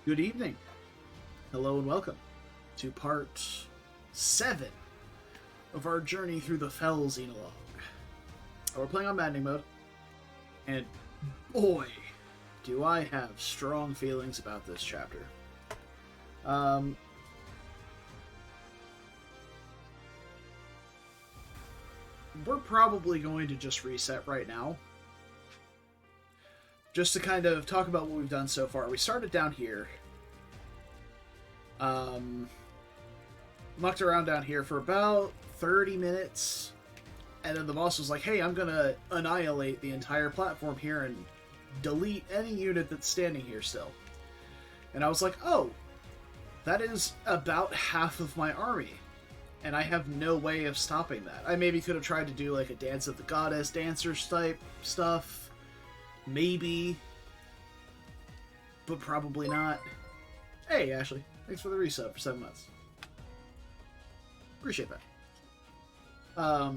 Good evening. Hello and welcome to part 7 of our journey through the Fell Xenologue. We're playing on Maddening mode, and boy, do I have strong feelings about this chapter. We're probably going to just reset right now, just to kind of talk about what we've done so far. We started down here. Mucked around down here for about 30 minutes, and then the boss was like, hey, I'm gonna annihilate the entire platform here and delete any unit that's standing here still. And I was like, oh, that is about half of my army, and I have no way of stopping that. I maybe could have tried to do like a Dance of the Goddess, Dancers type stuff, maybe, but probably not. Hey, Ashley, thanks for the resub for 7 months. Appreciate that. But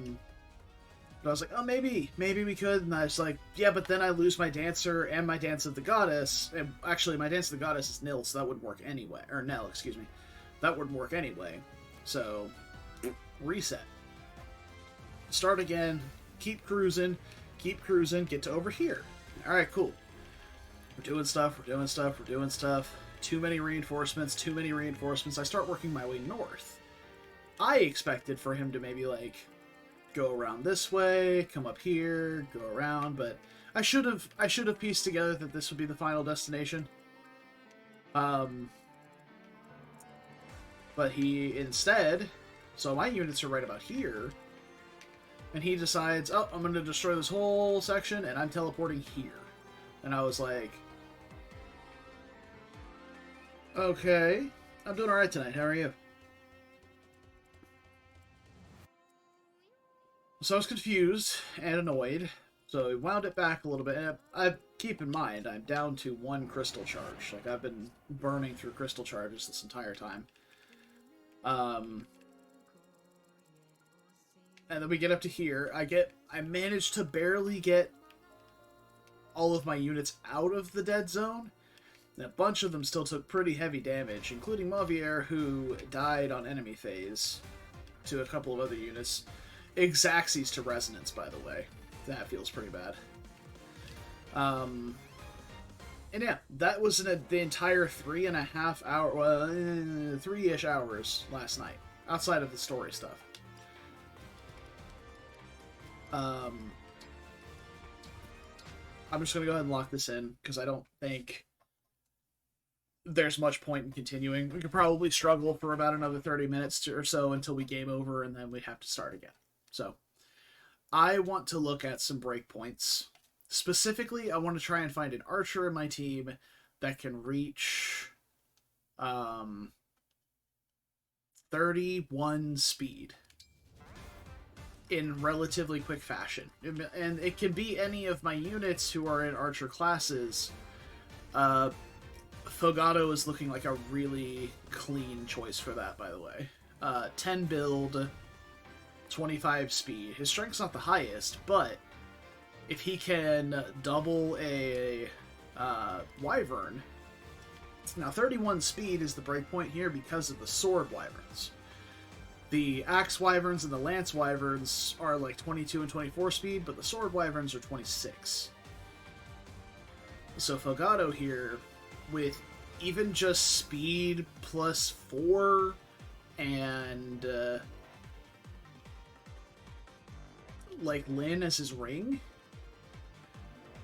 I was like, oh, maybe we could. And I was like, yeah, but then I lose my Dancer and my Dance of the Goddess. And actually, my Dance of the Goddess is nil, so that wouldn't work anyway. Or nil, excuse me. That wouldn't work anyway. So, reset. Start again. Keep cruising, get to over here. Alright, cool. We're doing stuff. Too many reinforcements. I start working my way north. I expected for him to maybe, like, go around this way, come up here, go around, but I should have pieced together that this would be the final destination. But he instead, so my units are right about here, and he decides, oh, I'm going to destroy this whole section, and I'm teleporting here. And I was like, okay, I'm doing alright tonight, how are you? So I was confused and annoyed, so I wound it back a little bit. And I keep in mind, I'm down to 1 crystal charge. Like, I've been burning through crystal charges this entire time. And then we get up to here. I managed to barely get all of my units out of the dead zone. And a bunch of them still took pretty heavy damage, including Mavier, who died on enemy phase, to a couple of other units. Xaxes to resonance, by the way. That feels pretty bad. And yeah, that was the entire 3.5 hour, well, 3-ish hours last night, outside of the story stuff. I'm just going to go ahead and lock this in, because I don't think there's much point in continuing. We could probably struggle for about another 30 minutes or so until we game over, and then we have to start again. So, I want to look at some breakpoints. Specifically, I want to try and find an archer in my team that can reach 31 speed in relatively quick fashion. And it can be any of my units who are in archer classes. Fogado is looking like a really clean choice for that, by the way. 10 build, 25 speed. His strength's not the highest, but if he can double a wyvern... Now, 31 speed is the breakpoint here because of the sword wyverns. The axe wyverns and the lance wyverns are like 22 and 24 speed, but the sword wyverns are 26. So Fogado here, with even just speed plus 4 and like Lyn as his ring,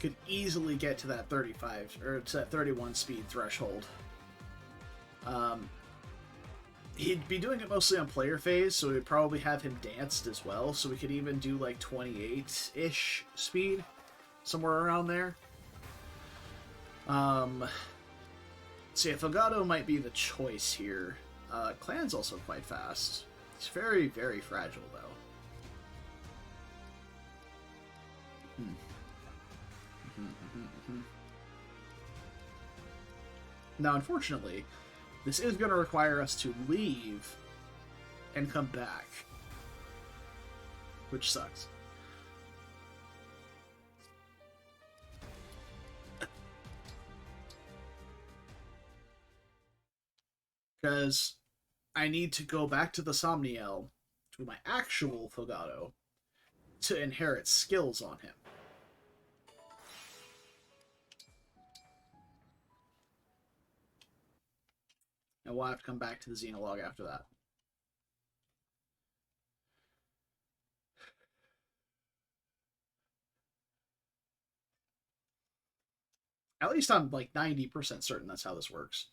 could easily get to that 35 or to that 31 speed threshold. He'd be doing it mostly on player phase, so we'd probably have him danced as well, so we could even do like 28-ish speed, somewhere around there. So yeah, Fogado might be the choice here. Clan's also quite fast. He's very, very fragile, though. Now, unfortunately, this is going to require us to leave and come back, which sucks. Because I need to go back to the Somniel, to my actual Fogado, to inherit skills on him. And we'll have to come back to the Xenologue after that. At least I'm like 90% certain that's how this works.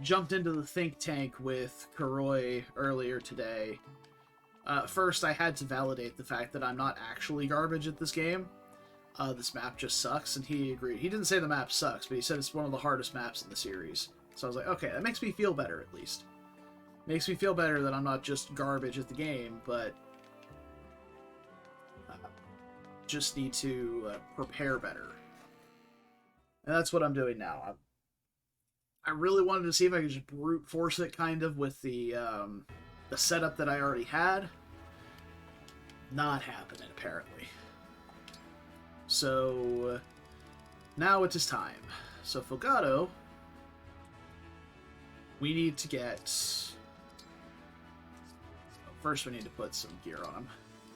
Jumped into the think tank with Kuroi earlier today. First, I had to validate the fact that I'm not actually garbage at this game. This map just sucks, and he agreed. He didn't say the map sucks, but he said it's one of the hardest maps in the series. So I was like, okay, that makes me feel better, at least. Makes me feel better that I'm not just garbage at the game, but just need to prepare better. And that's what I'm doing now. I really wanted to see if I could just brute force it, kind of, with the setup that I already had. Not happening, apparently. So, now it is time. So, Fogado, we need to get... First, we need to put some gear on him.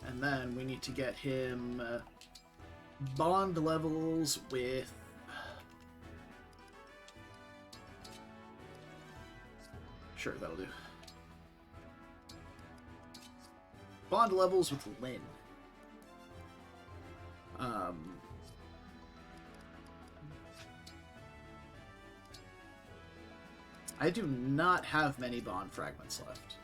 And then we need to get him bond levels with... Sure, that'll do. Bond levels with Lyn. I do not have many bond fragments left.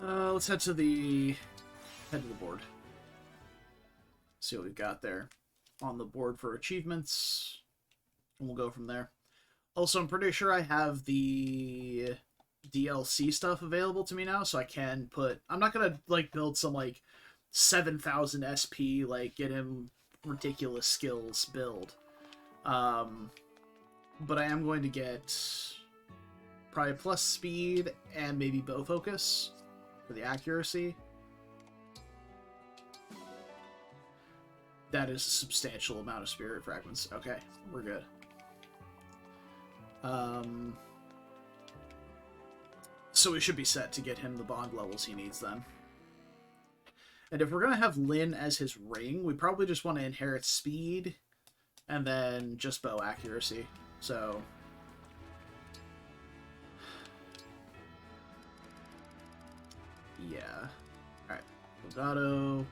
Let's head to the board. See what we've got there on the board for achievements, and we'll go from there. Also, I'm pretty sure I have the DLC stuff available to me now, so I can put... I'm not gonna, like, build some, like, 7,000 SP, like, get him ridiculous skills build. But I am going to get probably plus speed and maybe bow focus for the accuracy. That is a substantial amount of spirit fragments. Okay, we're good. So we should be set to get him the bond levels he needs then. And if we're going to have Lyn as his ring, we probably just want to inherit speed and then just bow accuracy. So... yeah. Alright. Fogado.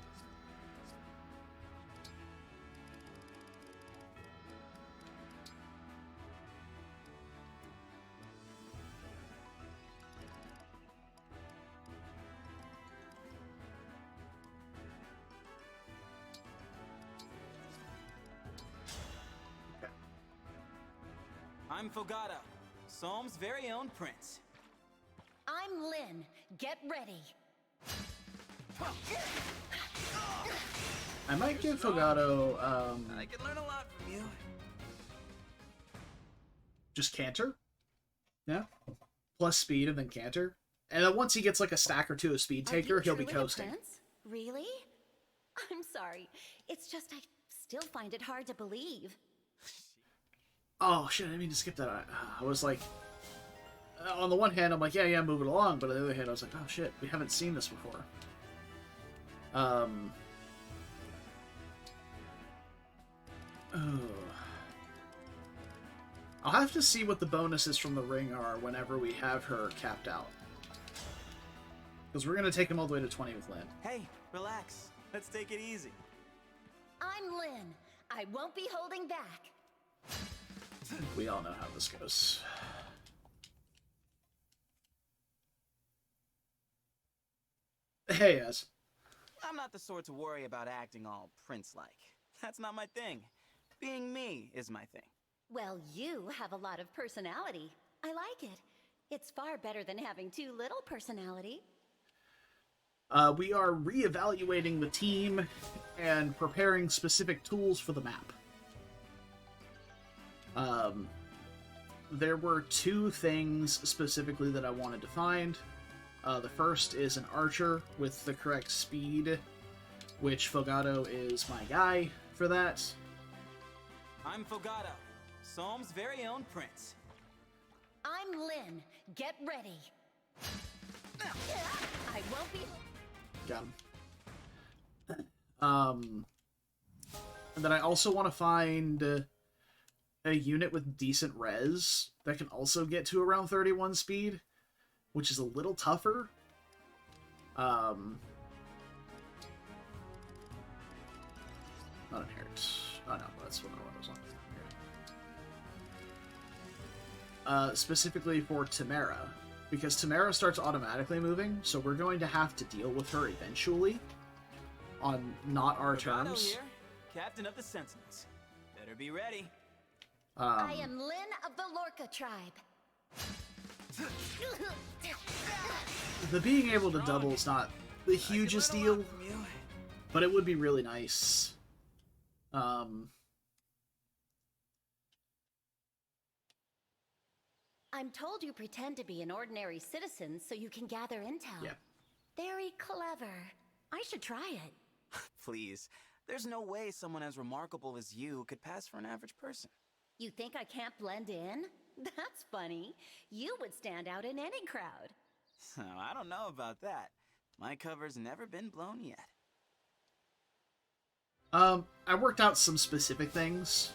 I'm Fogado, Psalm's very own prince. I'm Lyn. Get ready. I might give Fogado, I can learn a lot from you. just Canter. Yeah. Plus speed and then Canter. And then once he gets like a stack or two of Speed Taker, he'll be coasting. Prince? Really? I'm sorry. It's just I still find it hard to believe. Oh shit, I didn't mean to skip that. I was like, on the one hand, I'm like, yeah, move it along. But on the other hand, I was like, oh shit, we haven't seen this before. Oh. I'll have to see what the bonuses from the ring are whenever we have her capped out. Because we're going to take him all the way to 20 with Lyn. Hey, relax. Let's take it easy. I'm Lyn. I won't be holding back. We all know how this goes. Hey, Ez. I'm not the sort to worry about acting all prince-like. That's not my thing. Being me is my thing. Well, you have a lot of personality. I like it. It's far better than having too little personality. We are reevaluating the team and preparing specific tools for the map. There were two things specifically that I wanted to find. The first is an archer with the correct speed, which Fogado is my guy. for that. I'm Fogado, Psalm's very own prince. I'm Lynn. Get ready. I won't be... Got him. And then I also want to find a unit with decent res that can also get to around 31 speed, which is a little tougher. Not inherit. Oh no, that's what I was on. Specifically for Tamara, because Tamara starts automatically moving, so we're going to have to deal with her eventually on not our Fogado terms. here, captain of the Sentinels. Better be ready. I am Lynn of the Lorca tribe. The being able to double is not the hugest I could learn a deal, lot from you. but it would be really nice. I'm told you pretend to be an ordinary citizen so you can gather intel. Yeah. Very clever. I should try it. Please, there's no way someone as remarkable as you could pass for an average person. You think I can't blend in? That's funny. You would stand out in any crowd. I don't know about that. My cover's never been blown yet. I worked out some specific things,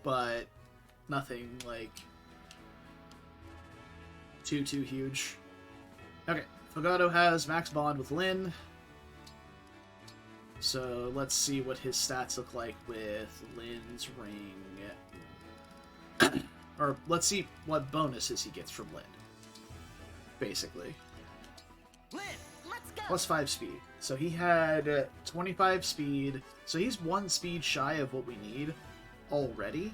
but nothing, like, too huge. Okay, Fogado has max bond with Lynn. So let's see what his stats look like with Lynn's ring. Or let's see what bonuses he gets from Lynn, basically. Lynn! Let's go! Plus 5 speed. So he had 25 speed. So he's 1 speed shy of what we need already.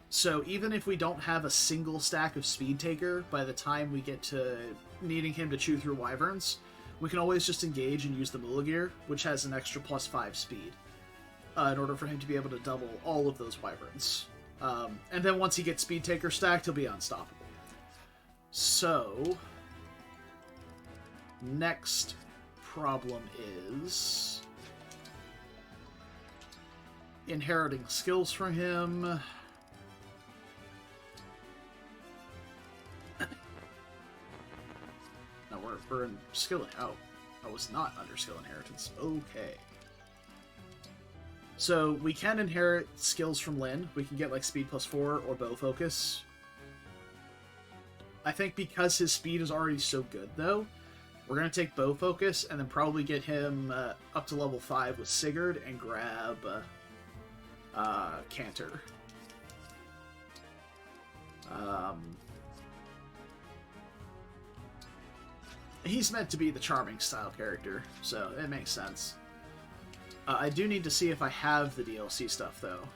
So even if we don't have a single stack of Speed Taker by the time we get to needing him to chew through wyverns, we can always just engage and use the Mula Gear, which has an extra plus 5 speed, in order for him to be able to double all of those wyverns. And then once he gets Speed Taker stacked, he'll be unstoppable. So, next problem is inheriting skills from him. No, we're in skill. Oh, I was not under skill inheritance. Okay. So we can inherit skills from Lynn. We can get like speed +4 or bow focus. I think because his speed is already so good, though, we're going to take bow focus and then probably get him up to level 5 with Sigurd and grab Cantor. He's meant to be the charming style character, so it makes sense. I do need to see if I have the DLC stuff, though.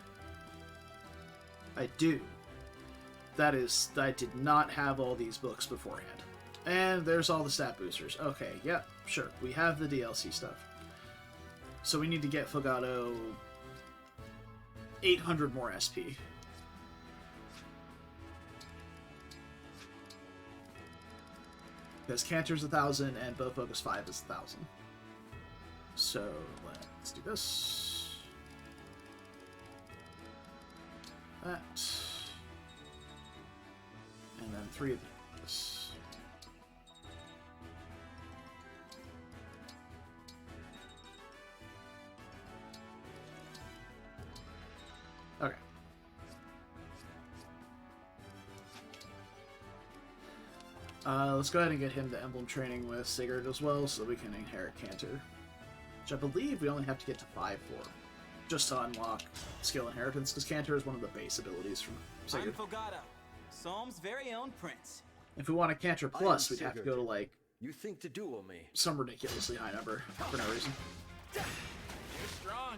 I do. That is, I did not have all these books beforehand. And there's all the stat boosters. Okay, yeah, sure. We have the DLC stuff. So we need to get Fogado 800 more SP. Because Cantor's 1,000 and Bow Focus 5 is 1,000. So let's do this. That. And then 3 of this. Okay. Let's go ahead and get him the emblem training with Sigurd as well, so we can inherit Cantor. Which I believe we only have to get to 5 for, just to unlock skill inheritance, because Cantor is one of the base abilities from Sigurd. I'm Fogado, Psalm's very own prince. If we want a Cantor Plus, we'd have to go to, like, you think to duel me? some ridiculously high number, for no reason. You're strong.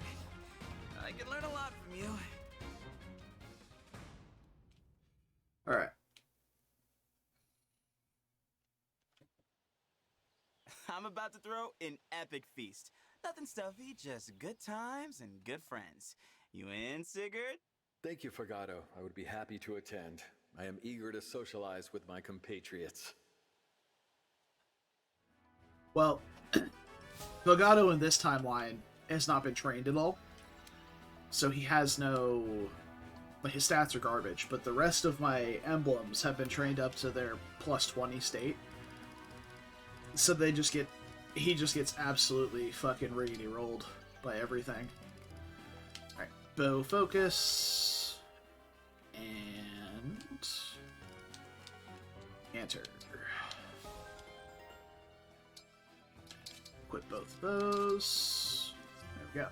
I can learn a lot from you. Alright. I'm about to throw an epic feast. Nothing stuffy, just good times and good friends. You in, Sigurd? Thank you, Fogado. I would be happy to attend. I am eager to socialize with my compatriots. Well, Fogado in this timeline has not been trained at all. so he has no... Like, his stats are garbage, but the rest of my emblems have been trained up to their plus 20 state. So they just get... He just gets absolutely fucking riggedy rolled by everything. Alright, bow focus. And... enter. Equip both those. There we go.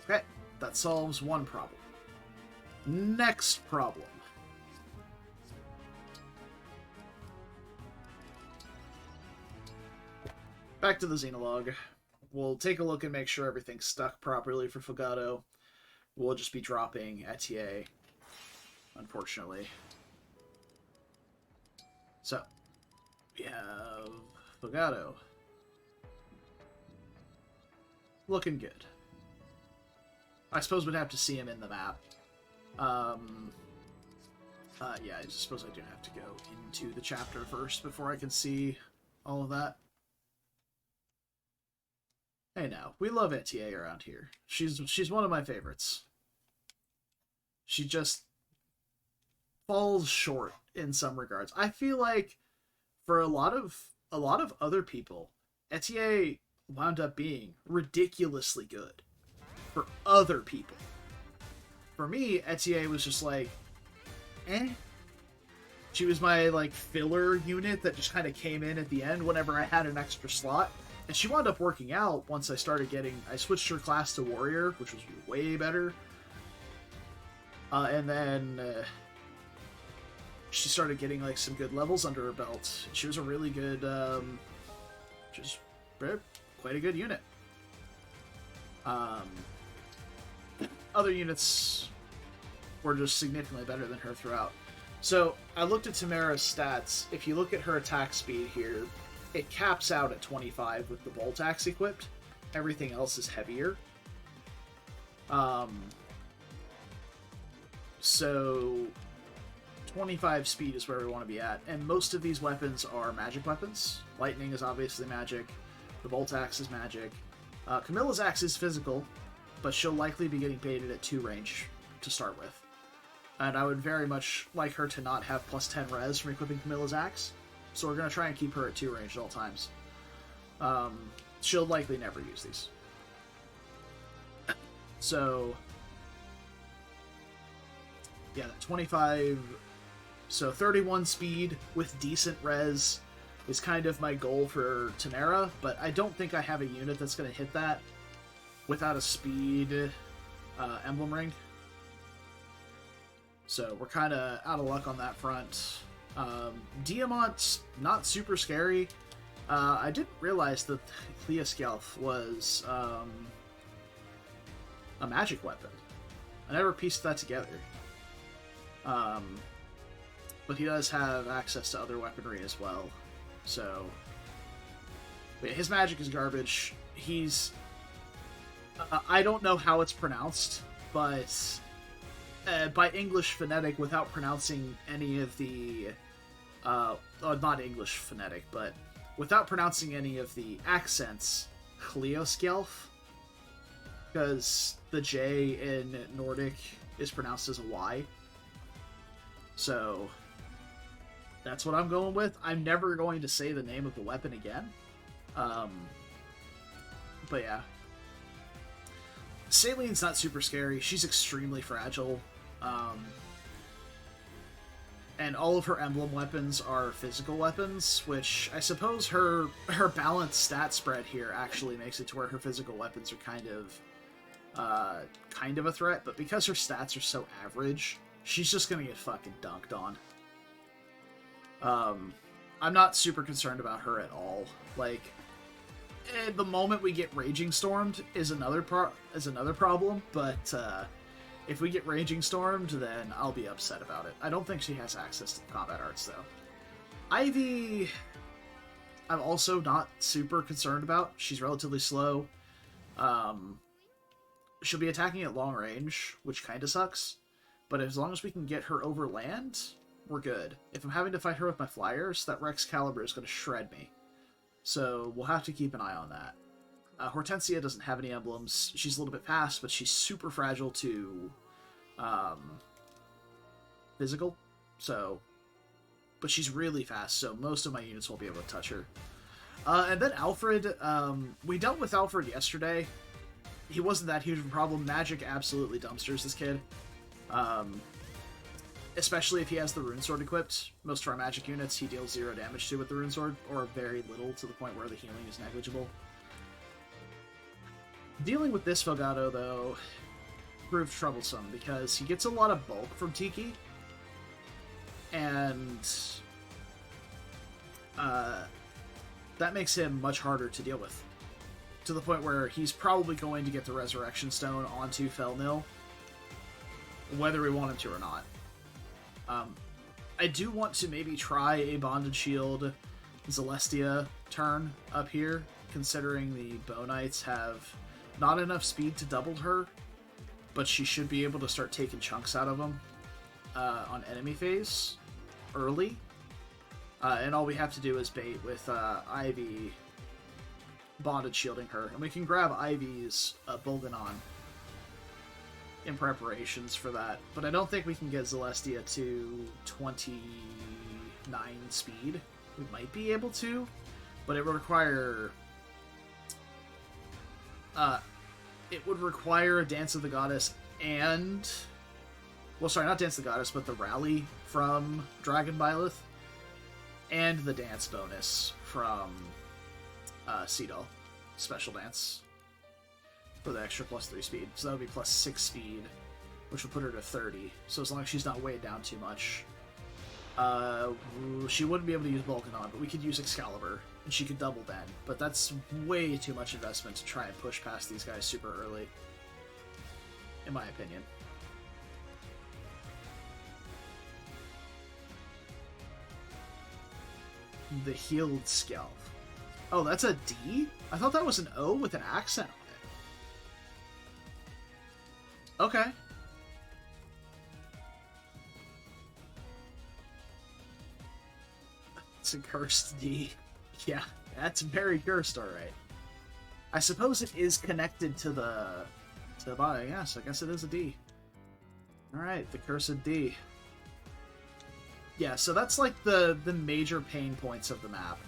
Okay, that solves one problem. Next problem. Back to the Xenologue. We'll take a look and make sure everything's stuck properly for Fogado. We'll just be dropping Etier, unfortunately. So, we have Fogado. Looking good. I suppose we'd have to see him in the map. Yeah, I suppose I do have to go into the chapter first before I can see all of that. Hey now, we love Etier around here. She's one of my favorites. She just falls short in some regards. I feel like for a lot of other people, Etier wound up being ridiculously good for other people. For me, Etier was just like, eh. She was my, like, filler unit that just kind of came in at the end whenever I had an extra slot. And she wound up working out once I started getting... I switched her class to Warrior, which was way better. And then she started getting, like, some good levels under her belt. She was a really good... just quite a good unit. Other units were just significantly better than her throughout. So, I looked at Tamara's stats. If you look at her attack speed here, it caps out at 25 with the Bolt Axe equipped. Everything else is heavier. So, 25 speed is where we want to be at. And most of these weapons are magic weapons. Lightning is obviously magic. The Bolt Axe is magic. Camilla's Axe is physical, but she'll likely be getting baited at 2 range to start with. And I would very much like her to not have plus 10 res from equipping Camilla's Axe. So we're going to try and keep her at 2 range at all times. She'll likely never use these. So, yeah, 25... So 31 speed with decent res is kind of my goal for Tamara, but I don't think I have a unit that's going to hit that without a speed emblem ring. So we're kind of out of luck on that front. Diamant's not super scary. I didn't realize that Cleoscalf was a magic weapon. I never pieced that together. But he does have access to other weaponry as well. So, but his magic is garbage. He's... I don't know how it's pronounced, but by English phonetic, without pronouncing any of the... not English phonetic, but without pronouncing any of the accents, Cleoscalf, because the J in Nordic is pronounced as a Y. So, that's what I'm going with. I'm never going to say the name of the weapon again. But yeah. Saline's not super scary. She's extremely fragile. And all of her emblem weapons are physical weapons, which I suppose her balanced stat spread here actually makes it to where her physical weapons are kind of a threat, but because her stats are so average, she's just gonna get fucking dunked on. I'm not super concerned about her at all. Like, the moment we get Raging Stormed is another problem, but if we get Raging Stormed, then I'll be upset about it. I don't think she has access to the combat arts, though. Ivy, I'm also not super concerned about. She's relatively slow. She'll be attacking at long range, which kind of sucks. But as long as we can get her over land, we're good. If I'm having to fight her with my flyers, that Rex Caliber is going to shred me. So we'll have to keep an eye on that. Hortensia doesn't have any emblems. She's a little bit fast, but she's super fragile to physical. So, but she's really fast, so most of my units won't be able to touch her. And then Alfred, we dealt with Alfred yesterday. He wasn't that huge of a problem. Magic absolutely dumpsters this kid. Especially if he has the Rune Sword equipped. Most of our magic units he deals 0 damage to with the Rune Sword, or very little, to the point where the healing is negligible. Dealing with this Fogado, though, proved troublesome, because he gets a lot of bulk from Tiki, and that makes him much harder to deal with. To the point where he's probably going to get the Resurrection Stone onto Fell Nil, whether we want him to or not. I do want to maybe try a Bonded Shield Celestia turn up here, considering the Bow Knights have not enough speed to double her, but she should be able to start taking chunks out of them on enemy phase early. And all we have to do is bait with Ivy Bonded Shielding her, and we can grab Ivy's Bolganon in preparations for that, but I don't think we can get Celestia to 29 speed. We might be able to, but it would require a Dance of the Goddess and, well, sorry, not Dance of the Goddess, but the Rally from Dragon Byleth and the dance bonus from Cedal Special Dance for the extra +3 speed. So that would be +6 speed, which would put her to 30. So as long as she's not weighed down too much. She wouldn't be able to use Volcanon, but we could use Excalibur, and she could double then. But that's way too much investment to try and push past these guys super early, in my opinion. The Healed Scalp. Oh, that's a D? I thought that was an O with an accent on it. Okay. It's a cursed D. Yeah, that's very cursed, alright. I suppose it is connected to the body. Yes, I guess it is a D. Alright, the cursed D. Yeah, so that's like the major pain points of the map.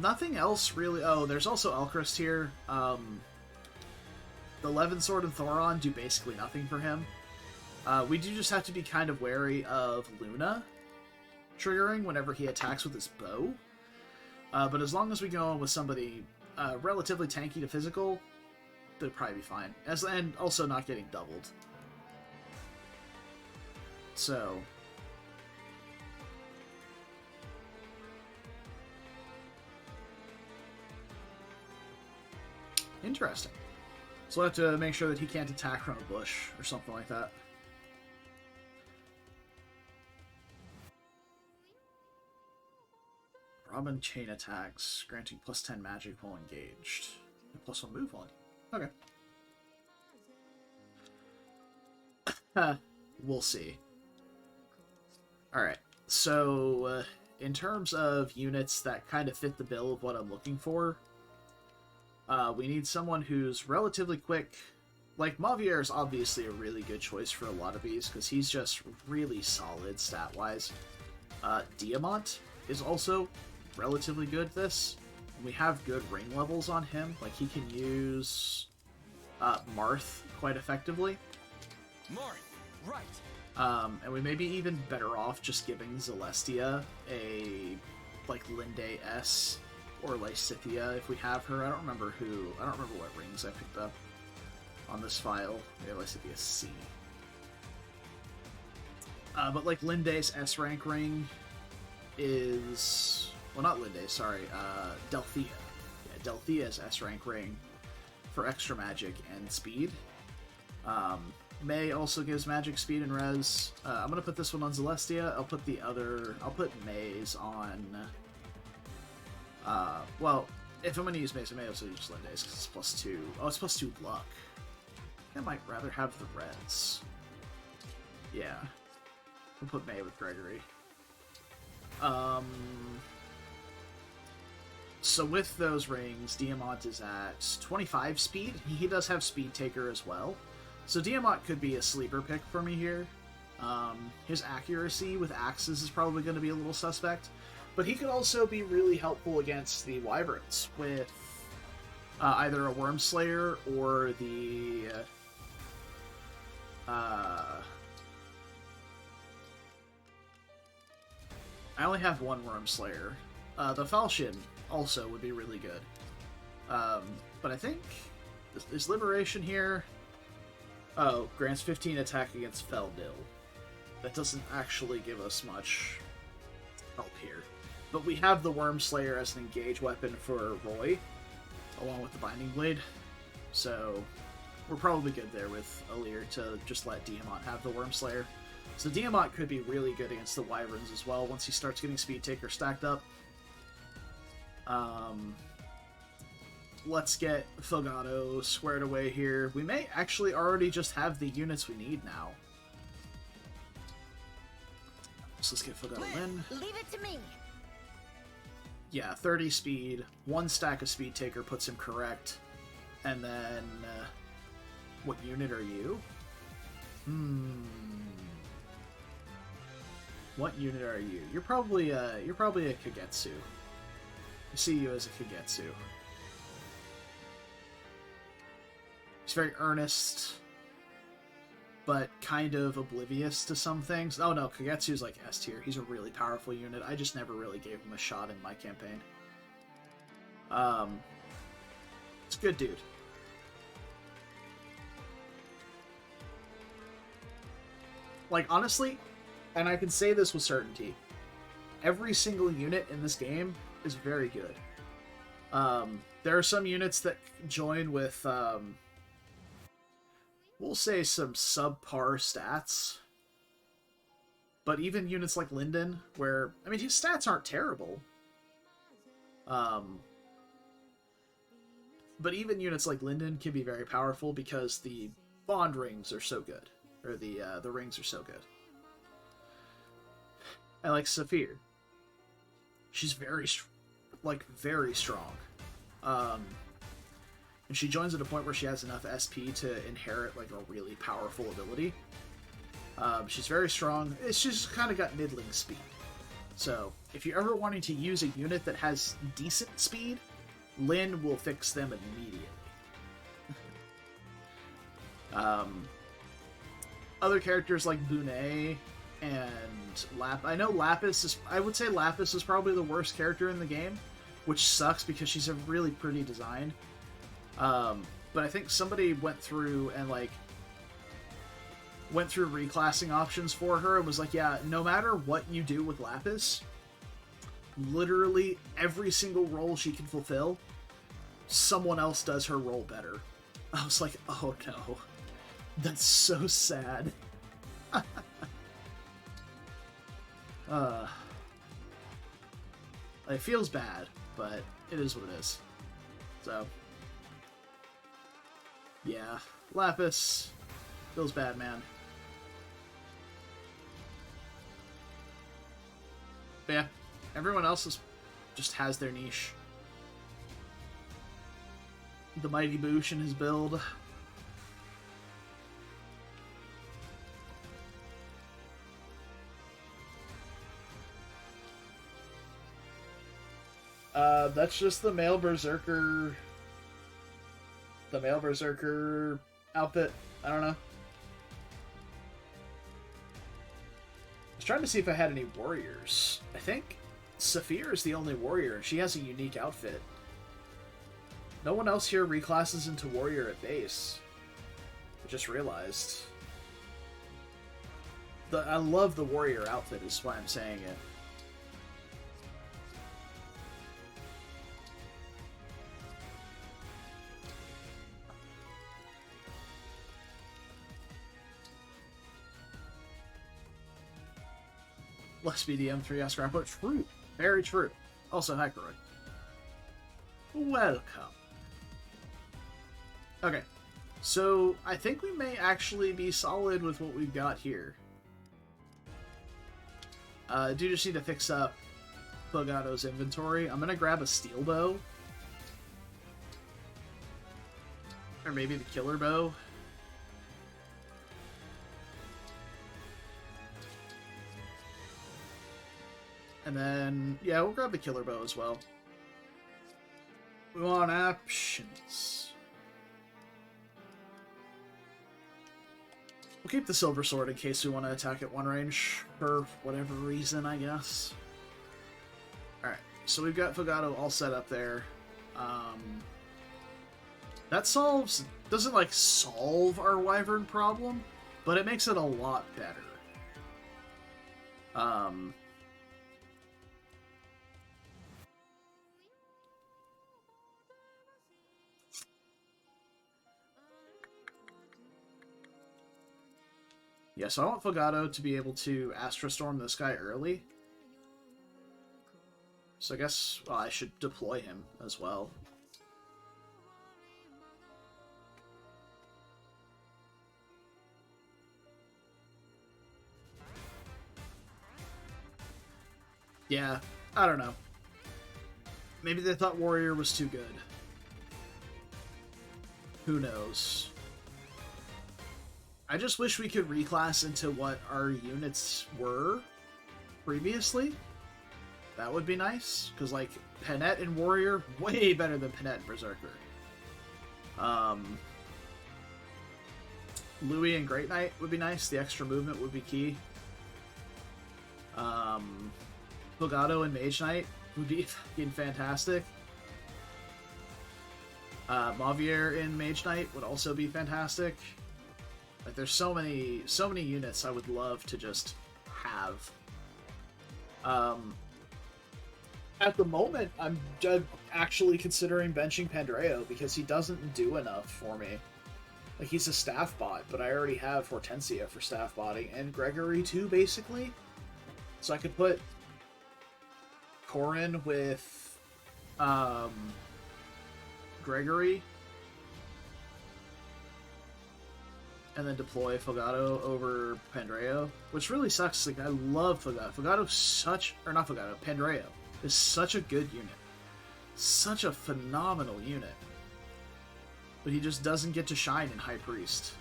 Nothing else really. Oh, there's also Elchrist here. The Levin Sword and Thoron do basically nothing for him. We do just have to be kind of wary of Luna triggering whenever he attacks with his bow. But as long as we go in with somebody relatively tanky to physical, they'll probably be fine. And also not getting doubled. So interesting. So we'll have to make sure that he can't attack from a bush or something like that. Robin chain attacks, granting +10 magic while engaged. And +1 move while engaged. Okay. We'll see. Alright, so in terms of units that kind of fit the bill of what I'm looking for, we need someone who's relatively quick. Like, Mavier is obviously a really good choice for a lot of these, because he's just really solid stat-wise. Diamant is also relatively good at this. We have good ring levels on him. Like, he can use Marth quite effectively. Marth, right. And we may be even better off just giving Celestia a, like, Linde S or Lysithea if we have her. I don't remember what rings I picked up on this file. Maybe Lysithea C. But, like, Linde's S rank ring is... Well, not Linde, sorry. Delthea. Yeah, Delthea's S rank ring for extra magic and speed. May also gives magic, speed, and res. I'm gonna put this one on Celestia. I'll put May's on... well, if I'm gonna use May's, I may also use Linde's, because it's +2. Oh, it's +2 luck. I think I might rather have the res. Yeah. We'll put May with Gregory. So with those rings, Diamant is at 25 speed. He does have Speed Taker as well. So Diamant could be a sleeper pick for me here. His accuracy with axes is probably going to be a little suspect. But he could also be really helpful against the Wyverns with either a Worm Slayer or the... I only have one Worm Slayer. The Falchion also would be really good. But I think... Is Liberation here? Oh, grants 15 attack against Fell Xenologue. That doesn't actually give us much help here. But we have the Worm Slayer as an engage weapon for Roy, along with the Binding Blade. So we're probably good there with Alir to just let Diamant have the Worm Slayer. So Diamant could be really good against the Wyverns as well once he starts getting Speed Taker stacked up. Let's get Fogado squared away here. We may actually already just have the units we need now. So let's get Fogado in. Leave it to me. Yeah, 30 speed. One stack of Speed Taker puts him correct. And then... what unit are you? What unit are you? You're probably a Kagetsu. I see you as a Kagetsu. He's very earnest, but kind of oblivious to some things. Oh no, Kagetsu's like S tier. He's a really powerful unit. I just never really gave him a shot in my campaign. It's a good dude. Like, honestly, and I can say this with certainty, every single unit in this game is very good. There are some units that join with, we'll say some subpar stats. But even units like Linden, where, I mean, his stats aren't terrible. But even units like Linden can be very powerful because the bond rings are so good. Or the rings are so good. I like Saphir. She's very strong. And she joins at a point where she has enough SP to inherit, like, a really powerful ability. She's very strong. It's just kind of got middling speed. So, if you're ever wanting to use a unit that has decent speed, Lyn will fix them immediately. Other characters like Bunet and I know Lapis is... I would say Lapis is probably the worst character in the game, which sucks because she's a really pretty design. But I think somebody went through and, like, went through reclassing options for her and was like, yeah, no matter what you do with Lapis, literally every single role she can fulfill, someone else does her role better. I was like, oh no. That's so sad. It feels bad, but it is what it is. So, yeah, Lapis feels bad, man. But yeah, everyone else just has their niche. The Mighty Boosh in his build. That's just the male berserker. The male berserker outfit. I don't know. I was trying to see if I had any warriors. I think Saphir is the only warrior, and she has a unique outfit. No one else here reclasses into warrior at base. I just realized. I love the warrior outfit, is why I'm saying it. Less BDM 3 Oscar output. True. Very true. Also, hi, Croy. Welcome. Okay. So, I think we may actually be solid with what we've got here. Do just need to fix up Fogato's inventory. I'm gonna grab a steel bow. Or maybe the killer bow. And then, yeah, we'll grab the killer bow as well. We want options. We'll keep the silver sword in case we want to attack at one range for whatever reason, I guess. Alright, so we've got Fogato all set up there. That doesn't like solve our wyvern problem, but it makes it a lot better. Yeah, so I want Fogato to be able to Astrostorm this guy early. So I guess, well, I should deploy him as well. Yeah, I don't know. Maybe they thought Warrior was too good. Who knows? I just wish we could reclass into what our units were previously. That would be nice, because, like, Penette and Warrior, way better than Penette and Berserker. Louis and Great Knight would be nice. The extra movement would be key. Fogato and Mage Knight would be fucking fantastic. Mavier in Mage Knight would also be fantastic. Like, there's so many units I would love to just have. At the moment, I'm actually considering benching Pandreo because he doesn't do enough for me. Like, he's a staff bot, but I already have Hortensia for staff botting, and Gregory too, basically. So I could put Corin with Gregory, and then deploy Fogato over Pandreo, which really sucks. Like, I love Fogato. Pandreo is such a good unit. Such a phenomenal unit. But he just doesn't get to shine in High Priest.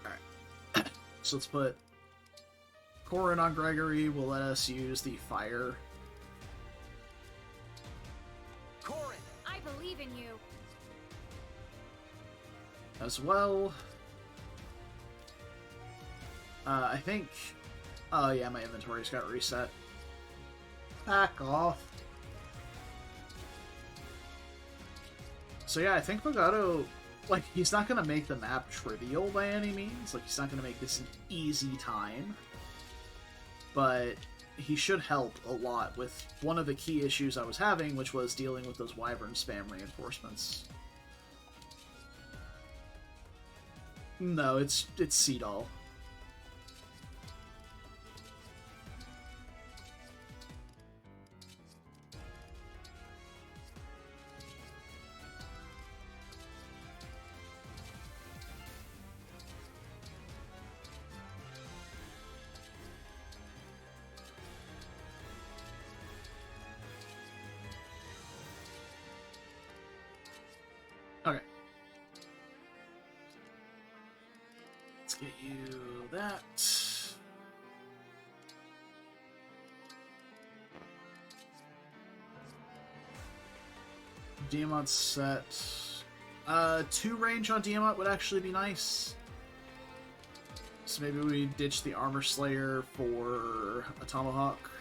Alright. So let's put Corin on Gregory. Will let us use the fire. Corin! I believe in you. As well. I think... Oh yeah, my inventory's got reset. Back off. So yeah, I think Fogato, like, he's not going to make the map trivial by any means. Like, he's not going to make this an easy time. But he should help a lot with one of the key issues I was having, which was dealing with those Wyvern spam reinforcements. No, it's Seedall. Okay. Let's get you that. Diamond set. 2 range on Diamond would actually be nice. So maybe we ditch the Armor Slayer for a Tomahawk.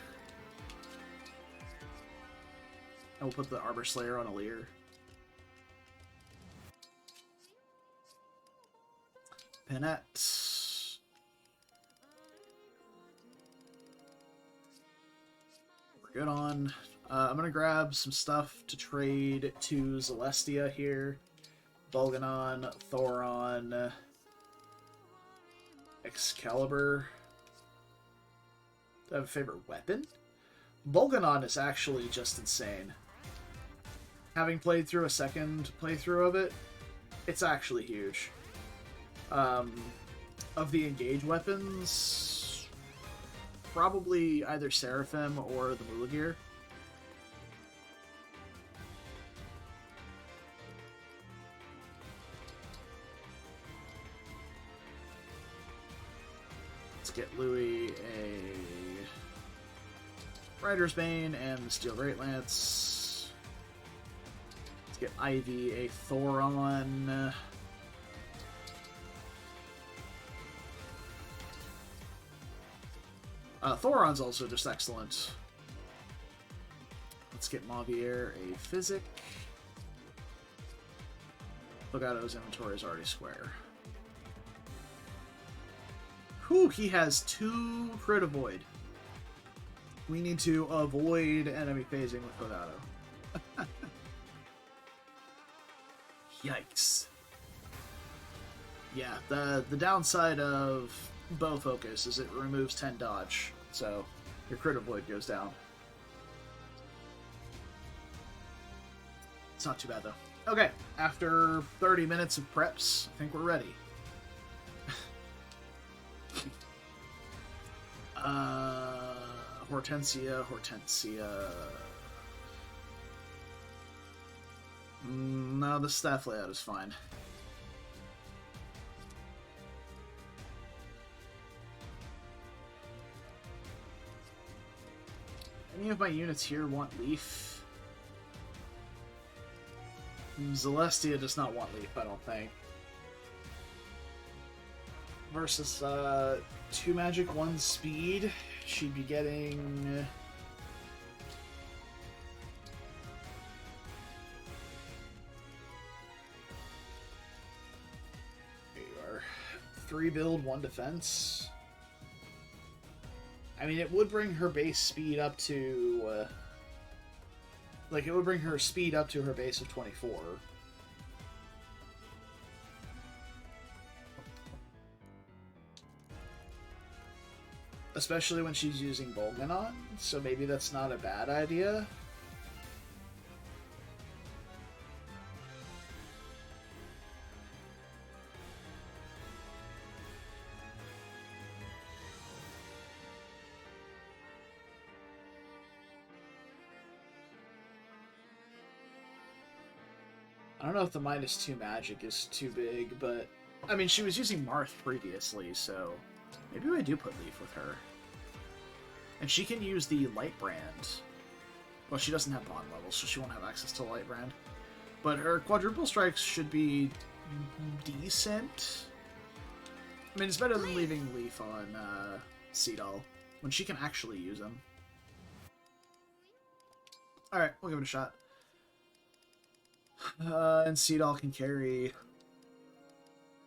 And we'll put the Armor Slayer on a Lear. Penette. We're good on. I'm gonna grab some stuff to trade to Celestia here. Bolganon, Thoron, Excalibur. Do I have a favorite weapon? Bolganon is actually just insane. Having played through a second playthrough of it, it's actually huge. of the engage weapons, probably either Seraphim or the Mulagir. Let's get Louis a Rider's Bane and the Steel Great Lance. Let's get Ivy a Thoron. Thoron's also just excellent. Let's get Mavier a Physic. Fogato's inventory is already square. Whew, he has 2 Crit Avoid. We need to avoid enemy phasing with Fogato. Yikes. Yeah, the downside of Bow Focus is it removes 10 dodge, so your Crit Avoid goes down. It's not too bad, though. Okay, after 30 minutes of preps, I think we're ready. Hortensia. No, the staff layout is fine. Any of my units here want Leaf? Celestia does not want Leaf, I don't think. Versus 2 magic, 1 speed. She'd be getting... There you are. 3 build, 1 defense. I mean, it would bring her base speed up to... it would bring her speed up to her base of 24. Especially when she's using Bolganon, so maybe that's not a bad idea. I don't know if the -2 magic is too big, but... I mean, she was using Marth previously, so... Maybe I do put Leaf with her. And she can use the Light Brand. Well, she doesn't have bond levels, so she won't have access to Light Brand. But her quadruple strikes should be decent. I mean, it's better than leaving Leaf on Seedall, when she can actually use them. Alright, we'll give it a shot. And Seedall can carry...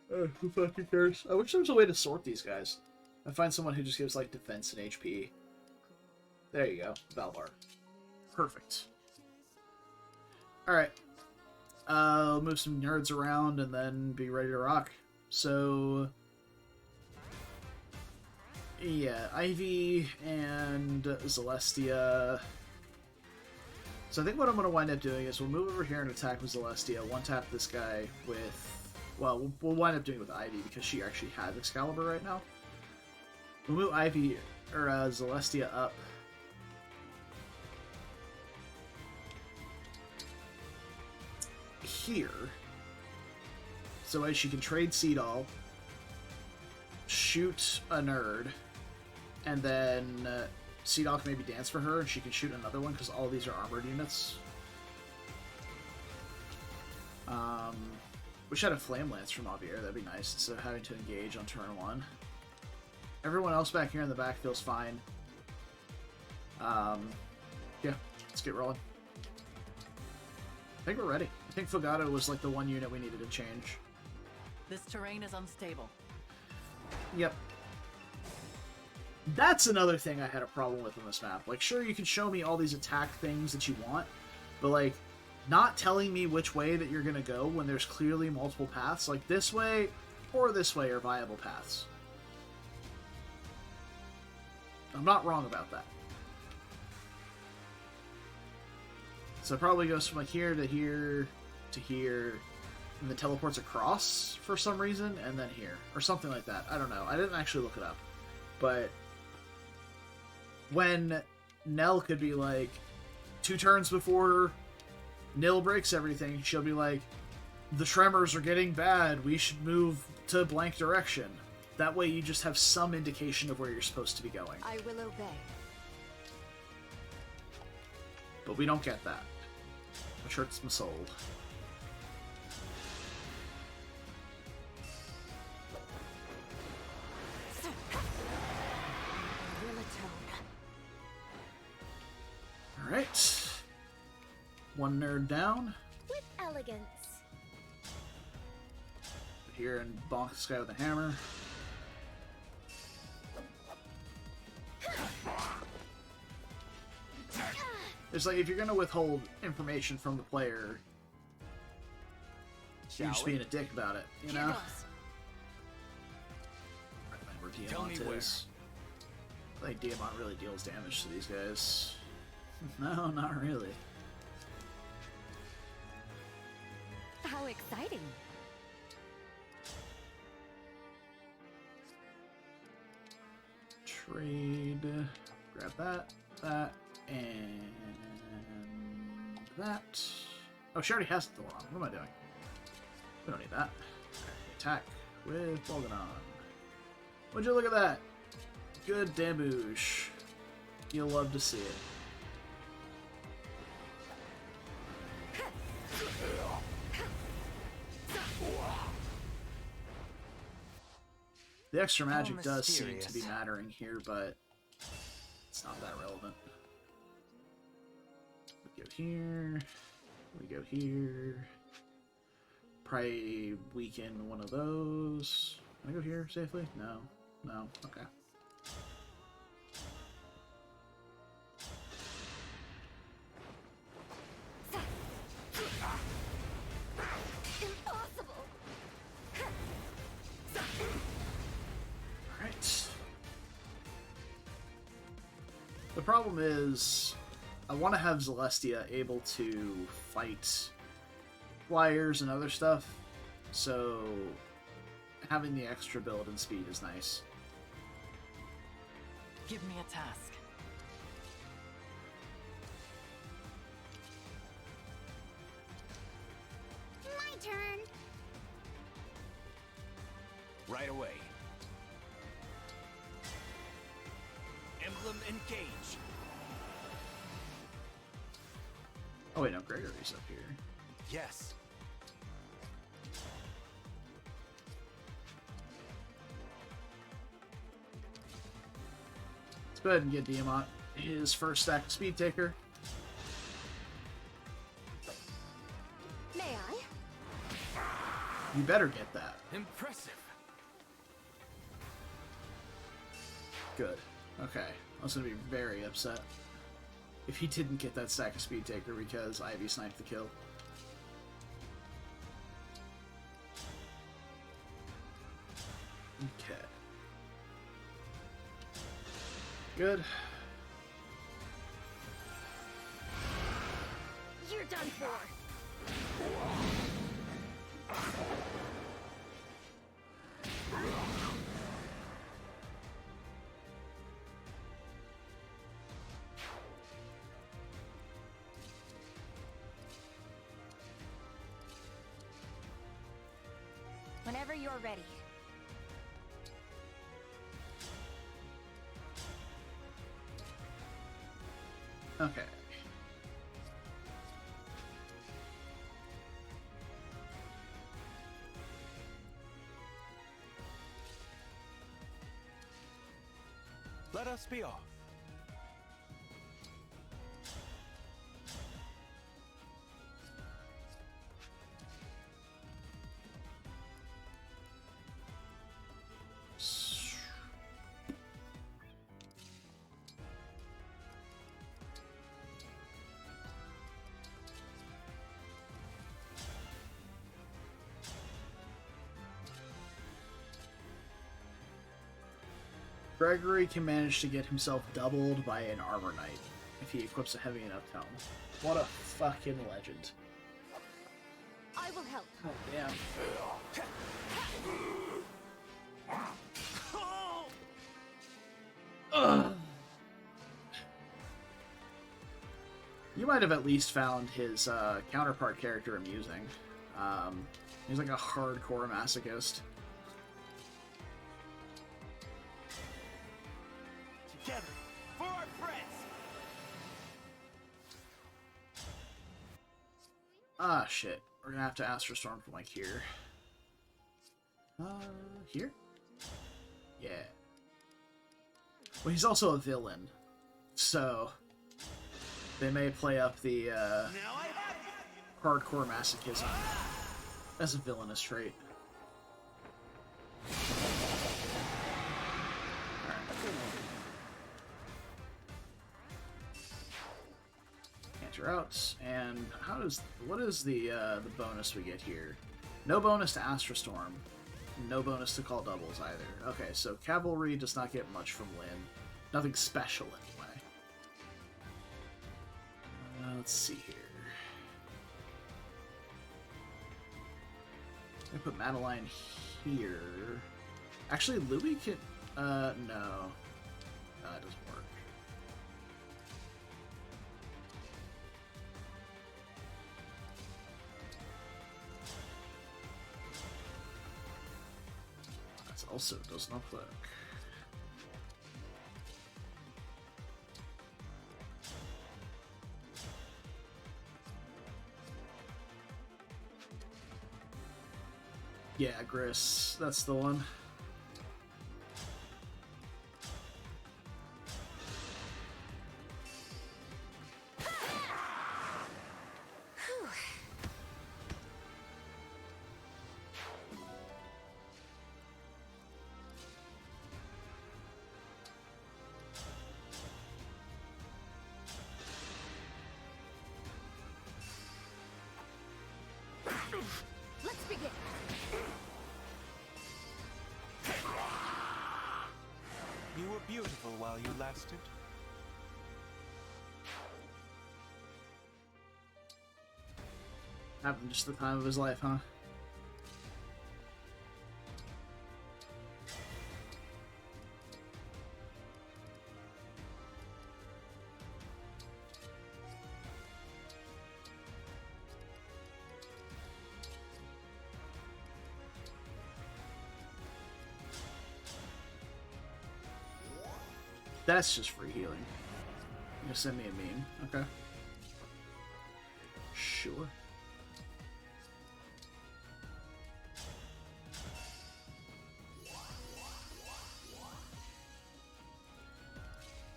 who fucking cares? I wish there was a way to sort these guys. I find someone who just gives, like, defense and HP. There you go. Valvar. Perfect. Alright. I'll move some nerds around and then be ready to rock. So... yeah, Ivy and Celestia. So I think what I'm going to wind up doing is we'll move over here and attack with Celestia. One-tap this guy with... well, we'll wind up doing it with Ivy because she actually has Excalibur right now. We'll move Ivy, or Celestia up. Here. So as she can trade Seedall, shoot a nerd, and then Seedall can maybe dance for her and she can shoot another one because all these are armored units. Wish I had a Flame Lance from Javier, that'd be nice, instead of having to engage on turn 1. Everyone else back here in the back feels fine. Yeah, let's get rolling. I think we're ready. I think Fogato was like the one unit we needed to change. This terrain is unstable. Yep. That's another thing I had a problem with on this map. Like, sure, you can show me all these attack things that you want, but, like, not telling me which way that you're gonna go when there's clearly multiple paths, like this way or this way are viable paths. I'm not wrong about that. So it probably goes from like here to here to here and then teleports across for some reason, and then here. Or something like that. I don't know. I didn't actually look it up. But when Nell could be like, 2 turns before Nil breaks everything, she'll be like, the tremors are getting bad, we should move to blank direction. That way you just have some indication of where you're supposed to be going. I will obey. But we don't get that, which hurts my soul. Will atone. Alright. 1 nerd down. With elegance. Here and bonk this guy with a hammer. It's like, if you're gonna withhold information from the player, you're just being a dick about it, you know? Remember Tell me Diamant is. I think Diamant really deals damage to these guys. No, not really. How exciting. Trade. Grab that, that, and that. Oh, she already has the Thoron. What am I doing? We don't need that. Attack with Bolganon. Would you look at that? Good damage. You'll love to see it. The extra magic does seem to be mattering here, but it's not that relevant. We go here. We go here. Probably weaken one of those. Can I go here safely? No. No. Okay. Impossible. Alright. The problem is, I want to have Celestia able to fight flyers and other stuff, so having the extra build and speed is nice. Give me a task. My turn. Right away. Emblem engage. Oh wait, no, Gregory's up here. Yes. Let's go ahead and get Diamant his first stack of Speed Taker. May I? You better get that. Impressive. Good. Okay. I was gonna be very upset if he didn't get that stack of Speed Taker because Ivy sniped the kill. Okay. Good. You're done for. Whenever you're ready. Okay. Let us be off. Gregory can manage to get himself doubled by an Armor Knight if he equips a heavy enough helm. What a fucking legend. I will help. Oh, damn. Ugh. You might have at least found his counterpart character amusing. He's like a hardcore masochist. Together, for our friends! Ah, shit. We're gonna have to Astro Storm from, like, here. Here? Yeah. Well, he's also a villain, so they may play up the Now I have you! hardcore masochism as a villainous trait. Out, and what is the bonus we get here? No bonus to Astro Storm, no bonus to call doubles either. Okay, so Cavalry does not get much from Lyn. Nothing special anyway. Let's see here. I put Madeline here. Actually, Louis can. No, it doesn't work. Also does not work. Yeah, Gris, that's the one. Let's begin. You were beautiful while you lasted. Having just the time of his life, huh? That's just free healing. You send me a meme. Okay. Sure.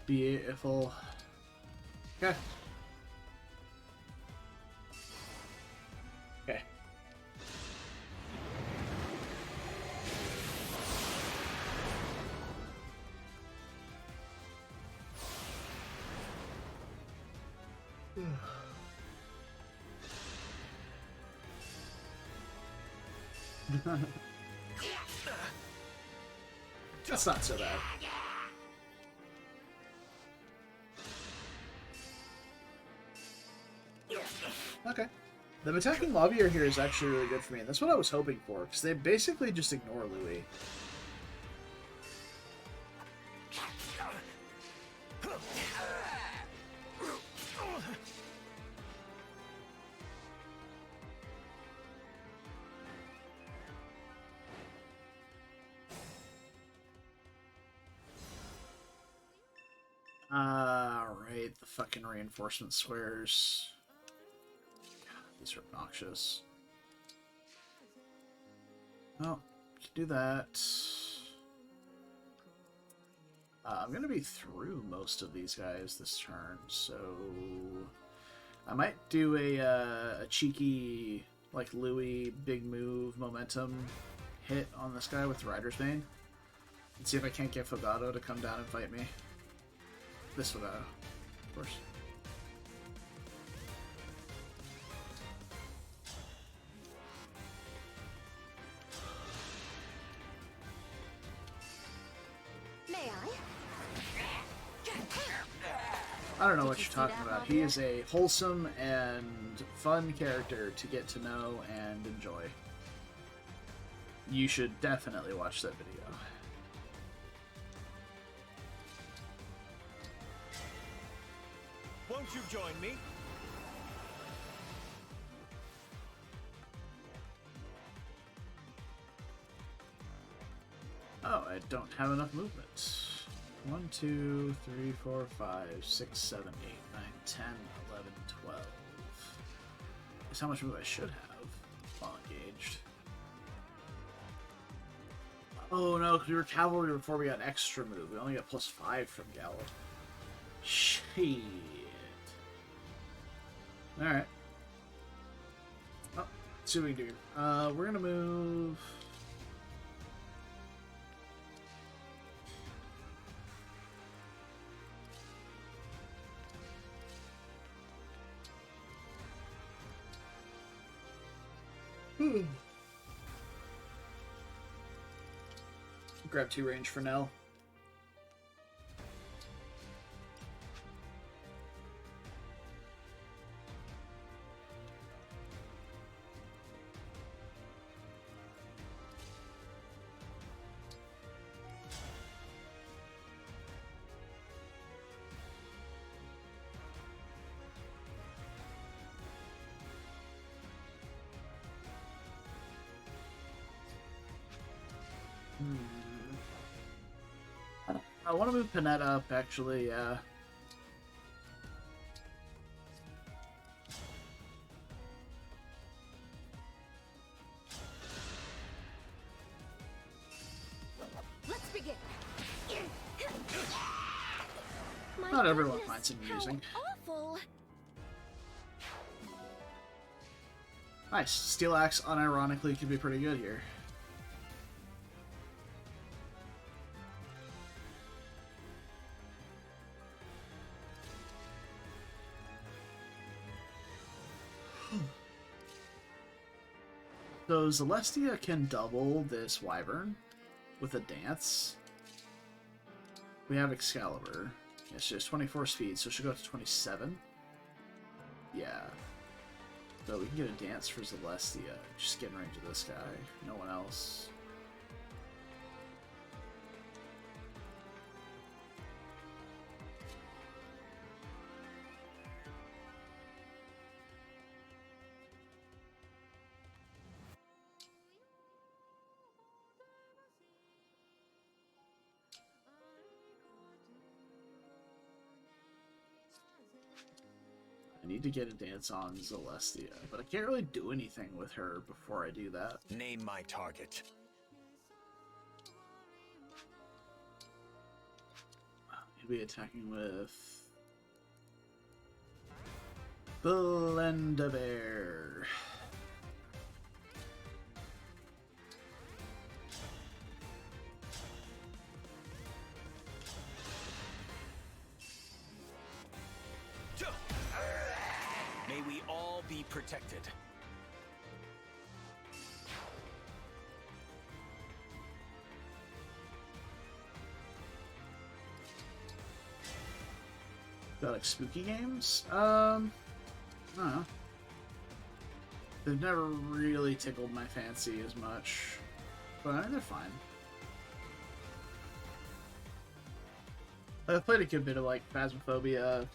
Beautiful. Okay. Okay. That's not so bad. Okay. The attacking lobbier here is actually really good for me, and that's what I was hoping for, because they basically just ignore Louis. Alright, the fucking reinforcement squares. God, these are obnoxious. Oh, do that. I'm gonna be through most of these guys this turn, so I might do a cheeky, like, Louis big move momentum hit on this guy with Rider's Bane, and see if I can't get Fogado to come down and fight me. This Fogado, of course. May I? I don't know Did what you you're see talking that, about. Javier? He is a wholesome and fun character to get to know and enjoy. You should definitely watch that video. Won't you join me? Oh, I don't have enough movement. 1, 2, 3, 4, 5, 6, 7, 8, 9, 10, 11, 12. That's how much move I should have while engaged. Oh no, because we were cavalry before we got extra move. We only got +5 from Gallop. Shit. Alright. Oh, let's see what we can do. We're gonna move. Grab 2 range for Nell. I want to move Panetta up, actually, yeah. Let's begin. Not everyone finds him amusing. Awful. Nice. Steel Axe, unironically, could be pretty good here. So Celestia can double this Wyvern with a dance. We have Excalibur. Yeah, she has 24 speed, so she'll go up to 27. Yeah. So we can get a dance for Celestia. Just get in range of this guy. No one else. I need to get a dance on Celestia, but I can't really do anything with her before I do that. Name my target. He'll be attacking with Belendabear. May we all be protected. Got like spooky games? I don't know. They've never really tickled my fancy as much, but I mean, they're fine. I've played a good bit of like Phasmophobia,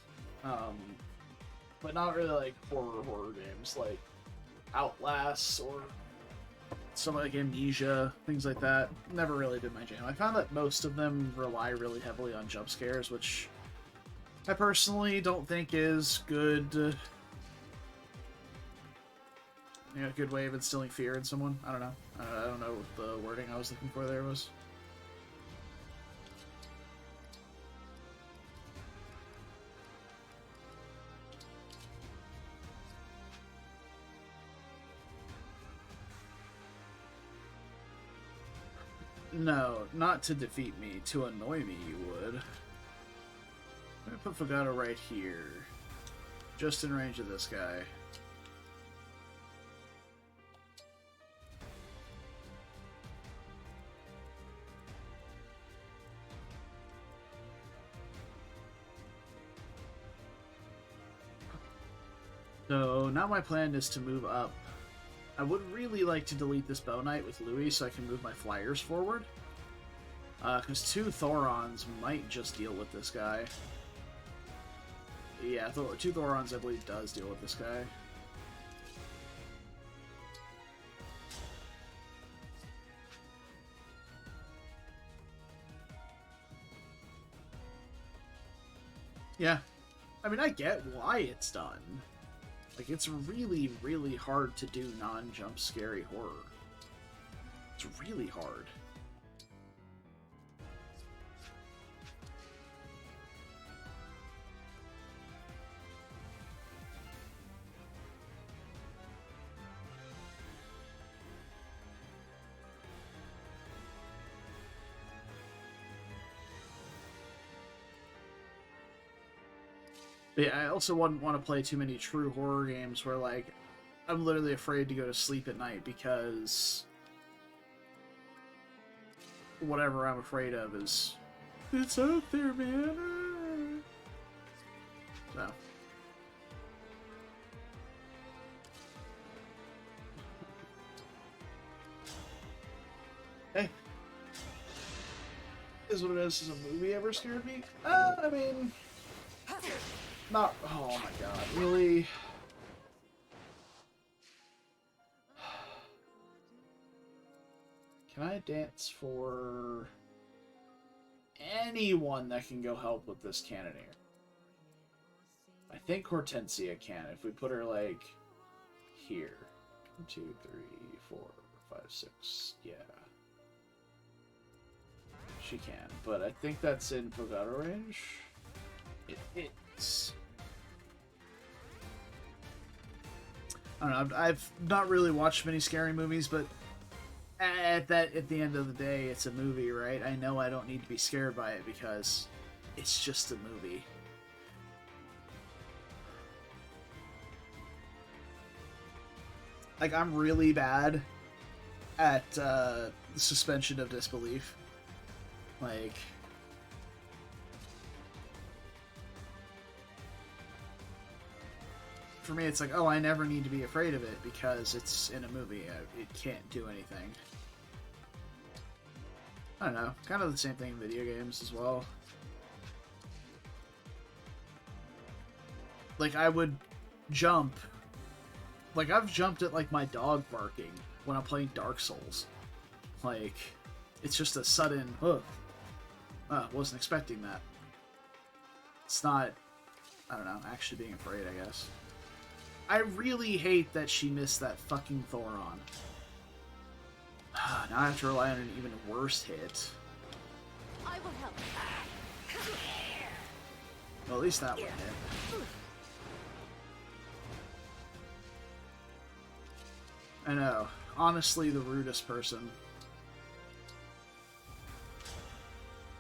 but not really like horror games like Outlast or something like Amnesia, things like that. Never really did my jam. I found that most of them rely really heavily on jump scares, which I personally don't think is good. You know, a good way of instilling fear in someone. I don't know. I don't know what the wording I was looking for there was. No, not to defeat me. To annoy me, you would. Let me put Fogata right here. Just in range of this guy. So now my plan is to move up. I would really like to delete this Bow Knight with Louis so I can move my flyers forward. Because 2 Thorons might just deal with this guy. Yeah, 2 Thorons I believe does deal with this guy. Yeah. I mean, I get why it's done. Like, it's really, really hard to do non-jump scary horror. It's really hard. But yeah, I also wouldn't want to play too many true horror games where, like, I'm literally afraid to go to sleep at night because whatever I'm afraid of is... It's out there, man! So... Hey. Is what it is. Has a movie ever scared me? I mean... Not... Oh my god, really? Can I dance for anyone that can go help with this cannoneer? I think Hortensia can, if we put her, like, here. 1, 2, 3, 4, 5, 6, yeah. She can, but I think that's in Fogata range. It is. I don't know, I've not really watched many scary movies, but at the end of the day, it's a movie, right? I know I don't need to be scared by it because it's just a movie. Like, I'm really bad at suspension of disbelief. Like... For me, it's like, oh, I never need to be afraid of it because it's in a movie. It can't do anything. I don't know. Kind of the same thing in video games as well. Like, I would jump. Like, I've jumped at, like, my dog barking when I'm playing Dark Souls. Like, it's just a sudden, oh, wasn't expecting that. It's not, I don't know, actually being afraid, I guess. I really hate that she missed that fucking Thoron. Now I have to rely on an even worse hit. I will help. Well, at least that one hit. I know. Honestly, the rudest person.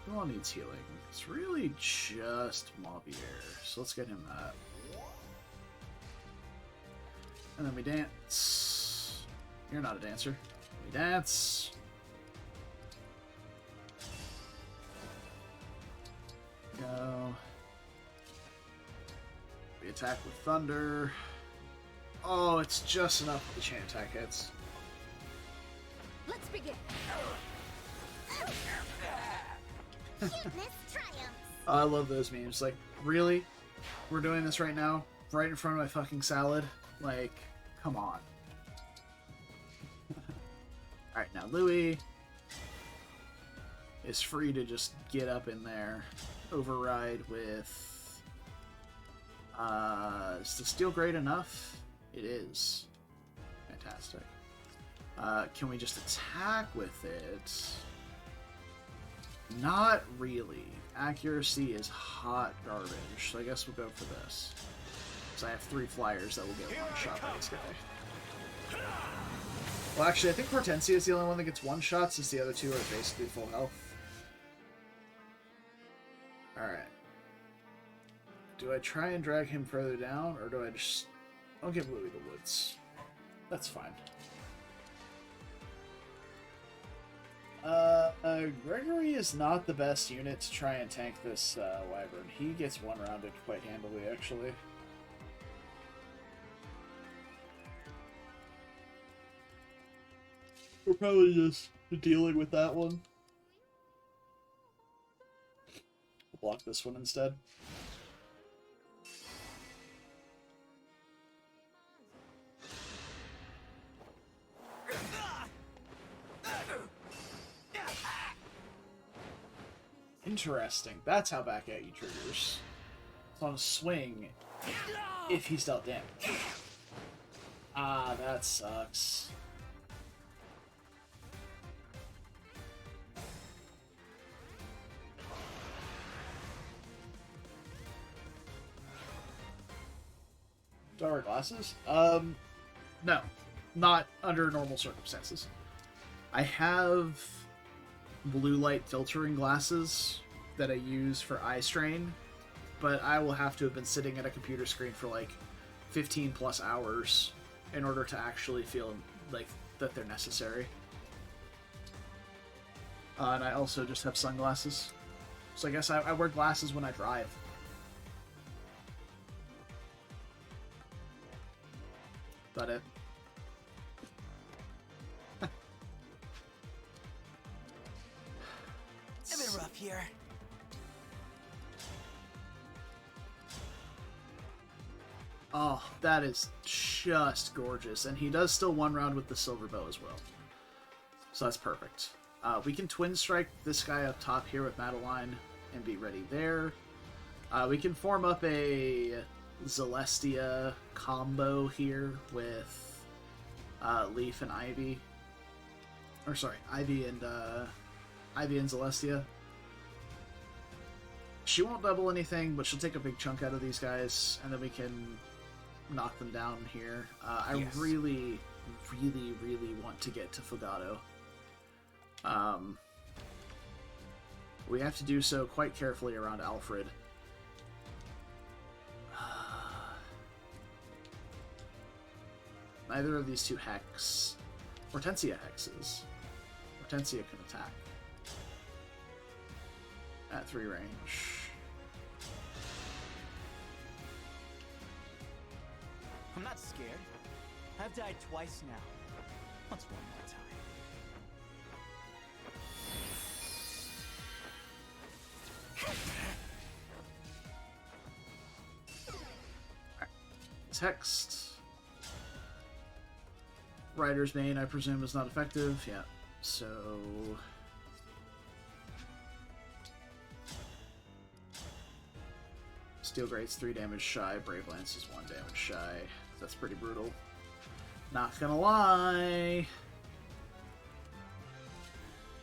Who all needs healing? It's really just Mauvier. So let's get him that. And then we dance. You're not a dancer. We dance. Go. We attack with thunder. Oh, it's just enough that the chain attack hits. Let's begin. Cuteness triumphs. I love those memes. Like, really? We're doing this right now? Right in front of my fucking salad? Like, come on. Alright, now Louis is free to just get up in there. Override with... is the steel grade enough? It is. Fantastic. Can we just attack with it? Not really. Accuracy is hot garbage, so I guess we'll go for this. So I have 3 flyers that will get one shot by this guy. Well, actually, I think Hortensia is the only one that gets 1 shot, since the other 2 are basically full health. Alright. Do I try and drag him further down, or do I just... I'll give Louis the woods. That's fine. Gregory is not the best unit to try and tank this Wyvern. He gets one-rounded quite handily, actually. We're probably just dealing with that one. We'll block this one instead. Interesting. That's how back at you triggers. It's on a swing if he's dealt damage. Ah, that sucks. Do I wear glasses? No. Not under normal circumstances. I have blue light filtering glasses that I use for eye strain, but I will have to have been sitting at a computer screen for like 15 plus hours in order to actually feel like that they're necessary. And I also just have sunglasses. So I guess I wear glasses when I drive. About it. It's a bit rough here. Oh, that is just gorgeous. And he does still one round with the silver bow as well. So that's perfect. We can twin strike this guy up top here with Madeline and be ready there. We can form up a Celestia combo here with Leaf and Ivy. Or sorry, Ivy and Celestia. She won't double anything, but she'll take a big chunk out of these guys, and then we can knock them down here. Yes. I really, really, really want to get to Fugato. We have to do so quite carefully around Alfred. Neither of these two hex. Hortensia hexes. Hortensia can attack. At 3 range. I'm not scared. I've died twice now. What's one more time? Text. Rider's Bane, I presume, is not effective. Yeah. So... Steel Grate's 3 damage shy. Brave Lance is 1 damage shy. That's pretty brutal. Not gonna lie.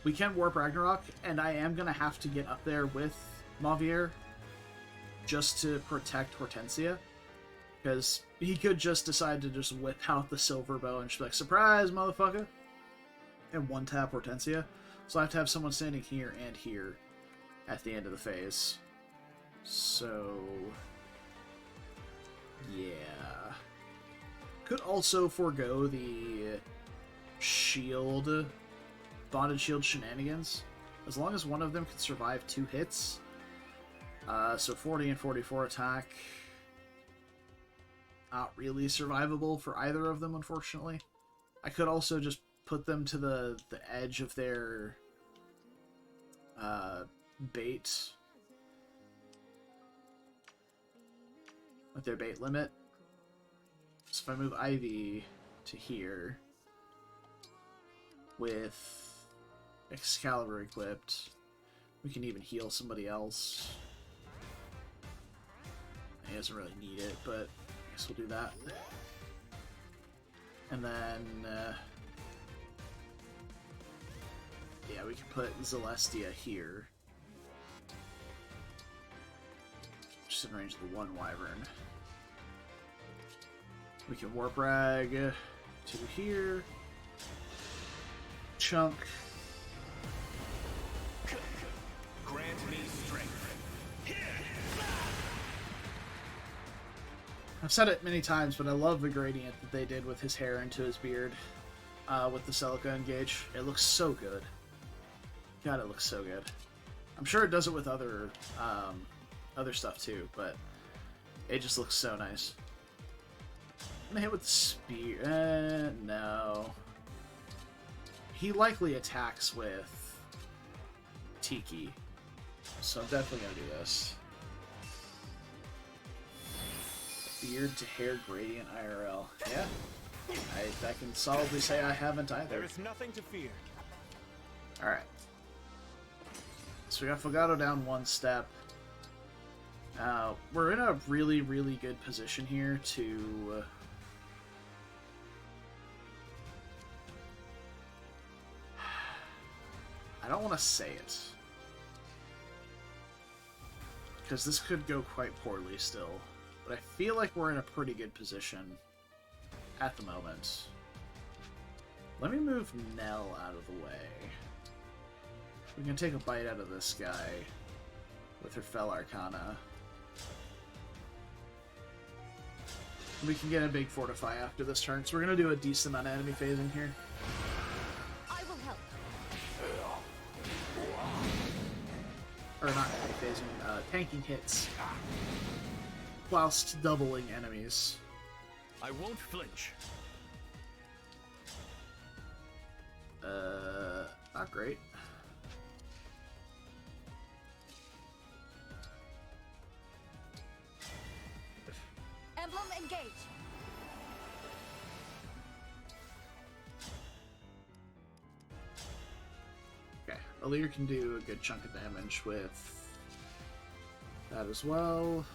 We can Warp Ragnarok, and I am gonna have to get up there with Mavier just to protect Hortensia. Because he could just decide to just whip out the silver bow and just be like, surprise, motherfucker! And one tap Hortensia. So I have to have someone standing here and here at the end of the phase. So... yeah. Could also forego the shield, bonded shield shenanigans. As long as one of them can survive 2 hits. So 40 and 44 attack. Not really survivable for either of them, unfortunately. I could also just put them to the edge of their bait. With their bait limit. So if I move Ivy to here with Excalibur equipped, we can even heal somebody else. He doesn't really need it, but I guess we'll do that. And then, yeah, we can put Celestia here. Just in range of the 1 Wyvern. We can Warp Rag to here. Chunk. Grant me strength. I've said it many times, but I love the gradient that they did with his hair into his beard with the Celica Engage. It looks so good. God, it looks so good. I'm sure it does it with other stuff too, but it just looks so nice. I'm gonna hit with the spear. No. he likely attacks with Tiki. So I'm definitely gonna do this. Beard to hair gradient IRL. Yeah. I can solidly say I haven't either. There is nothing to fear. Alright. So we got Fogado down one step. We're in a really, really good position here to... I don't want to say it. Because this could go quite poorly still. But I feel like we're in a pretty good position at the moment. Let me move Nell out of the way. We can take a bite out of this guy with her Fell Arcana. We can get a big Fortify after this turn, so we're going to do a decent amount of enemy phasing here. I will help. Or not enemy phasing, tanking hits. Whilst doubling enemies. I won't flinch. Not great. Emblem engage. Okay, Alear can do a good chunk of damage with that as well.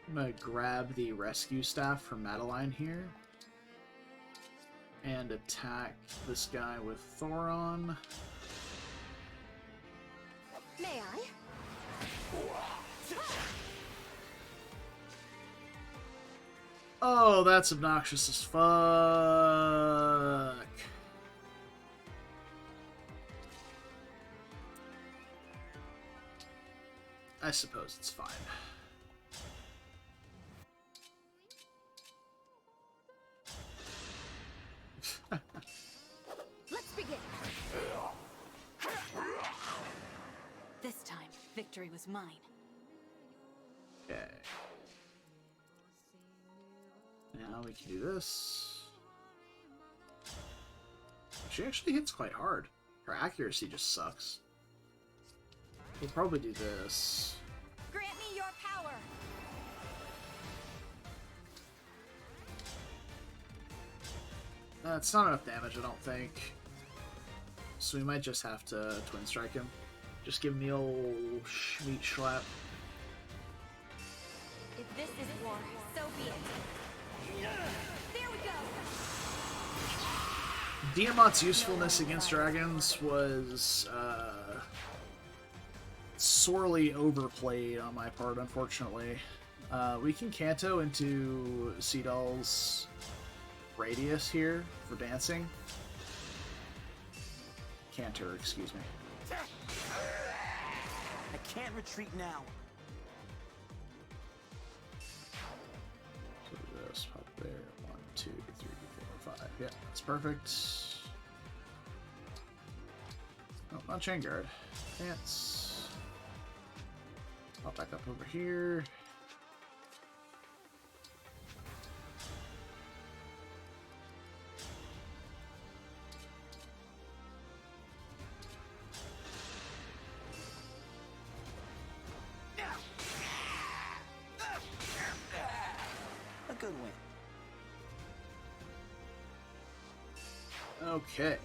I'm gonna grab the rescue staff from Madeline here and attack this guy with Thoron. May I? Oh, that's obnoxious as fuck. I suppose it's fine. Let's begin. This time, victory was mine. Okay. Now we can do this. She actually hits quite hard. Her accuracy just sucks. We'll probably do this. Grant me your power. It's not enough damage, I don't think. So we might just have to twin strike him. Just give him the old meat schlap. If this is war, so be it. There we go. Diamant's usefulness against dragons was sorely overplayed on my part, unfortunately. We can Canto into Seedal's radius here for dancing. Canter, excuse me. I can't retreat now. So this pop there. 1, 2, 3, 4, 5. Yeah, that's perfect. Oh, not Chain Guard. Dance. Pop back up over here. A good win. Okay.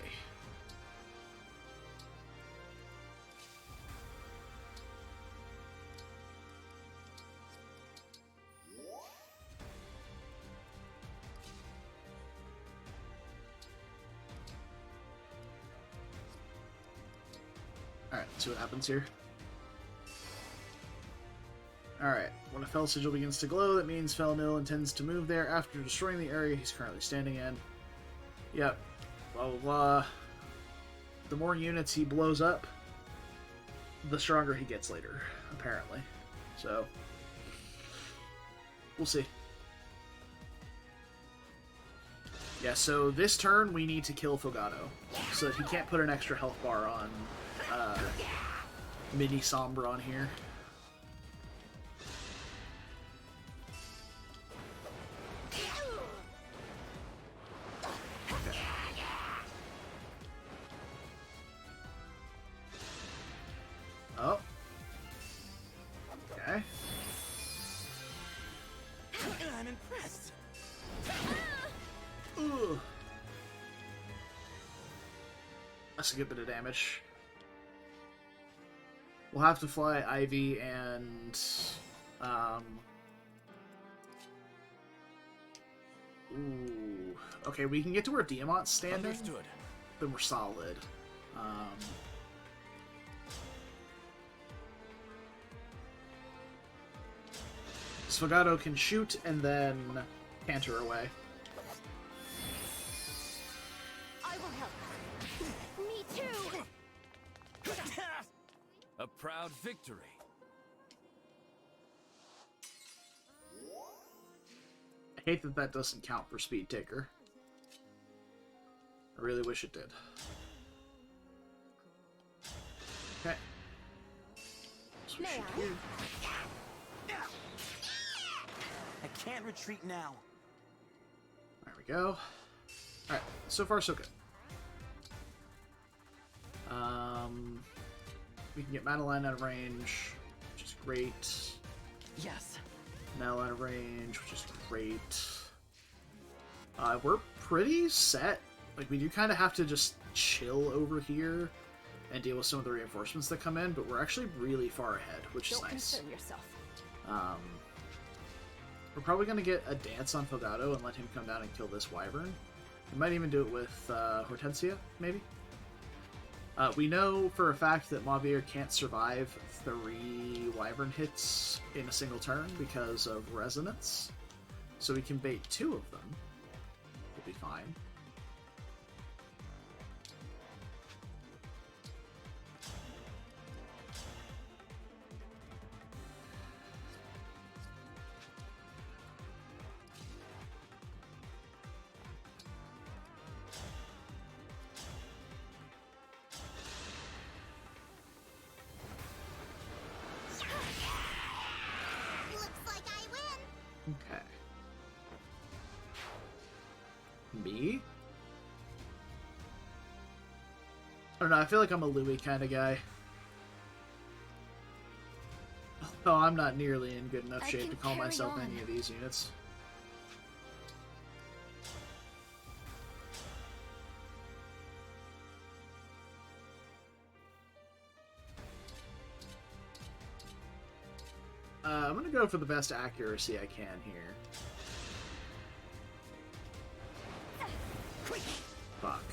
Alright, let's see what happens here. Alright, when a Fell Sigil begins to glow, that means Fell Nil intends to move there after destroying the area he's currently standing in. Yep. Blah, blah, blah. The more units he blows up, the stronger he gets later, apparently. So, we'll see. Yeah, so this turn we need to kill Fogado, so that he can't put an extra health bar on mini Sombra on here. Oh. Okay. I'm impressed. Ooh. That's a good bit of damage. We'll have to fly Ivy and ooh. Okay, we can get to where Diamant's standing. Understood. Then we're solid. Sfogato can shoot and then canter away. I will help. Me too. A proud victory. I hate that that doesn't count for Speed Taker. I really wish it did. Okay. So we May should I? here. I can't retreat now. There we go. Alright, so far so good. We can get Madeline out of range, which is great. Yes. Nell out of range, which is great. We're pretty set. Like, we do kind of have to just chill over here and deal with some of the reinforcements that come in, but we're actually really far ahead, which is Don't nice. concern yourself. We're probably going to get a dance on Fogato and let him come down and kill this wyvern. We might even do it with Hortensia, maybe? We know for a fact that Mavier can't survive 3 wyvern hits in a single turn because of resonance. So we can bait 2 of them. We'll be fine. Looks like I win. Okay. Me? I don't know, I feel like I'm a Louis kind of guy. Oh, I'm not nearly in good enough I shape can to call carry myself on. any of these units. I'm gonna go for the best accuracy I can here. Fuck.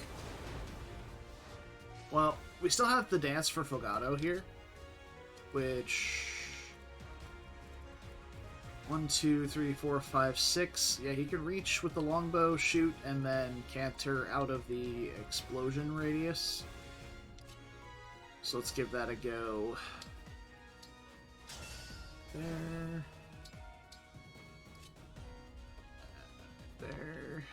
Well, we still have the dance for Fogato here, which 1, 2, 3, 4, 5, 6. Yeah, he can reach with the longbow, shoot, and then canter out of the explosion radius. So let's give that a go. There. There.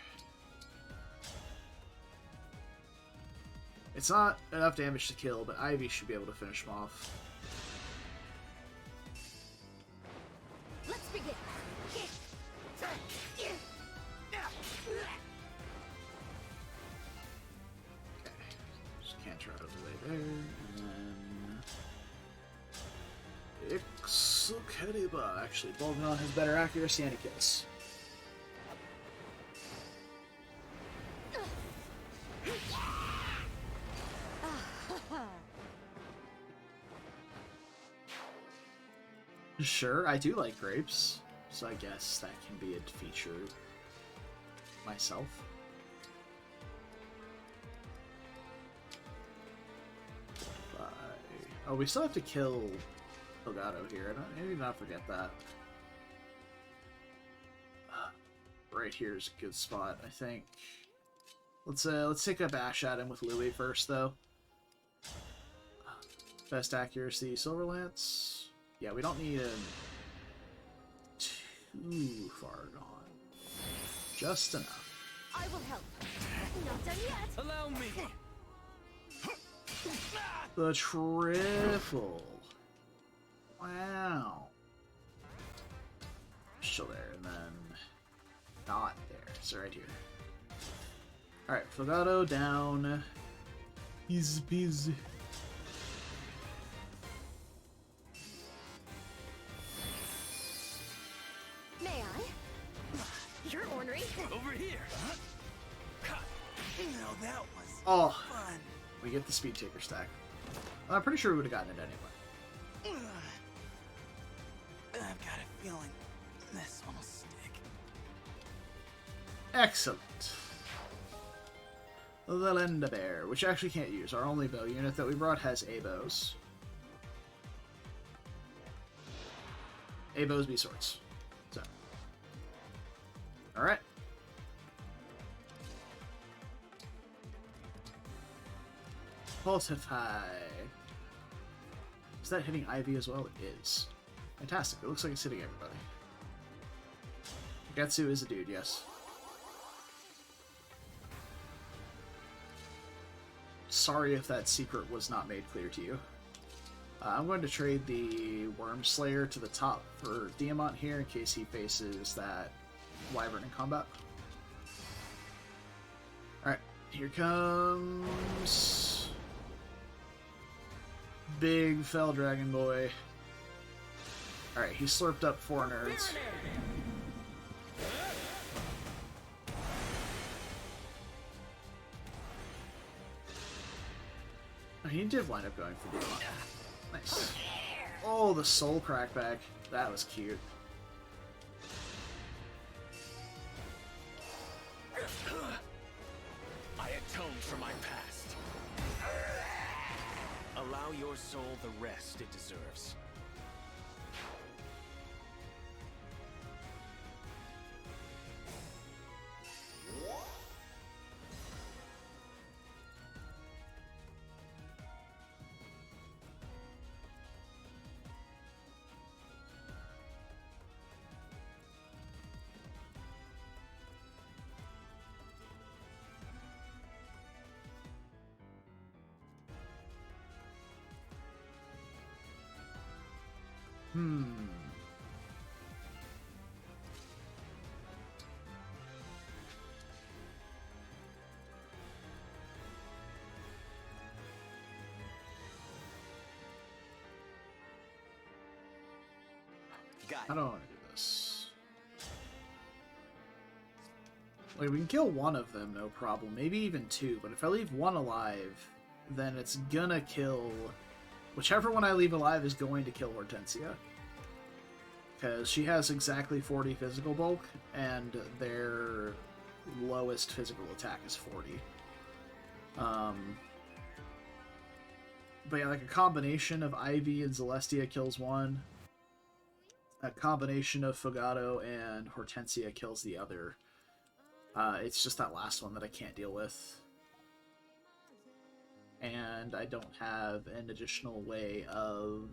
It's not enough damage to kill, but Ivy should be able to finish him off. Let's begin. Okay. Just canter out of the way there, and then Ixukeriba. Actually, Bolgnon has better accuracy and he kills. Sure, I do like grapes, so I guess that can be a feature myself. Oh, we still have to kill Fogato here. I did not forget that. Right here is a good spot, I think. Let's take a bash at him with Louis first, though. Best accuracy, Silverlance. Yeah, we don't need him too far gone. Just enough. I will help. Not done yet. Allow me. The triple. Wow. Still there, and then not there. So right here. Alright, Fogado down. Easy peasy. May I? You're ornery. Over here. Now that was Oh, fun. we get the speed taker stack. I'm pretty sure we would have gotten it anyway. I've got a feeling this one will stick. Excellent. The Lenda Bear, which I actually can't use. Our only bow unit that we brought has A bows. A bows, B swords. So. Alright. Pulsify. Is that hitting Ivy as well? It is. Fantastic. It looks like it's hitting everybody. Getsu is a dude, yes. Sorry if that secret was not made clear to you. I'm going to trade the Worm Slayer to the top for Diamant here in case he faces that Wyvern in combat. Alright, here comes Big Fell Dragon Boy. Alright, he slurped up 4 nerds. Oh, he did wind up going for Diamant. Nice. Oh, the soul crackback. That was cute. I atoned for my past. Allow your soul the rest it deserves. Got I it. don't want to do this. Like, we can kill one of them, no problem. Maybe even 2, but if I leave one alive, then it's gonna kill... Whichever one I leave alive is going to kill Hortensia. Because she has exactly 40 physical bulk, and their lowest physical attack is 40. But yeah, like a combination of Ivy and Celestia kills one. A combination of Fogado and Hortensia kills the other. It's just that last one that I can't deal with. And I don't have an additional way of...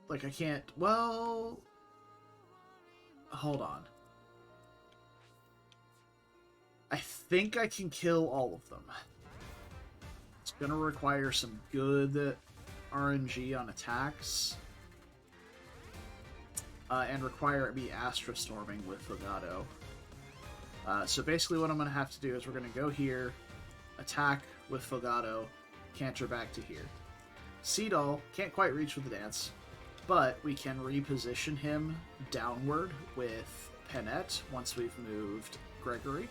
Like, I can't... Well... Hold on. I think I can kill all of them. It's gonna require some good RNG on attacks. And require me Astra Storming with Fogado. So basically what I'm going to have to do is we're going to go here, attack with Fogado, canter back to here. Seedall can't quite reach with the dance, but we can reposition him downward with Penette once we've moved Gregory.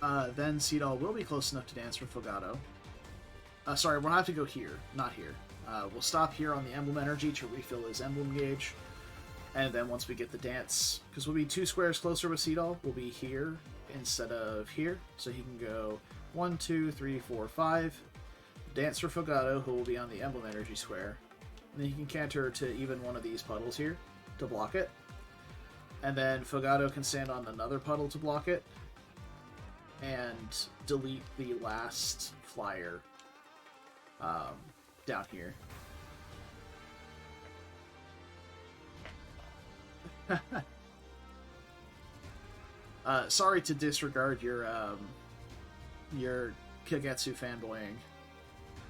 Then Seedall will be close enough to dance with Fogado. Sorry, we'll have to go here, not here. We'll stop here on the emblem energy to refill his emblem gauge. And then once we get the dance, because we'll be 2 squares closer with Seedall, we'll be here instead of here. So he can go 1, 2, 3, 4, 5. Dance for Fogado, who will be on the emblem energy square. And then he can canter to even one of these puddles here to block it. And then Fogado can stand on another puddle to block it. And delete the last flyer down here. Sorry to disregard your Kagetsu fanboying.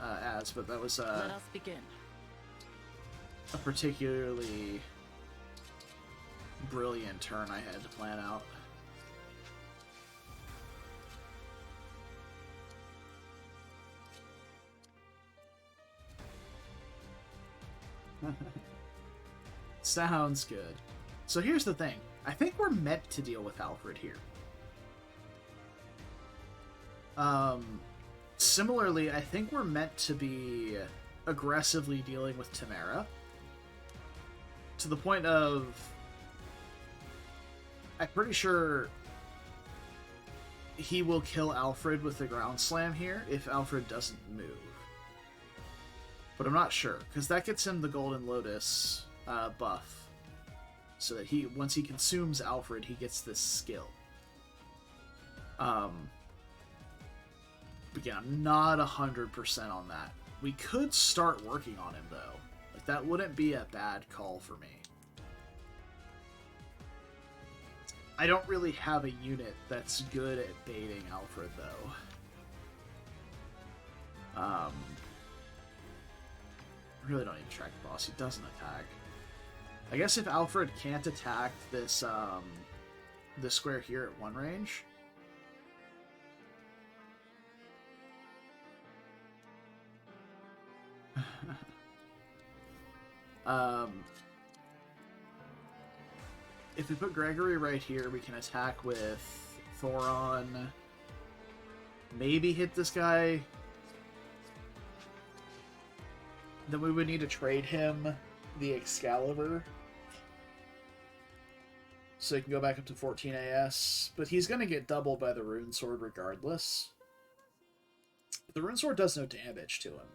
as, but that was Let us begin. a particularly brilliant turn I had to plan out. Sounds good. So here's the thing. I think we're meant to deal with Alfred here. Similarly, I think we're meant to be aggressively dealing with Tamara. To the point of... I'm pretty sure he will kill Alfred with the ground slam here if Alfred doesn't move. But I'm not sure, because that gets him the Golden Lotus buff. So that once he consumes Alfred, he gets this skill. But yeah, I'm not 100% on that. We could start working on him, though. Like, that wouldn't be a bad call for me. I don't really have a unit that's good at baiting Alfred, though. I really don't need to track the boss. He doesn't attack. I guess if Alfred can't attack this square here at 1 range... if we put Gregory right here, we can attack with Thoron. Maybe hit this guy. Then we would need to trade him the Excalibur, so he can go back up to 14 AS. But he's going to get doubled by the Rune Sword regardless. The Rune Sword does no damage to him.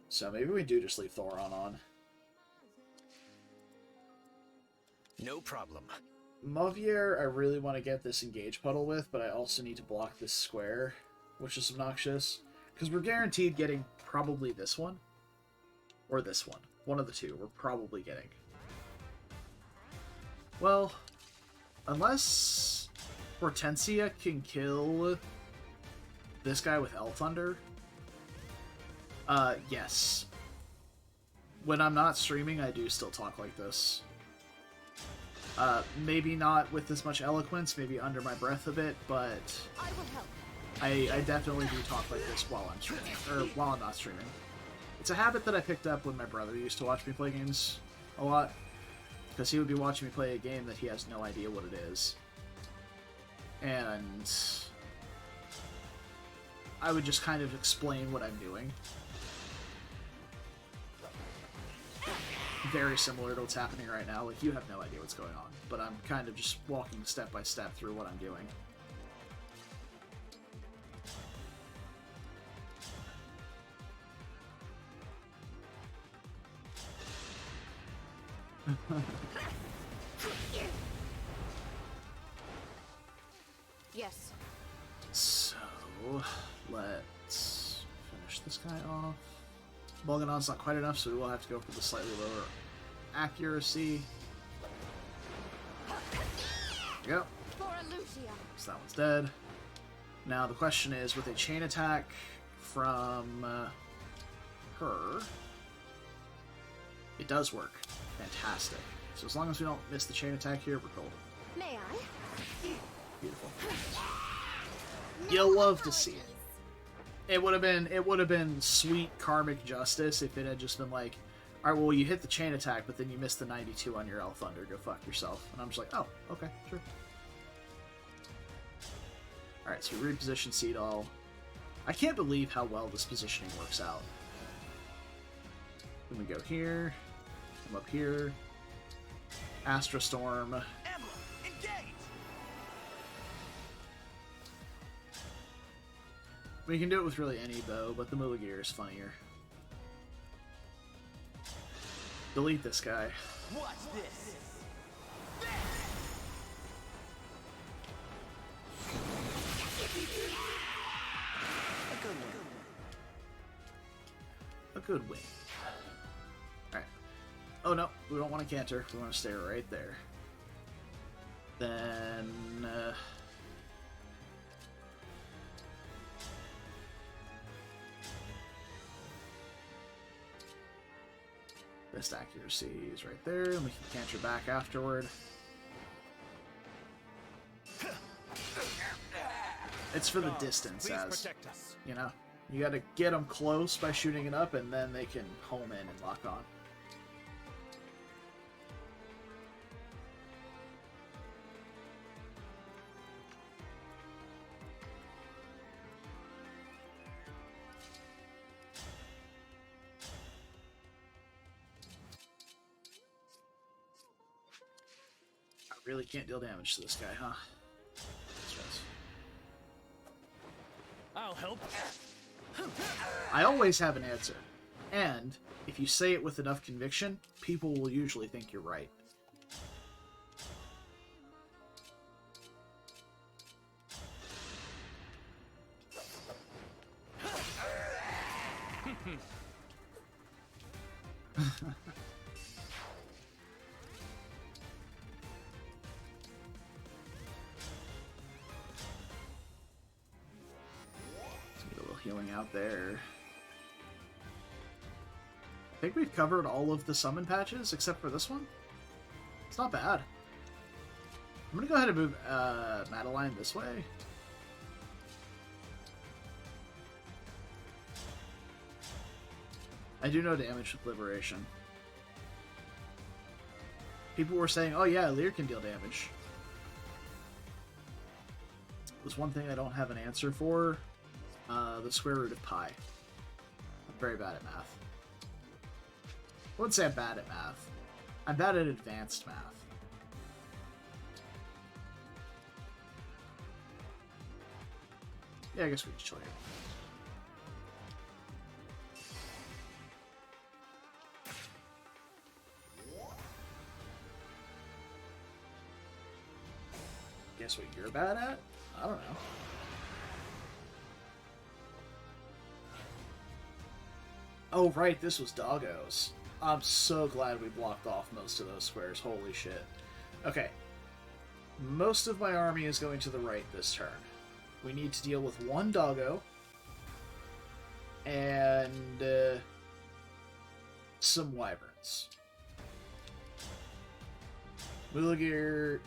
So maybe we do just leave Thoron on. No problem. Mavier, I really want to get this Engage Puddle with, but I also need to block this square, which is obnoxious. Because we're guaranteed getting probably this one. Or this one. One of the two we're probably getting. Well, unless Hortensia can kill this guy with Thunder. Yes. When I'm not streaming, I do still talk like this. Maybe not with as much eloquence, maybe under my breath a bit, but I will help. I definitely do talk like this while I'm streaming, or while I'm not streaming. It's a habit that I picked up when my brother used to watch me play games a lot, because he would be watching me play a game that he has no idea what it is. And I would just kind of explain what I'm doing. Very similar to what's happening right now. Like, you have no idea what's going on, but I'm kind of just walking step by step through what I'm doing. Yes. So, let's finish this guy off. Bolganon's not quite enough, so we will have to go for the slightly lower accuracy. There we go. For Lucia. So that one's dead. Now the question is, with a chain attack from her, it does work. Fantastic. So as long as we don't miss the chain attack here, we're golden. May I? Beautiful. You'll love to see it. It would have been sweet karmic justice if it had just been like, alright, well, you hit the chain attack, but then you missed the 92 on your Thunder, go fuck yourself. And I'm just like, oh, okay, sure. Alright, so we reposition Seedall. I can't believe how well this positioning works out. Then we go here, come up here, Astra Storm. Emma, engage! We can do it with really any bow, but the Muligir is funnier. Delete this guy. Watch this. A good win. Alright. Oh no, we don't want to canter. We want to stay right there. Then... optimized accuracy is right there, and we can canter back afterward. It's for the distance, as, you know? You gotta get them close by shooting it up, and then they can home in and lock on. I really can't deal damage to this guy, huh? I'll help. I always have an answer. And if you say it with enough conviction, people will usually think you're right. Healing out there. I think we've covered all of the summon patches except for this one. It's not bad. I'm gonna go ahead and move Madeline this way. I do no damage with Liberation. People were saying, oh yeah, Lear can deal damage. There's one thing I don't have an answer for. The square root of pi. I'm very bad at math. I wouldn't say I'm bad at math. I'm bad at advanced math. Yeah, I guess we can chill here. Guess what you're bad at? I don't know. Oh, right, this was doggos. I'm so glad we blocked off most of those squares. Holy shit. Okay. Most of my army is going to the right this turn. We need to deal with one doggo. And some wyverns. Mulligir,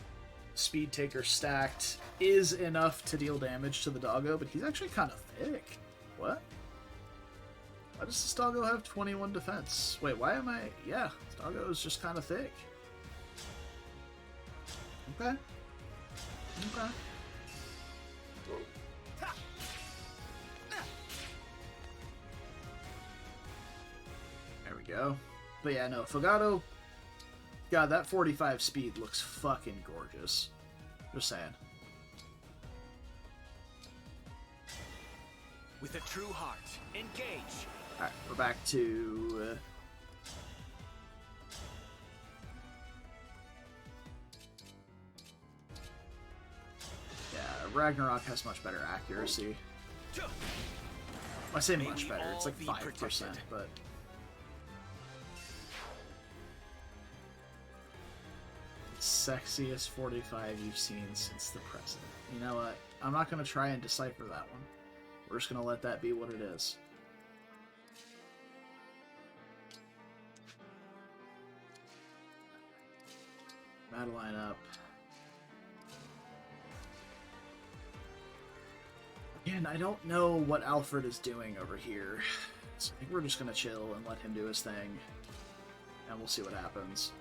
Speed Taker stacked is enough to deal damage to the doggo, but he's actually kind of thick. What? Why does this doggo have 21 defense? Wait, why am I... Yeah, this doggo is just kind of thick. Okay. Okay. There we go. But yeah, no, Fogado... God, that 45 speed looks fucking gorgeous. Just saying. With a true heart, engage. Alright, we're back to... Yeah, Ragnarok has much better accuracy. I say much better, it's like 5%, but... Sexiest 45 you've seen since the present. You know what? I'm not going to try and decipher that one. We're just going to let that be what it is. Madeline up. Again, I don't know what Alfred is doing over here. So I think we're just going to chill and let him do his thing. And we'll see what happens.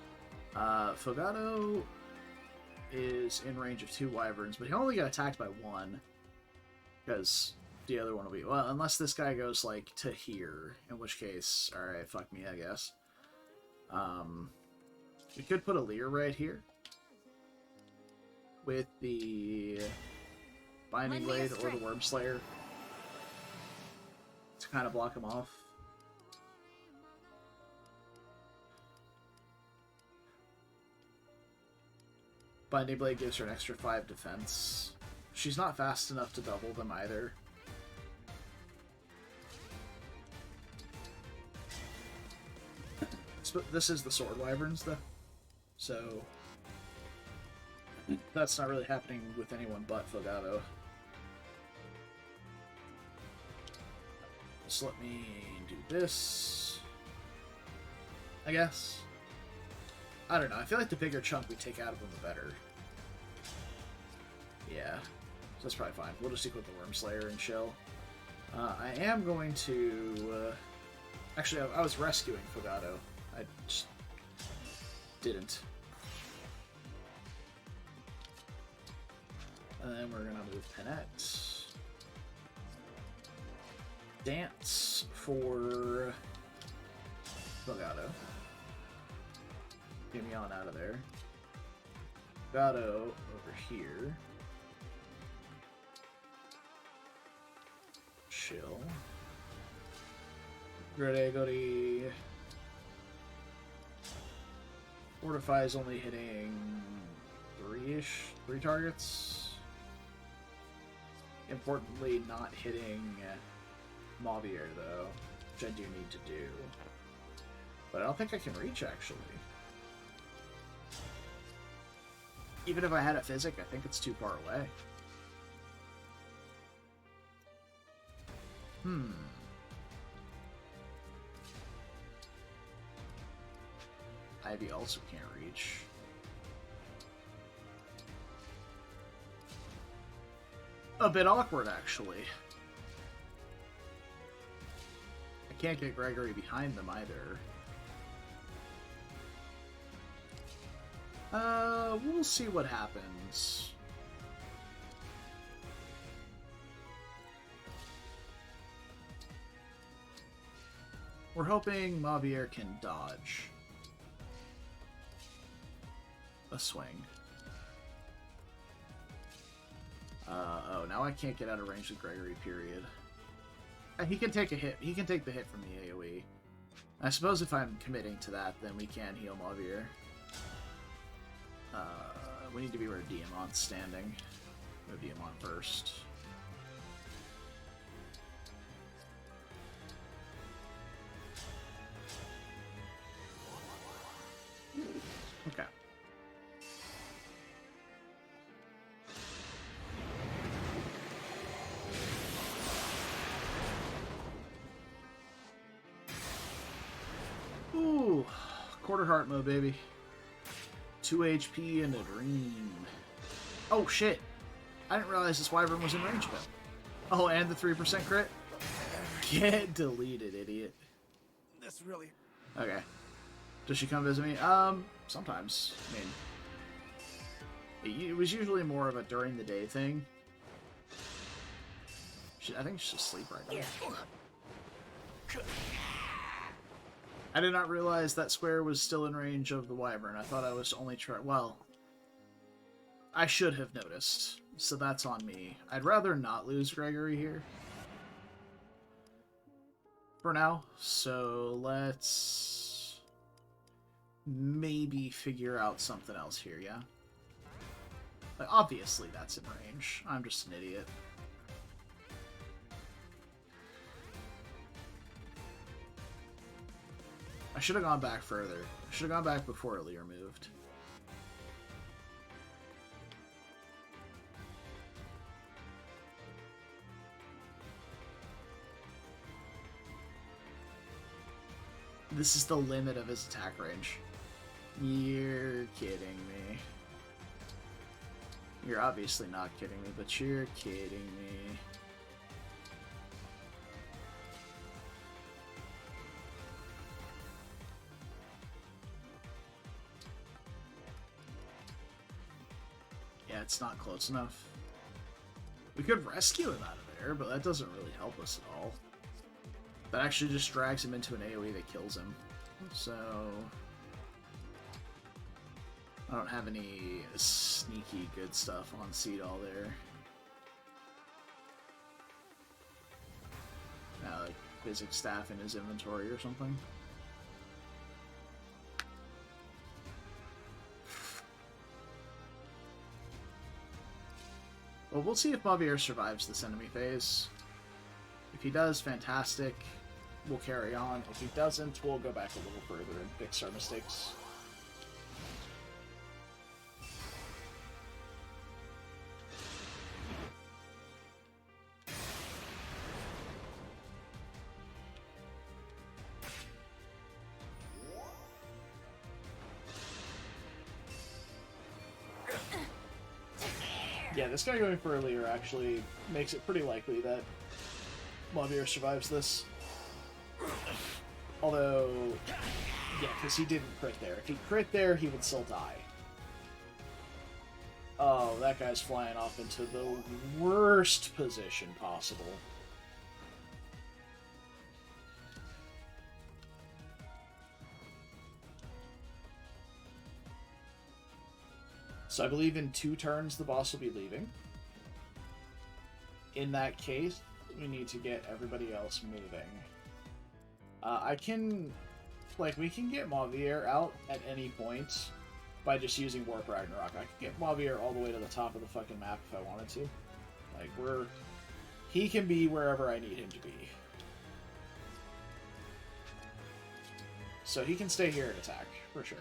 Fogado is in range of 2 wyverns, but he only got attacked by 1. Because the other one will be... Well, unless this guy goes, like, to here. In which case, alright, fuck me, I guess. We could put a Lear right here. With the Binding Blade or the Worm Slayer. To kind of block him off. Binding Blade gives her an extra 5 defense. She's not fast enough to double them either. This is the Sword Wyverns, though. So... that's not really happening with anyone but Fogado. Just let me do this. I guess. I don't know. I feel like the bigger chunk we take out of them, the better. Yeah. So that's probably fine. We'll just equip the Worm Slayer and chill. I am going to... Actually, I was rescuing Fogado. I just didn't. And then we're going to move Penette. Dance for Fogado. Get me on out of there. Fogado over here. Chill. Gregory. Fortify is only hitting three targets. Importantly, not hitting Mavier, though, which I do need to do. But I don't think I can reach, actually. Even if I had a Physic, I think it's too far away. Ivy also can't reach. A bit awkward, actually. I can't get Gregory behind them either. We'll see what happens. We're hoping Mavier can dodge a swing. Oh, now I can't get out of range with Gregory, period. He can take a hit. He can take the hit from the AoE. I suppose if I'm committing to that, then we can heal Mavier. We need to be where Diamant's standing. Move Diamant first. Okay. Ooh, quarter heart mode, baby. 2 HP and a dream. Oh shit! I didn't realize this wyvern was in range of him. Oh, and the 3% crit? Get deleted, idiot. This really... Okay. Does she come visit me? Sometimes. I mean, it was usually more of a during the day thing. I think she's asleep right now. I did not realize that square was still in range of the wyvern. I thought I was only trying... Well, I should have noticed. So that's on me. I'd rather not lose Gregory here. For now. So let's... maybe figure out something else here, yeah? Like, obviously that's in range. I'm just an idiot. I should have gone back further. I should have gone back before Lear moved. This is the limit of his attack range. You're kidding me. You're obviously not kidding me, but you're kidding me. Yeah, it's not close enough. We could rescue him out of there, but that doesn't really help us at all. That actually just drags him into an AoE that kills him. So... I don't have any sneaky good stuff on Seedall there. Like physics staff in his inventory or something. Well, we'll see if Mavier survives this enemy phase. If he does, fantastic. We'll carry on. If he doesn't, we'll go back a little further and fix our mistakes. Yeah, this guy going for a Leer actually makes it pretty likely that Mavier survives this. Although, yeah, because he didn't crit there. If he crit there, he would still die. Oh, that guy's flying off into the worst position possible. So I believe in 2 turns the boss will be leaving. In that case, we need to get everybody else moving. I can... Like, we can get Mavier out at any point by just using Warp Ragnarok. I can get Mavier all the way to the top of the fucking map if I wanted to. Like, he can be wherever I need him to be. So he can stay here and attack, for sure.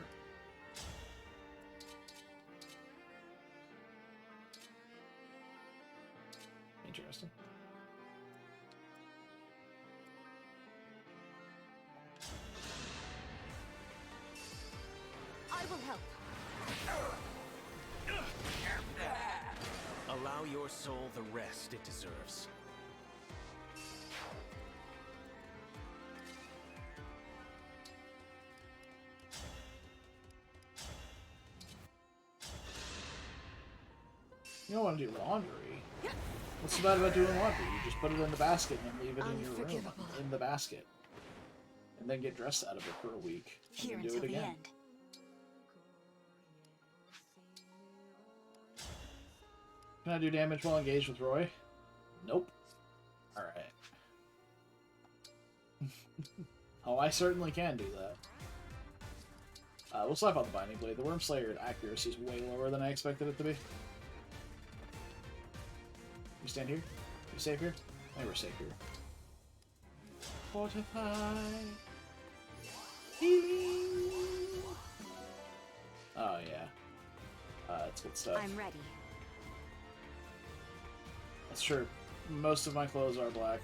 Interesting. I will help. Allow your soul the rest it deserves. You don't want to do laundry. What's so bad about doing laundry? You just put it in the basket and then leave it in your room Unforgivable. in the basket. And then get dressed out of it for a week. And Here then do until it the again. end. Can I do damage while engaged with Roy? Nope. Alright. Oh, I certainly can do that. We'll slap on the Binding Blade. The Wormslayer accuracy is way lower than I expected it to be. You stand here? You safe here? I think we're safe here. Fortify. Healing. Oh, yeah. That's good stuff. I'm ready. That's true. Most of my clothes are black.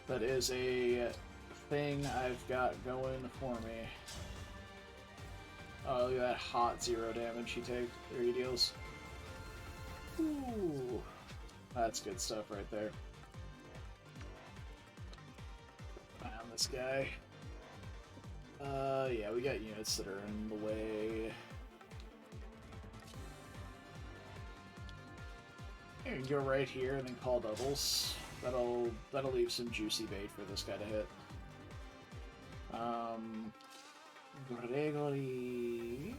That is a thing I've got going for me. Oh, look at that hot 0 damage he takes, or he deals. Ooh. That's good stuff right there. Found this guy. Yeah, we got units that are in the way. You can go right here and then call doubles. That'll leave some juicy bait for this guy to hit. Gregory.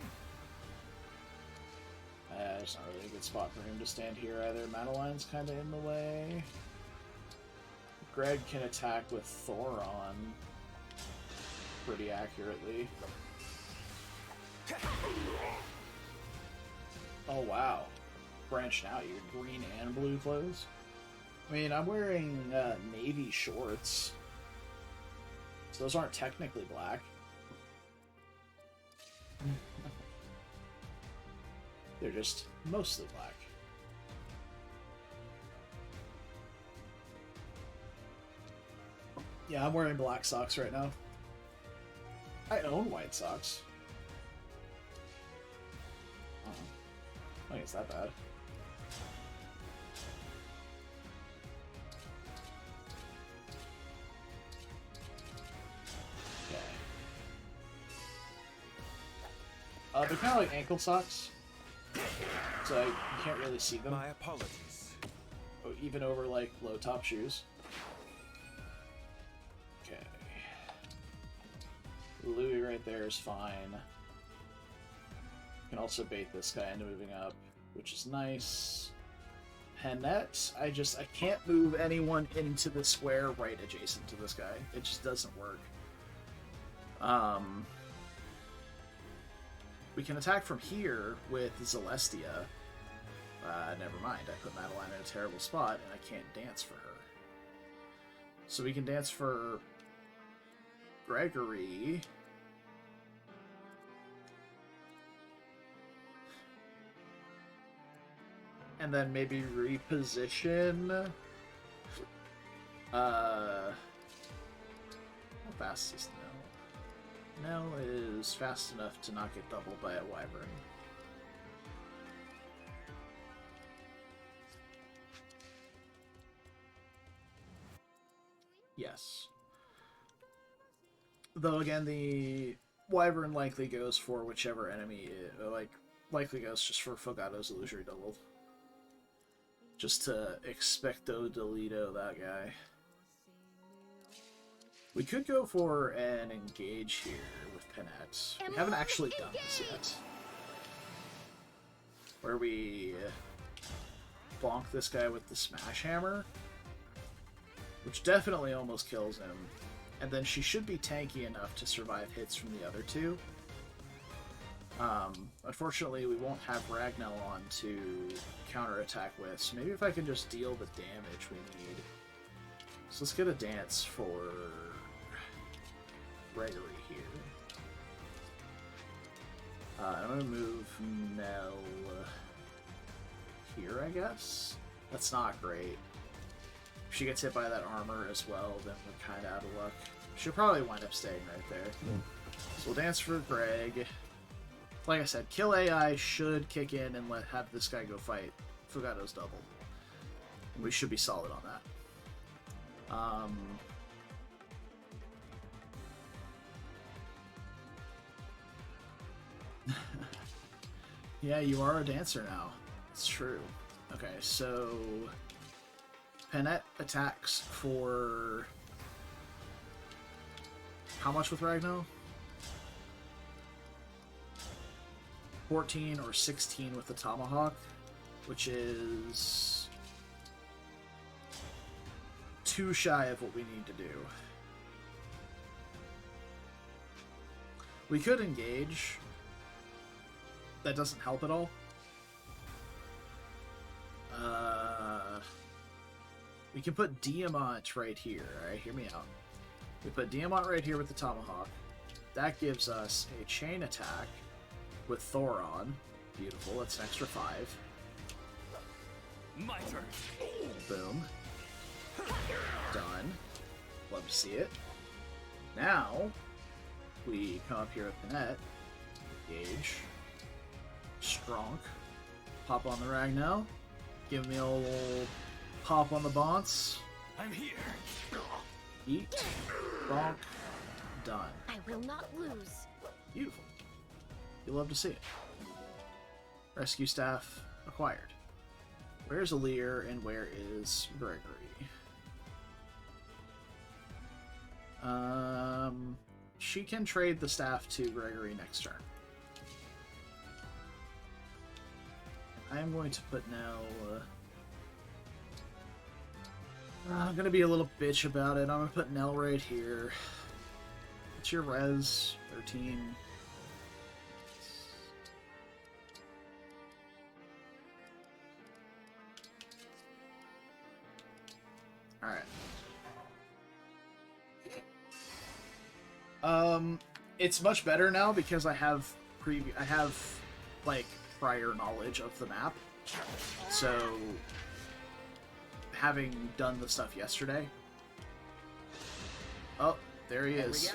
It's not really a good spot for him to stand here either. Madeline's kind of in the way. Greg can attack with Thoron pretty accurately. Oh wow. Branching out your green and blue clothes. I mean, I'm wearing navy shorts. So those aren't technically black. They're just mostly black. Yeah, I'm wearing black socks right now. I own white socks. I don't think it's that bad. Okay. They're kind of like ankle socks, so you can't really see them. My apologies. Oh, even over like low top shoes. Okay. Louis right there is fine. Can also bait this guy into moving up, which is nice. Hennette, I can't move anyone into the square right adjacent to this guy. It just doesn't work. We can attack from here with Celestia. Never mind, I put Madeline in a terrible spot, and I can't dance for her. So we can dance for Gregory. And then maybe reposition. How fast is Nell? Nell is fast enough to not get doubled by a wyvern. Yes. Though again, the Wyvern likely goes for whichever enemy, likely goes just for Fogato's illusory double. Just to expecto delito that guy. We could go for an engage here with Penette. We haven't actually done this yet. Where we bonk this guy with the Smash Hammer, which definitely almost kills him. And then she should be tanky enough to survive hits from the other two. Unfortunately, we won't have Ragnell on to counterattack with, so maybe if I can just deal the damage we need. So let's get a dance for Gregory here. I'm going to move Nell here, I guess? That's not great. If she gets hit by that armor as well, then we're kind of out of luck. She'll probably wind up staying right there. So we'll dance for Greg. Like I said, kill AI should kick in and have this guy go fight Fogato's double. And we should be solid on that. Yeah, you are a dancer now. It's true. Okay, so Penette attacks for how much with Ragno? 14 or 16 with the Tomahawk, which is too shy of what we need to do. We could engage. That doesn't help at all. We can put Diamant right here. Alright, hear me out. We put Diamant right here with the Tomahawk. That gives us a chain attack with Thoron. Beautiful, that's an extra 5. My turn. Boom. Done. Love to see it. Now, we come up here with Penette. Engage. Stronk. Pop on the Ragnell. Give me a little pop on the Bonce. I'm here. Eat. Bonk. Done. I will not lose. Beautiful. You love to see it. Rescue staff acquired. Where's Alir and where is Gregory? She can trade the staff to Gregory next turn. I am going to put Nell. I'm gonna be a little bitch about it. I'm gonna put Nell right here. What's your res? 13. Alright. It's much better now because I have like prior knowledge of the map. So having done the stuff yesterday. Oh, there he is.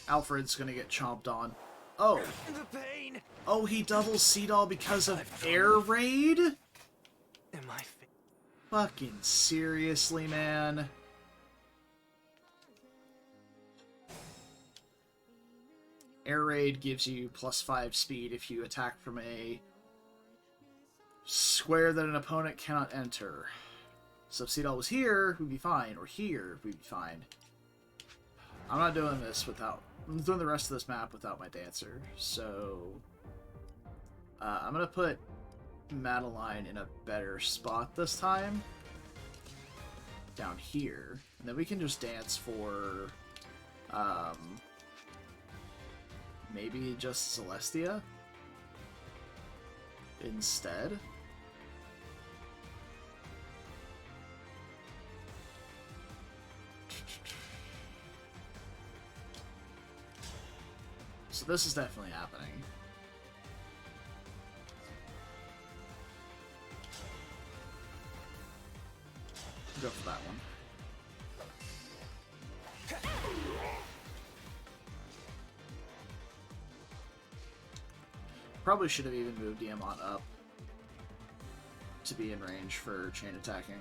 Alfred's gonna get chomped on. Oh. The pain. Oh, he doubles Seedall because of air raid? Am I Fucking seriously, man. Air raid gives you +5 speed if you attack from a square that an opponent cannot enter. So if Seedall was here, we'd be fine, or here, we'd be fine. I'm not doing this without... I'm doing the rest of this map without my dancer, so... I'm gonna put Madeline in a better spot this time. Down here. And then we can just dance for... maybe just Celestia? Instead? So this is definitely happening. Go for that one. Probably should have even moved Diamant up to be in range for chain attacking.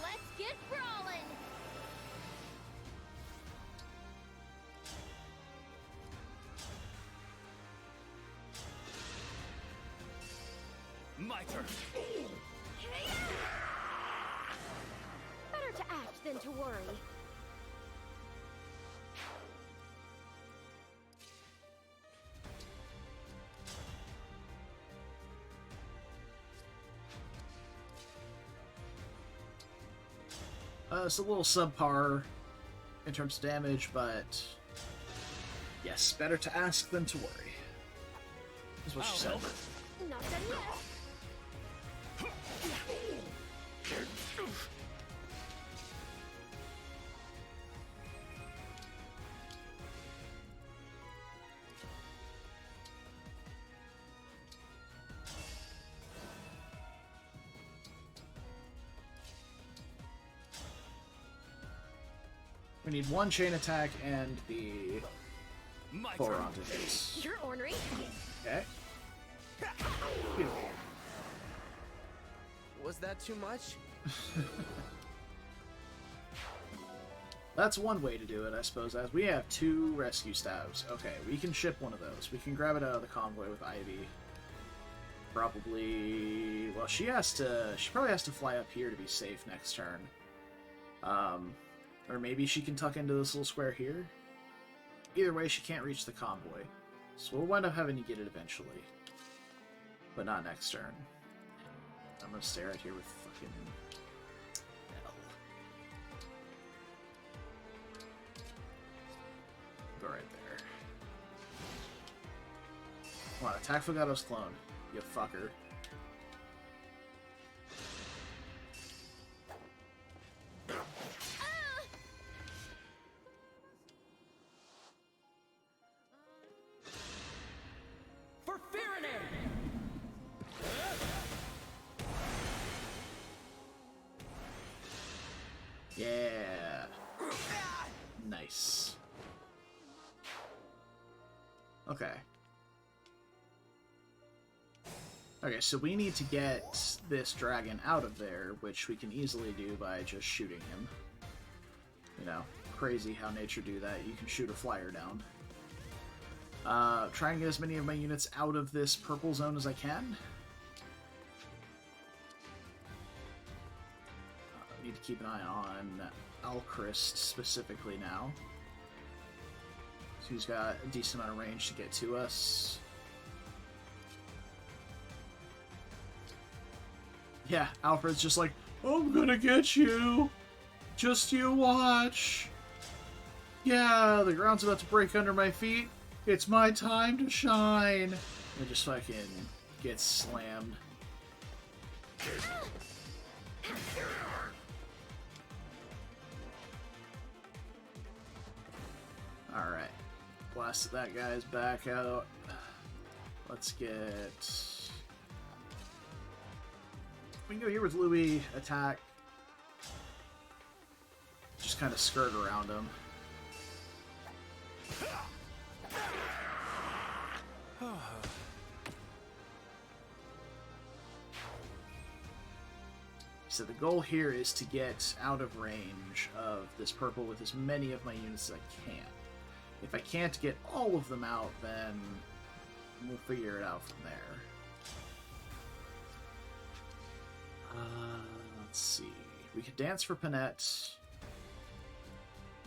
Let's get brawling! My turn. Better to act than to worry. It's a little subpar in terms of damage, but yes, better to ask than to worry. Is what she said. Not done yet. We need one chain attack and the My four turn. onto his. You're ornery. Okay. Beautiful. Was that too much? That's one way to do it, I suppose. As we have 2 rescue stabs. Okay, we can ship one of those. We can grab it out of the convoy with Ivy. Probably... Well, she probably has to fly up here to be safe next turn. Or maybe she can tuck into this little square here. Either way, she can't reach the convoy. So we'll wind up having to get it eventually. But not next turn. I'm gonna stay right here with fucking... L. Go right there. Come on, attack Fogato's clone, you fucker. For Fahrenheit! Yeah. Nice. Okay. Okay, so we need to get this dragon out of there, which we can easily do by just shooting him. You know, crazy how nature do that. You can shoot a flyer down. Try and get as many of my units out of this purple zone as I can. Need to keep an eye on Alchrist specifically now. So he's got a decent amount of range to get to us. Yeah, Alfred's just like, I'm gonna get you! Just you watch! Yeah, the ground's about to break under my feet. It's my time to shine! And just fucking gets slammed. Alright. Blasted that guy's back out. Let's get... We can go here with Louis, attack. Just kind of skirt around him. So the goal here is to get out of range of this purple with as many of my units as I can. If I can't get all of them out, then we'll figure it out from there. Let's see. We could dance for Panette.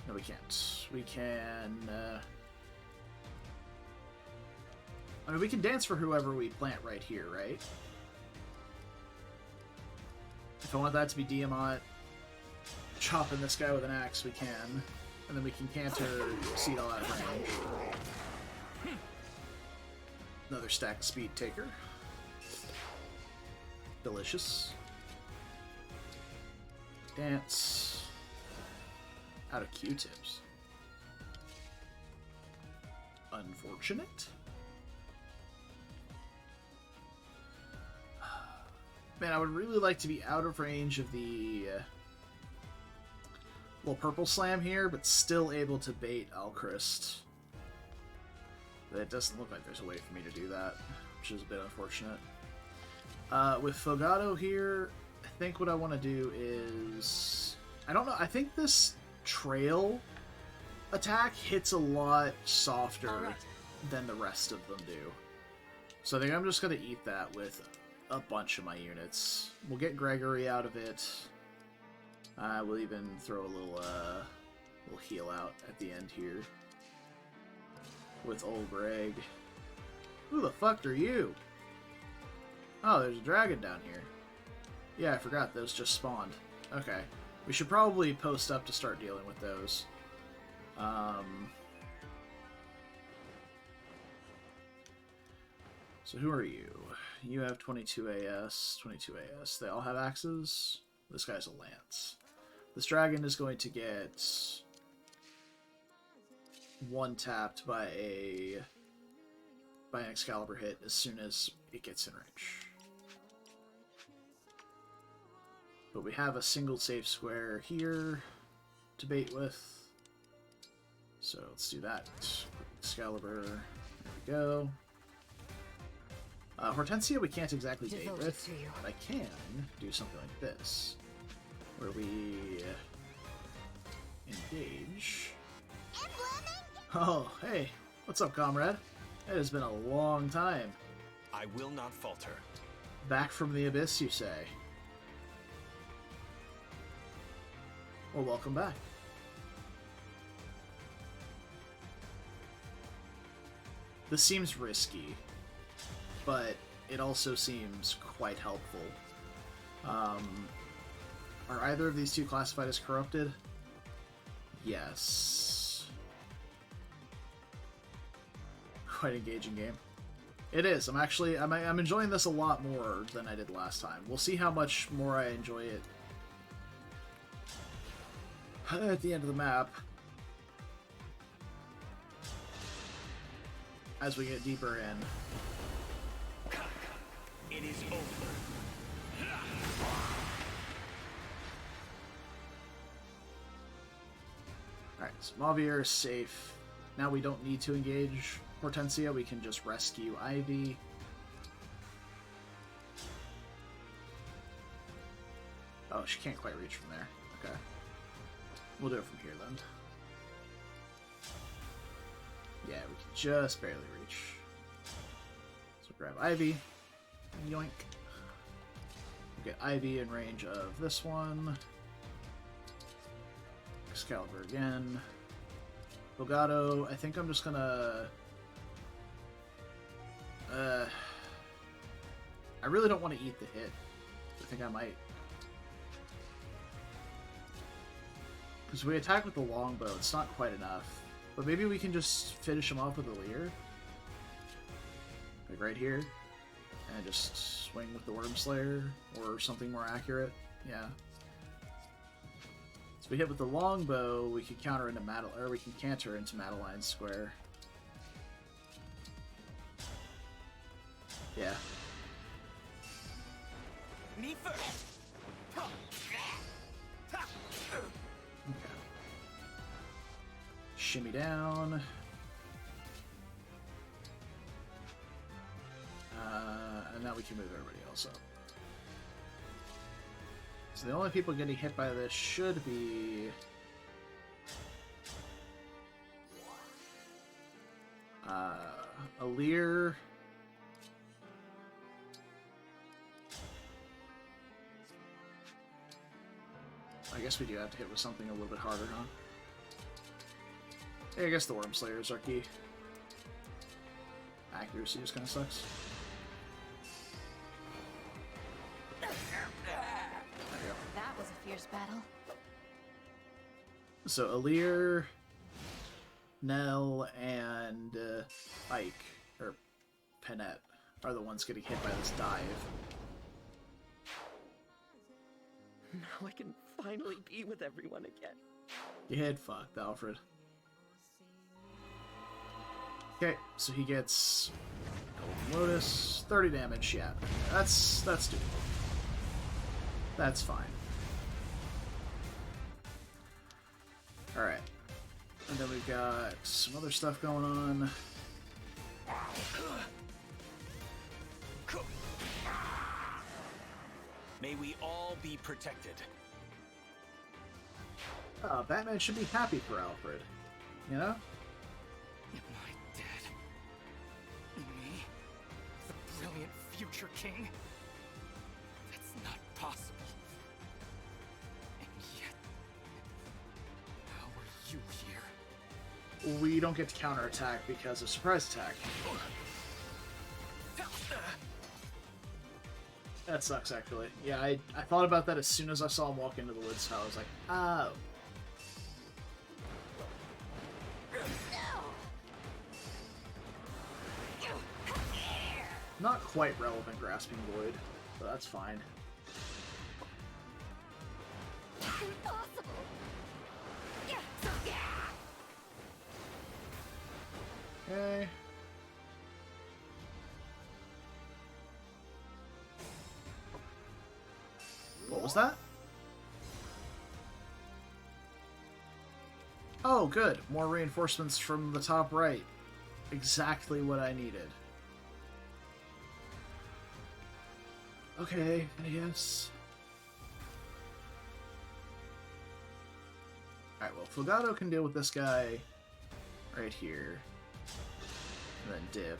No, we can't. We can... I mean, we can dance for whoever we plant right here, right? If I want that to be Diamant, chopping this guy with an axe, we can. And then we can canter Seed all out of range. Another stacked speed taker. Delicious. Dance. Out of Q-tips. Unfortunate. Man, I would really like to be out of range of the little purple slam here, but still able to bait Alchrist. But it doesn't look like there's a way for me to do that, which is a bit unfortunate. With Fogado here, I think what I want to do is... I don't know, I think this trail attack hits a lot softer than the rest of them do. So I think I'm just going to eat that with a bunch of my units. We'll get Gregory out of it. We'll even throw a little heal out at the end here. With old Greg. Who the fuck are you? Oh, there's a dragon down here. Yeah, I forgot those just spawned. Okay. We should probably post up to start dealing with those. So who are you? You have 22 AS, 22 AS. They all have axes? This guy's a lance. This dragon is going to get one-tapped by an Excalibur hit as soon as it gets in range. But we have a single safe square here to bait with. So let's do that. Excalibur. There we go. Hortensia we can't exactly bait with, but I can do something like this. Where we engage. Oh, hey. What's up, comrade? It has been a long time. I will not falter. Back from the abyss, you say? Well, welcome back. This seems risky, but it also seems quite helpful. Are either of these two classified as corrupted? Yes. Quite engaging game. It is. I'm enjoying this a lot more than I did last time. We'll see how much more I enjoy it at the end of the map. As we get deeper in. It is over. Alright, so Mavier is safe. Now we don't need to engage Hortensia, we can just rescue Ivy. Oh, she can't quite reach from there. Okay. We'll do it from here then. Yeah, we can just barely reach. So grab Ivy. Yoink. We'll get Ivy in range of this one. Excalibur again. Bogado, I think I'm just gonna... I really don't want to eat the hit. I think I might. Because we attack with the longbow, it's not quite enough. But maybe we can just finish him off with a leer. Like right here. And just swing with the Wormslayer, or something more accurate. Yeah. So we hit with the longbow, we can counter into we can canter into Madeline's square. Yeah. Me first. Okay. Shimmy down. And now we can move everybody else up. So the only people getting hit by this should be... Alir. I guess we do have to hit with something a little bit harder, huh? Yeah, I guess the Wormslayers are key. Accuracy just kind of sucks. There we go. That was a fierce battle. So Alir, Nell, and Ike, or Panette, are the ones getting hit by this dive. Now I can finally be with everyone again. You head fucked, Alfred. Okay, so he gets Golden Lotus, 30 damage, yeah. That's doable. That's fine. Alright. And then we've got some other stuff going on. May we all be protected. Batman should be happy for Alfred. You know? Am I dead? Me? The brilliant future king? That's not possible. And yet... How are you here? We don't get to counterattack because of surprise attack. That sucks, actually. Yeah, I thought about that as soon as I saw him walk into the woods, so I was like, oh. Not quite relevant Grasping Void, but that's fine. Impossible! Okay. What was that? Oh, good. More reinforcements from the top right. Exactly what I needed. Okay, I guess. Alright, well, Fulgado can deal with this guy right here. And then dip.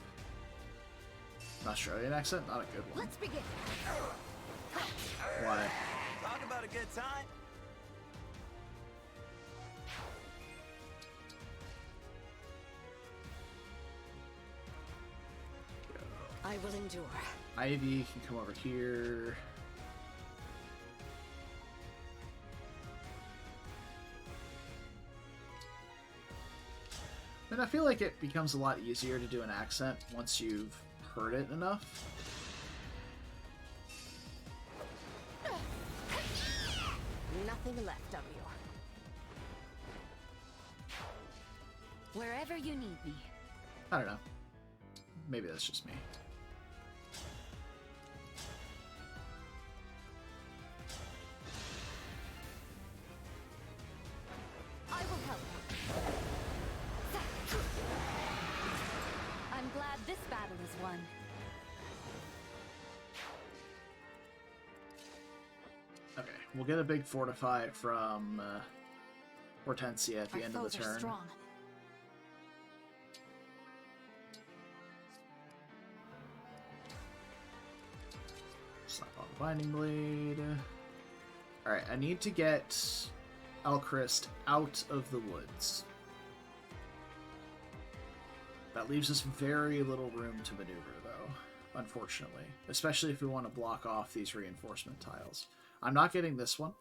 An Australian accent? Not a good one. Let's begin. Why? Talk about a good time. I will endure. Ivy can come over here. And I feel like it becomes a lot easier to do an accent once you've heard it enough. Nothing left of you. Wherever you need me. I don't know. Maybe that's just me. I will help. I'm glad this battle is won. Okay, we'll get a big fortify from Hortensia at the end of the Our foes are turn. strong. Slap on the Binding Blade. Alright, I need to get Elchrist out of the woods. That leaves us very little room to maneuver, though, unfortunately. Especially if we want to block off these reinforcement tiles. I'm not getting this one.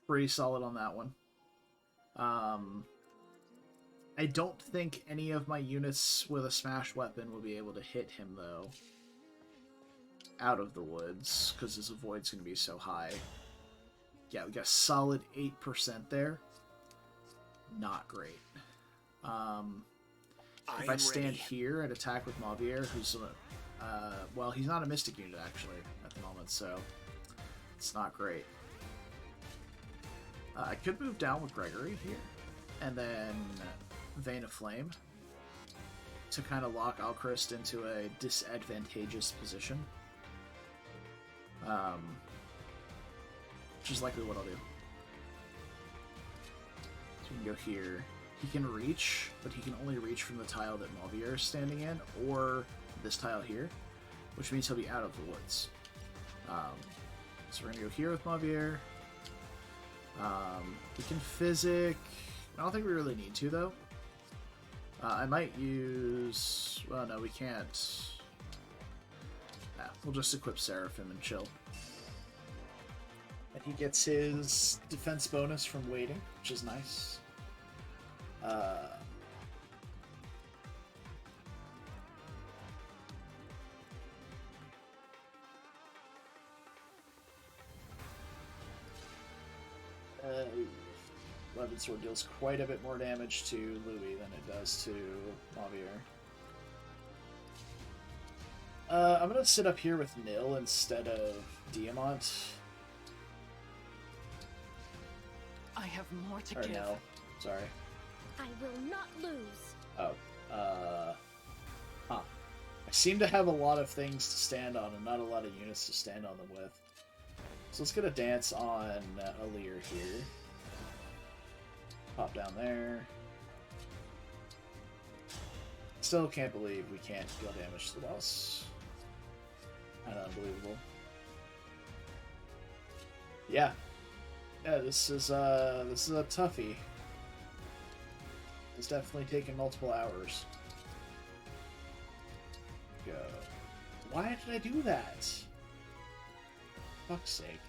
Pretty solid on that one. I don't think any of my units with a smash weapon will be able to hit him, though. Out of the woods, because his avoid's going to be so high. Yeah, we got a solid 8% there. Not great. If I stand here and attack with Mavier, who's well, he's not a Mystic unit, actually, at the moment, so it's not great. I could move down with Gregory here, and then Vein of Flame to kind of lock Alchrist into a disadvantageous position. Which is likely what I'll do. So we can go here. He can reach, but he can only reach from the tile that Mavier is standing in, or this tile here, which means he'll be out of the woods. So we're going to go here with Mavier. We can Physic. I don't think we really need to, though. I might use... Well, no, we can't. Nah, we'll just equip Seraphim and chill. And he gets his defense bonus from waiting, which is nice. Levin Sword deals quite a bit more damage to Louis than it does to Mavier. I'm gonna sit up here with Nil instead of Diamant. I have more to Or give. Nil. Sorry. I will not lose. Oh. Huh. I seem to have a lot of things to stand on and not a lot of units to stand on them with. So let's get a dance on Alir here. Pop down there. Still can't believe we can't deal damage to the boss. Kinda unbelievable. Yeah. Yeah, this is a toughie. It's definitely taken multiple hours. Go. Why did I do that? Fuck's sake.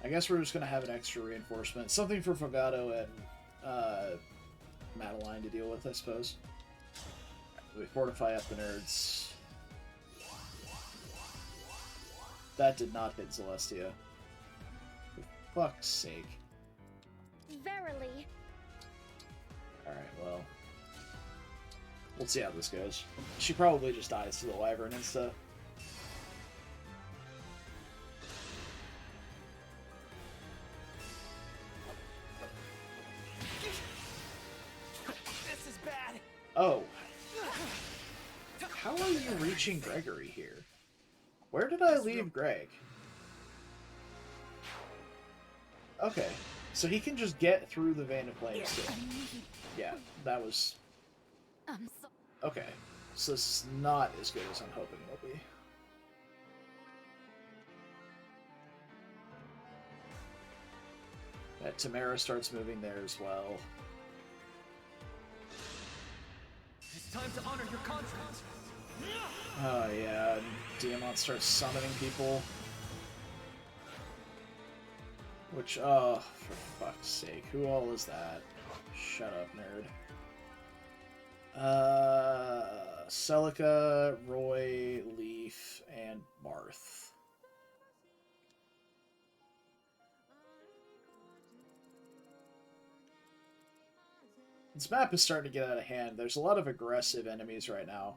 I guess we're just gonna have an extra reinforcement. Something for Fogado and Madeline to deal with, I suppose. We fortify up the nerds. That did not hit Celestia. For fuck's sake. Verily. Alright, well. We'll see how this goes. She probably just dies to the Wyvern and stuff. This is bad. Oh. How are you reaching Gregory here? Where did I leave Greg? Okay. So he can just get through the Vein of Flames too. Yeah, that was... I'm so Okay. So this is not as good as I'm hoping it'll be. Tamara starts moving there as well. It's time to honor your contract. Oh yeah, and Diamant starts summoning people. Which, oh, for fuck's sake, who all is that? Shut up, nerd. Celica, Roy, Leaf, and Marth. This map is starting to get out of hand. There's a lot of aggressive enemies right now.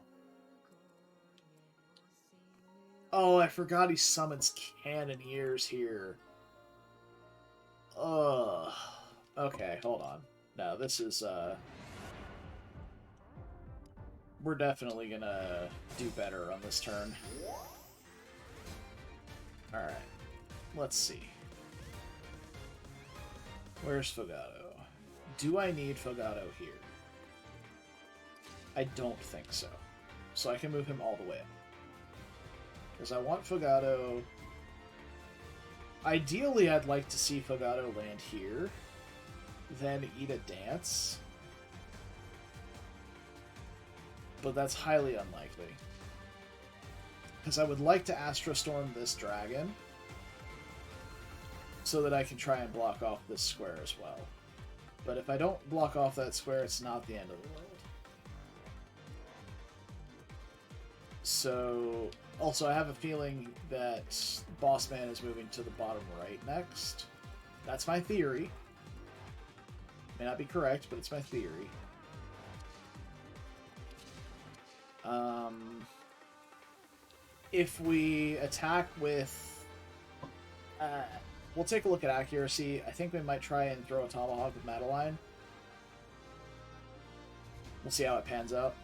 Oh, I forgot he summons Cannoneers here. Ugh. Okay, hold on. No, this is, we're definitely gonna do better on this turn. Alright. Let's see. Where's Fogado? Do I need Fogado here? I don't think so. So I can move him all the way up. Because I want Fogado... Ideally, I'd like to see Fogado land here, then eat a dance. But that's highly unlikely. Because I would like to Astrostorm this dragon, so that I can try and block off this square as well. But if I don't block off that square, it's not the end of the world. So, also I have a feeling that Boss Man is moving to the bottom right next. That's my theory. May not be correct, but it's my theory. If we attack with... we'll take a look at accuracy. I think we might try and throw a Tomahawk with Madeline. We'll see how it pans out.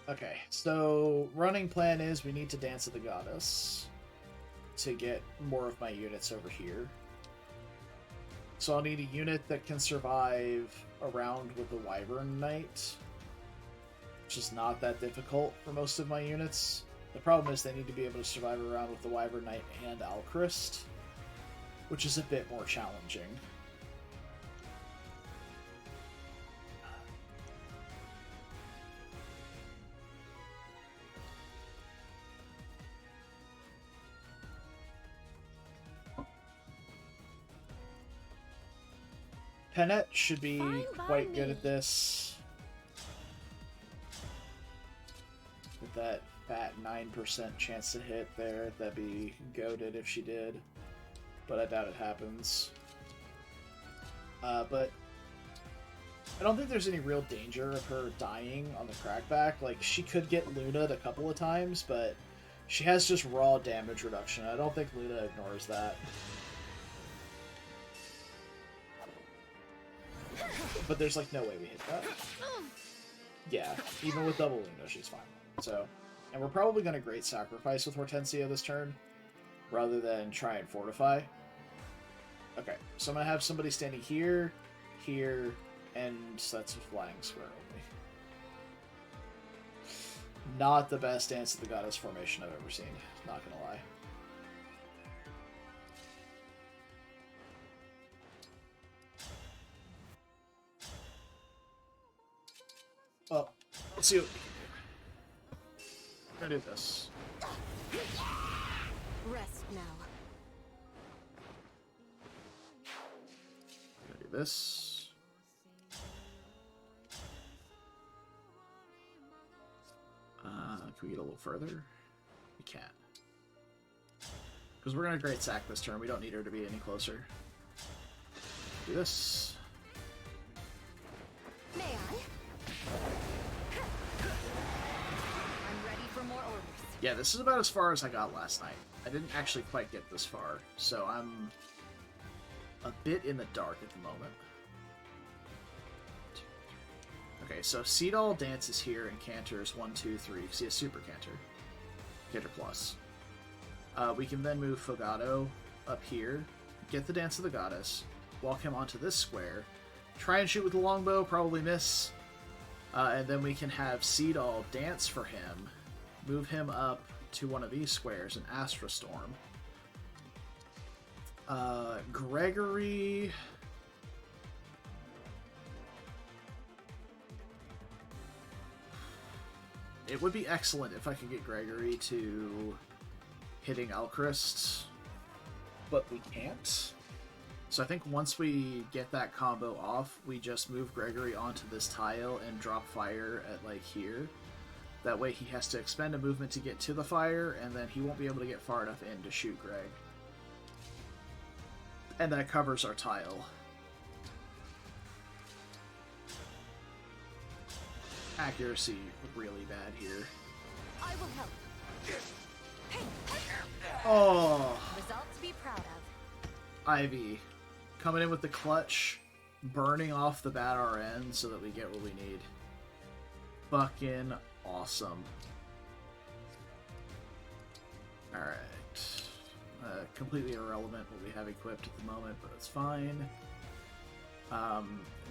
Okay, so running plan is we need to Dance of the Goddess to get more of my units over here. So I'll need a unit that can survive around with the Wyvern Knight, which is not that difficult for most of my units. The problem is they need to be able to survive around with the Wyvern Knight and Alchrist, which is a bit more challenging. Pennet should be quite good at this. With that at 9% chance to hit there. That'd be goated if she did. But I doubt it happens. But I don't think there's any real danger of her dying on the crackback. Like, she could get Luna'd a couple of times, but she has just raw damage reduction. I don't think Luna ignores that. But there's, like, no way we hit that. Yeah, even with double Luna, she's fine. So, and we're probably going to Great Sacrifice with Hortensio this turn, rather than try and Fortify. Okay, so I'm going to have somebody standing here, here, and that's a flying square only. Not the best Dance of the Goddess formation I've ever seen, not going to lie. Well, let's see what we can do. I'm gonna do this. Rest now. I'm gonna do this. Can we get a little further? We can't. Because we're gonna Great Sack this turn. We don't need her to be any closer. Do this. May I? I'm ready for more orders. Yeah, this is about as far as I got last night. I didn't actually quite get this far, so I'm a bit in the dark at the moment. Okay, so Seedall dances here and canters 1, 2, 3, because he has Super Canter. Canter Plus. We can then move Fogado up here, get the Dance of the Goddess, walk him onto this square, try and shoot with the longbow, probably miss, and then we can have Seedall dance for him, move him up to one of these squares, an Astra Storm. Gregory... It would be excellent if I could get Gregory to hitting Alchrist, but we can't. So I think once we get that combo off, we just move Gregory onto this tile and drop fire at, like, here. That way he has to expend a movement to get to the fire, and then he won't be able to get far enough in to shoot Greg. And that covers our tile. Accuracy really bad here. I will help. Oh, Result to be proud of. Ivy coming in with the clutch, burning off the bad RN so that we get what we need. Fucking awesome. Alright. Completely irrelevant what we have equipped at the moment, but it's fine.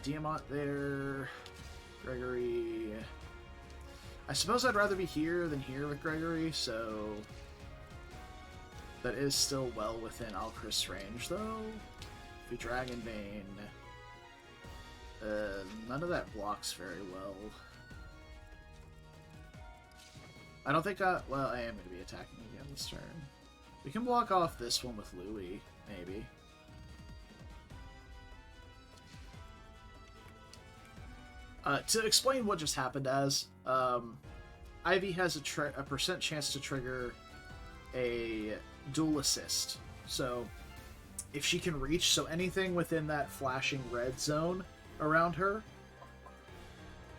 Diamant there. Gregory... I suppose I'd rather be here than here with Gregory, so... That is still well within Alchrist's range, though. If we Dragon Bane... none of that blocks very well. I don't think well, I am going to be attacking again this turn. We can block off this one with Louis, maybe. To explain what just happened as, Ivy has a percent chance to trigger a dual assist. So, if she can reach, so anything within that flashing red zone around her,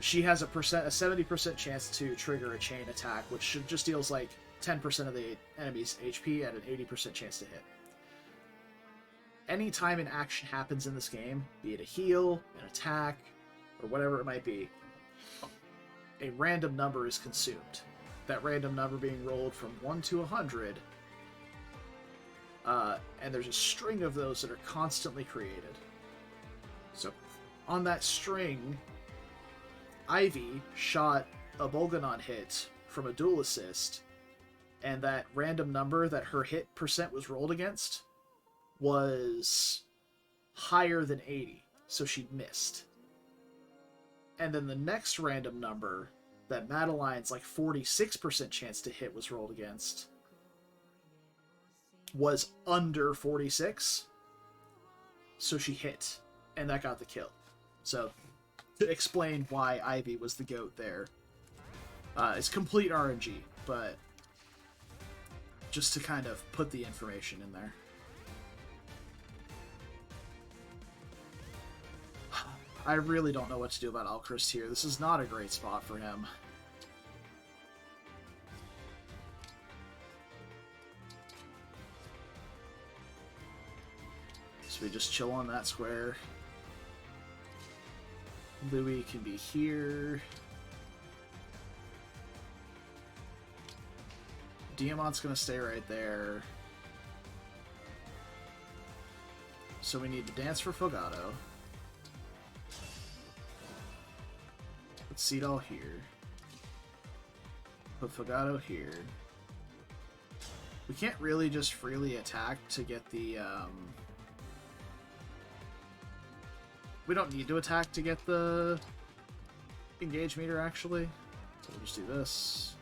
she has a 70% chance to trigger a chain attack, which just deals like 10% of the enemy's HP at an 80% chance to hit. Any time an action happens in this game, be it a heal, an attack, or whatever it might be, a random number is consumed. That random number being rolled from 1 to 100, and there's a string of those that are constantly created. So, on that string, Ivy shot a Bolganon hit from a dual assist, and that random number that her hit percent was rolled against was higher than 80, so she missed. And then the next random number that Madeline's like 46% chance to hit was rolled against was under 46, so she hit, and that got the kill. So, to explain why Ivy was the GOAT there, it's complete RNG. but just to kind of put the information in there. I really don't know what to do about Alchrist here. This is not a great spot for him. So we just chill on that square. Louis can be here. Diamant's gonna stay right there. So we need to dance for Fogado. Put Seedall here. Put Fogado here. We can't really just freely attack to get the, we don't need to attack to get the engage meter, actually. So we'll just do this.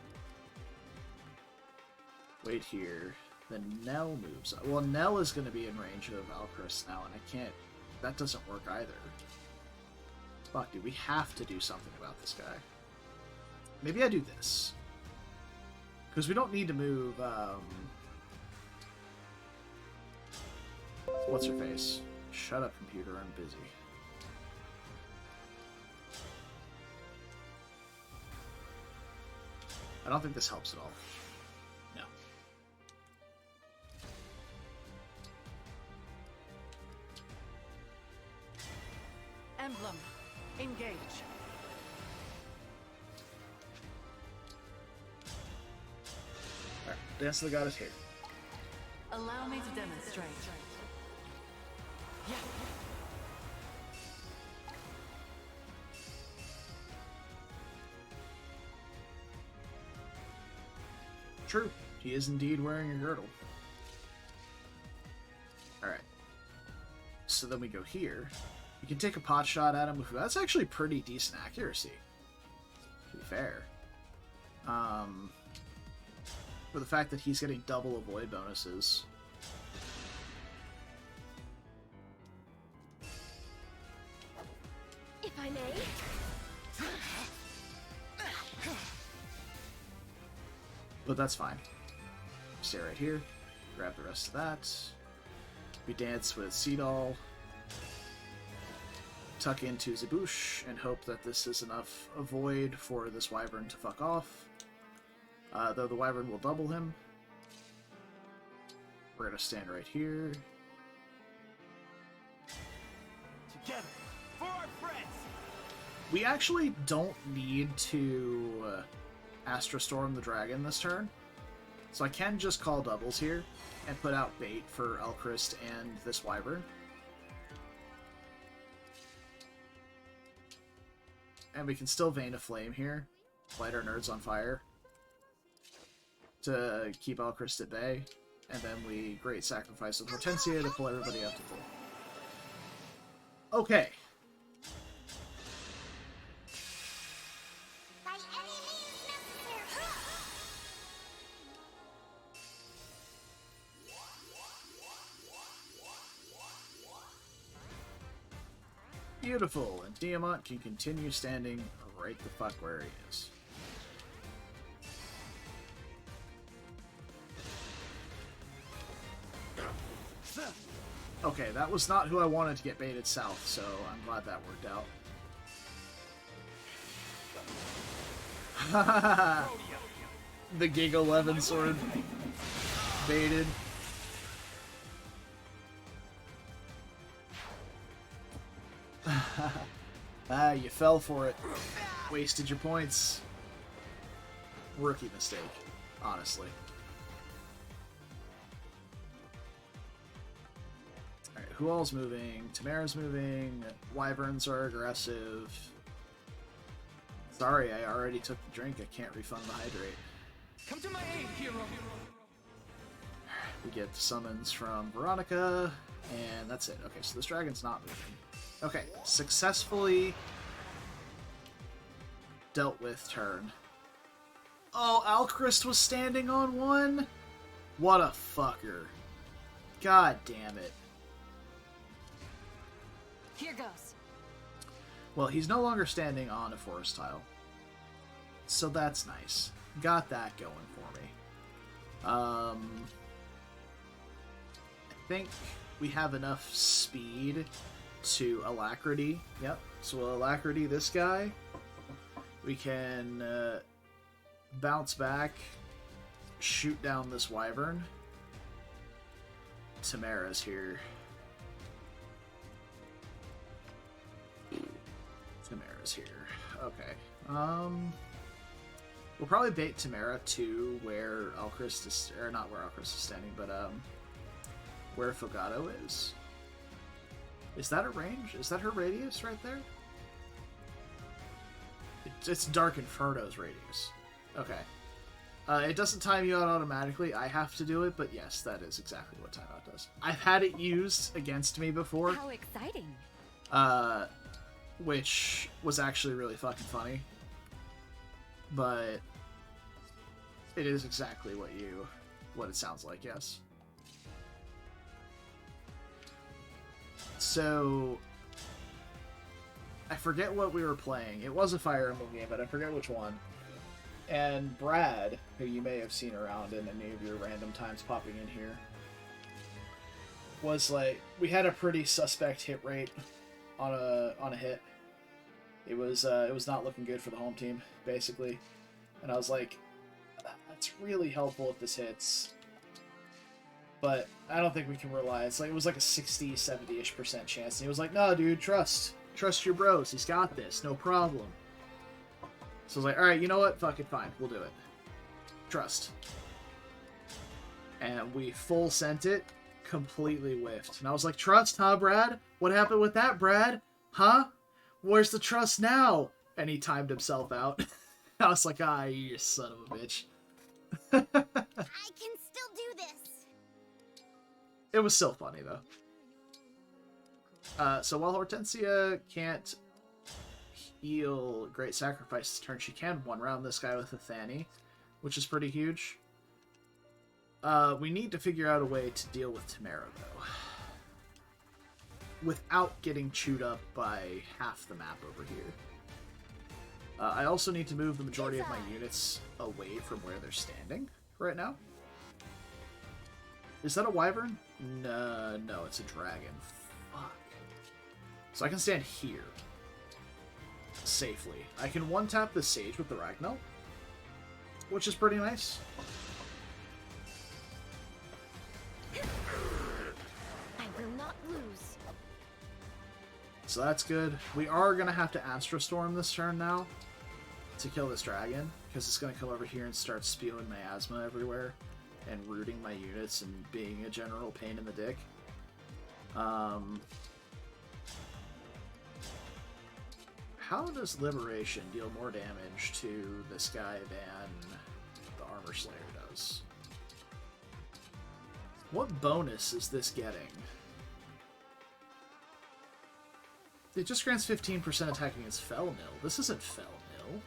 Wait here. Then Nell moves. Well, Nell is going to be in range of Alchrist now, and I can't... That doesn't work either. Fuck, dude. We have to do something about this guy. Maybe I do this. Because we don't need to move, what's her face? Shut up, computer. I'm busy. I don't think this helps at all. No. Emblem. Engage. Alright, Dance of the Goddess here. Allow me to demonstrate. Yeah. True. He is indeed wearing a girdle. Alright. So then we go here. You can take a pot shot at him. That's actually pretty decent accuracy, to be fair. For the fact that he's getting double avoid bonuses. If I may. But that's fine. Stay right here. Grab the rest of that. We dance with Seedall. Tuck into Zaboosh and hope that this is enough avoid for this Wyvern to fuck off. Though the Wyvern will double him. We're gonna stand right here. Together, for our friends! We actually don't need to Astra Storm the Dragon this turn. So I can just call doubles here and put out bait for Alchrist and this Wyvern. And we can still Vein of Flame here. Light our nerds on fire. To keep Alchrist at bay. And then we Great Sacrifice of Hortensia to pull everybody up to full. Okay. By any means necessary. Beautiful, and Diamant can continue standing right the fuck where he is. Okay, that was not who I wanted to get baited south, so I'm glad that worked out. The Gig 11 sword baited. You fell for it. Wasted your points. Rookie mistake, honestly. Alright, who all's moving? Tamara's moving. Wyverns are aggressive. Sorry, I already took the drink. I can't refund the hydrate. Come to my aid, hero! We get summons from Veronica, and that's it. Okay, so this dragon's not moving. Okay, successfully dealt with turn. Oh, Alchrist was standing on one? What a fucker. God damn it. Here goes. Well, he's no longer standing on a forest tile. So that's nice. got that going for me. I think we have enough speed to alacrity. Yep. So we'll alacrity this guy. We can bounce back, shoot down this wyvern. Tamara's here. Tamara's here. Okay. We'll probably bait Tamara to where Elchrist is, or not where Elchrist is standing, but where Fogado is. Is that a range? Is that her radius right there? It's Dark Inferno's radius. Okay. It doesn't time you out automatically. I have to do it, but yes, that is exactly what timeout does. I've had it used against me before. How exciting. Which was actually really fucking funny. But it is exactly what it sounds like, yes. So I forget what we were playing. It was a Fire Emblem game, but I forget which one. And Brad, who you may have seen around in any of your random times popping in here, was like, we had a pretty suspect hit rate on a hit. It was not looking good for the home team, basically. And I was like, that's really helpful if this hits. But I don't think we can rely. It's like, it was like a 60, 70-ish% chance. And he was like, no, dude, trust your bros. He's got this. No problem. So I was like, alright, you know what? Fuck it, fine. We'll do it. Trust. And we full sent it. Completely whiffed. And I was like, trust, huh, Brad? What happened with that, Brad? Huh? Where's the trust now? And he timed himself out. I was like, ah, you son of a bitch. I can still do this. It was still funny, though. So while Hortensia can't heal Great Sacrifice this turn, she can one-round this guy with a Thani, which is pretty huge. We need to figure out a way to deal with Tamara, though, without getting chewed up by half the map over here. I also need to move the majority of my units away from where they're standing right now. Is that a wyvern? No, it's a dragon. Fuck. So I can stand here safely. I can one-tap the Sage with the Ragnall, which is pretty nice. I will not lose. So that's good. We are going to have to Astral Storm this turn now to kill this dragon, because it's going to come over here and start spewing miasma everywhere and rooting my units and being a general pain in the dick. How does Liberation deal more damage to this guy than the Armor Slayer does? What bonus is this getting? It just grants 15% attack against Fell Nil. This isn't Fell Nil.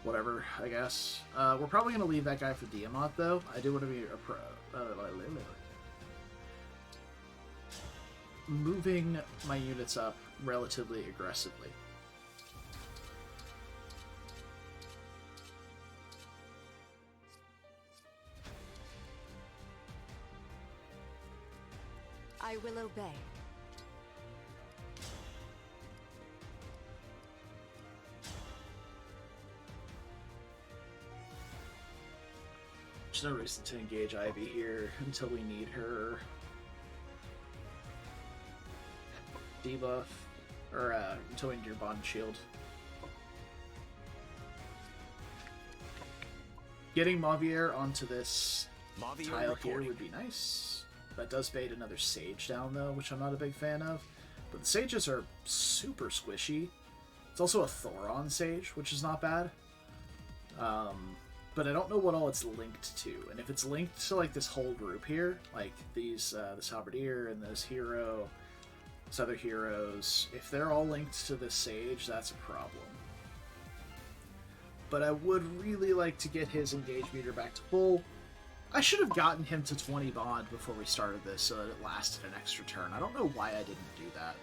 Whatever, I guess. We're probably going to leave that guy for Diamant, though. I do want to be a pro. Moving my units up relatively aggressively. I will obey. There's no reason to engage Ivy here until we need her debuff, or until we need your bond shield. Getting Mavier onto this tile here would be nice. That does bait another Sage down, though, which I'm not a big fan of. But the Sages are super squishy. It's also a Thoron Sage, which is not bad. But I don't know what all it's linked to. And if it's linked to, like, this whole group here, like these, this Halberdier and this hero, this other heroes, if they're all linked to this Sage, that's a problem. But I would really like to get his engage meter back to full. I should have gotten him to 20 bond before we started this so that it lasted an extra turn. I don't know why I didn't do that.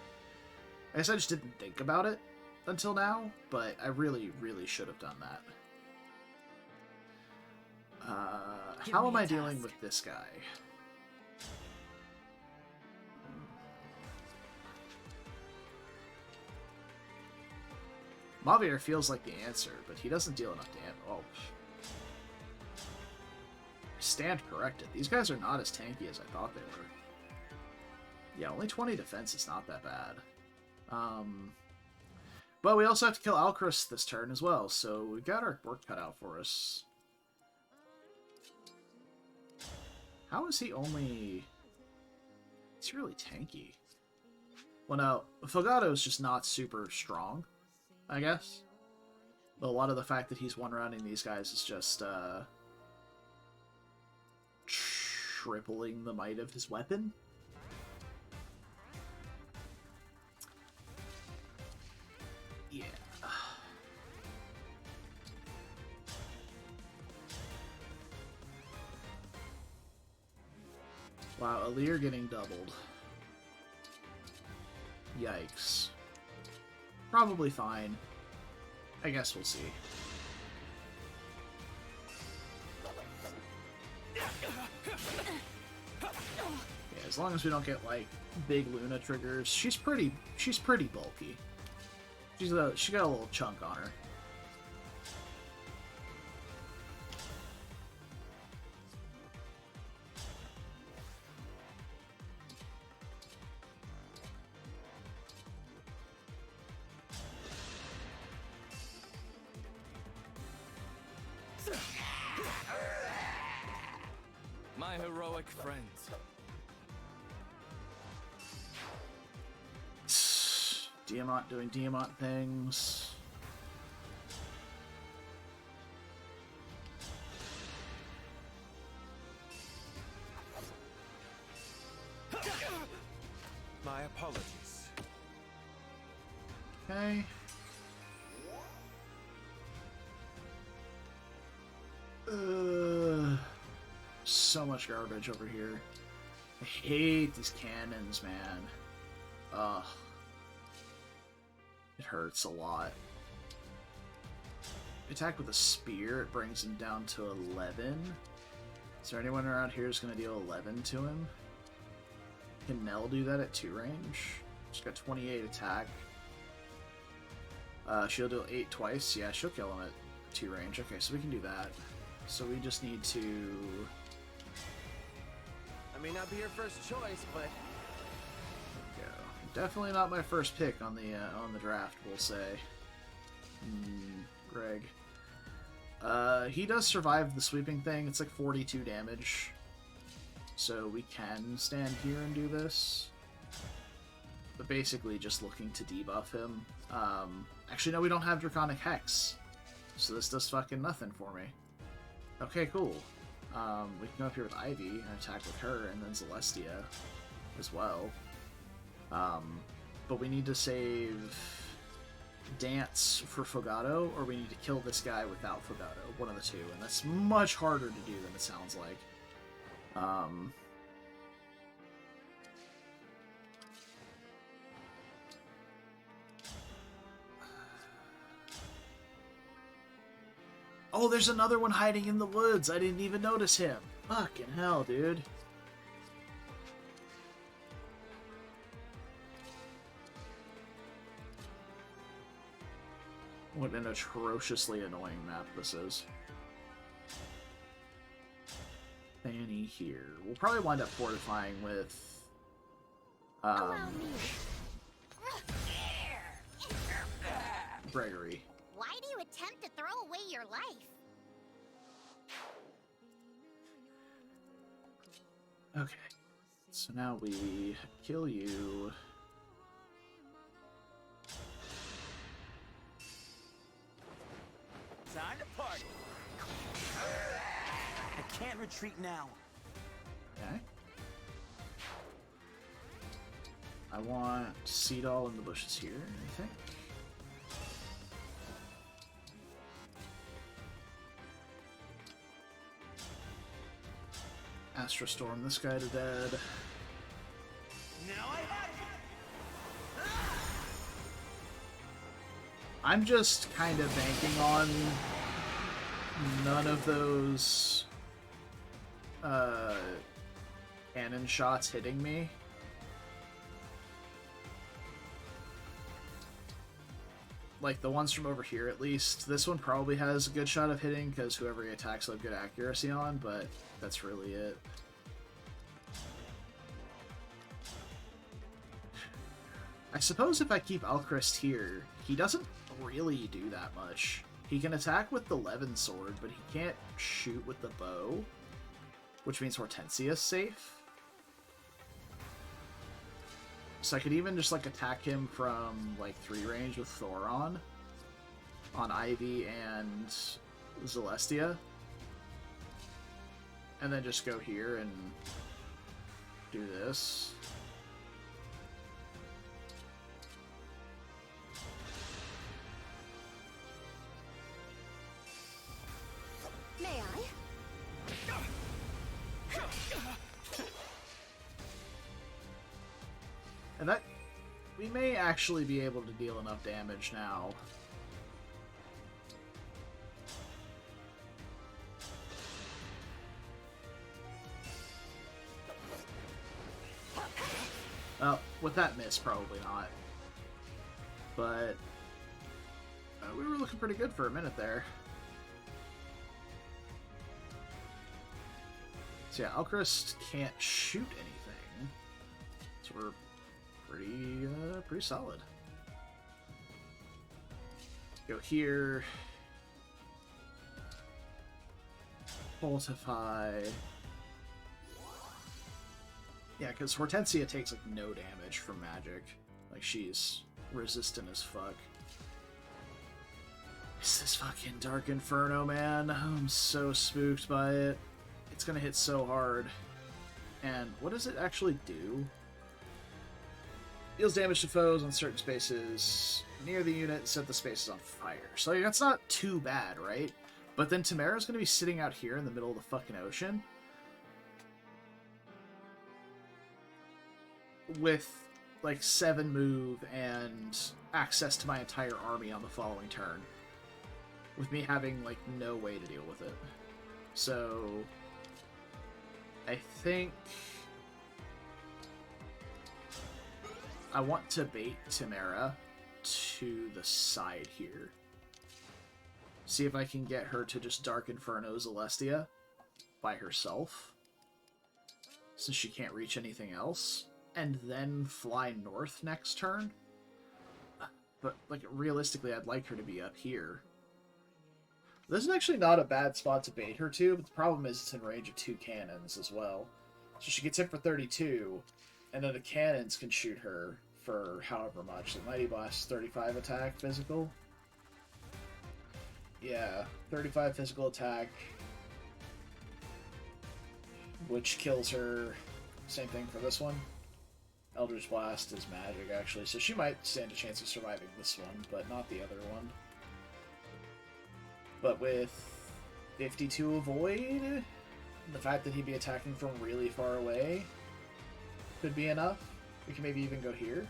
I guess I just didn't think about it until now, but I really, really should have done that. How am I dealing with this guy? Mavier feels like the answer, but he doesn't deal enough damage. Oh. Stand corrected. These guys are not as tanky as I thought they were. Yeah, only 20 defense is not that bad. But we also have to kill Alcrus this turn as well, so we've got our work cut out for us. How is he only... He's really tanky. Well, no, Fogado is just not super strong, I guess. But a lot of the fact that he's one-rounding these guys is just, tripling the might of his weapon. Yeah. Wow, Alir getting doubled. Yikes. Probably fine. I guess we'll see. Yeah, as long as we don't get, like, big Luna triggers. She's pretty bulky. She got a little chunk on her. My heroic friends. Diamant doing Diamant things. My apologies. Okay. So much garbage over here. I hate these cannons, man. Ugh. It hurts a lot. Attack with a spear, it brings him down to 11. Is there anyone around here who's going to deal 11 to him? Can Nell do that at 2 range? She's got 28 attack. She'll do 8 twice. Yeah, she'll kill him at 2 range. Okay, so we can do that. So we just need to... I may not be your first choice, but... Go. Definitely not my first pick on the draft, we'll say. Greg. He does survive the sweeping thing. It's like 42 damage. So we can stand here and do this. But basically just looking to debuff him. Actually, no, we don't have Draconic Hex. So this does fucking nothing for me. Okay, cool. We can go up here with Ivy and attack with her, and then Celestia as well. But we need to save Dance for Fogado, or we need to kill this guy without Fogado. One of the two, and that's much harder to do than it sounds like. Oh, there's another one hiding in the woods. I didn't even notice him. Fucking hell, dude. What an atrociously annoying map this is. Fanny here. We'll probably wind up fortifying with... Gregory. Why do you attempt to throw away your life? Okay. So now we kill you. Time to party. I can't retreat now. Okay. I want Seed All in the bushes here, I think. Astro Storm this guy to dead. Now I have you! I'm just kind of banking on none of those cannon shots hitting me. Like, the ones from over here, at least. This one probably has a good shot of hitting, because whoever he attacks will have good accuracy on, but that's really it. I suppose if I keep Alchrist here, he doesn't really do that much. He can attack with the Levin sword, but he can't shoot with the bow, which means Hortensia's safe. So I could even just, like, attack him from, like, 3 range with Thoron on Ivy and Celestia. And then just go here and do this. May I? And that... we may actually be able to deal enough damage now. Well, with that miss, probably not. But... we were looking pretty good for a minute there. So yeah, Alchrist can't shoot anything. So we're pretty solid. Go here. Boltify. Yeah, because Hortensia takes, like, no damage from magic. Like, she's resistant as fuck. It's this fucking Dark Inferno, man. I'm so spooked by it. It's gonna hit so hard. And what does it actually do? Deals damage to foes on certain spaces near the unit, set the spaces on fire. So that's not too bad, right? But then Tamara's gonna be sitting out here in the middle of the fucking ocean with, like, 7 move and access to my entire army on the following turn, with me having, like, no way to deal with it. So I think I want to bait Tamara to the side here. See if I can get her to just Dark Inferno Celestia by herself, since she can't reach anything else, and then fly north next turn. But, like, realistically, I'd like her to be up here. This is actually not a bad spot to bait her to, but the problem is it's in range of 2 cannons as well. So she gets hit for 32, and then the cannons can shoot her for however much. The Mighty Blast 35 attack physical. Yeah, 35 physical attack, which kills her. Same thing for this one. Eldritch Blast is magic, actually, so she might stand a chance of surviving this one, but not the other one. But with 52 avoid, the fact that he'd be attacking from really far away could be enough. We can maybe even go here.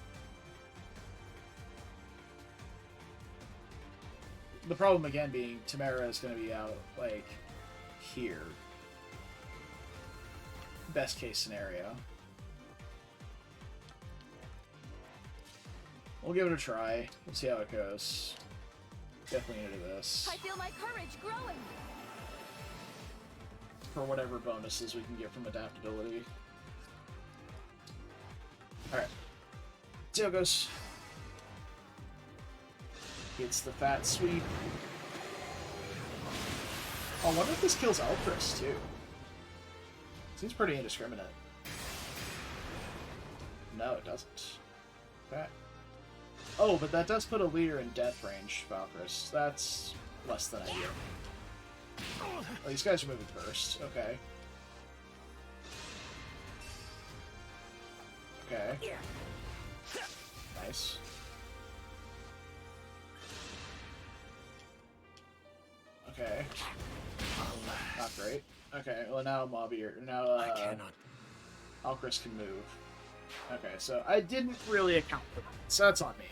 The problem again being Tamara is going to be out, like, here. Best case scenario. We'll give it a try. We'll see how it goes. Definitely into this. I feel my courage growing. For whatever bonuses we can get from adaptability. Alright. See how it goes. Gets the fat sweep. Oh, I wonder if this kills Alchrist, too. Seems pretty indiscriminate. No, it doesn't. Okay. Oh, but that does put a leader in death range, Valkyris. That's less than ideal. Oh, these guys are moving first. Okay. Okay. Nice. Okay. Not great. Okay, well now now I cannot. Alcris can move. Okay, so I didn't really account for that, so that's on me.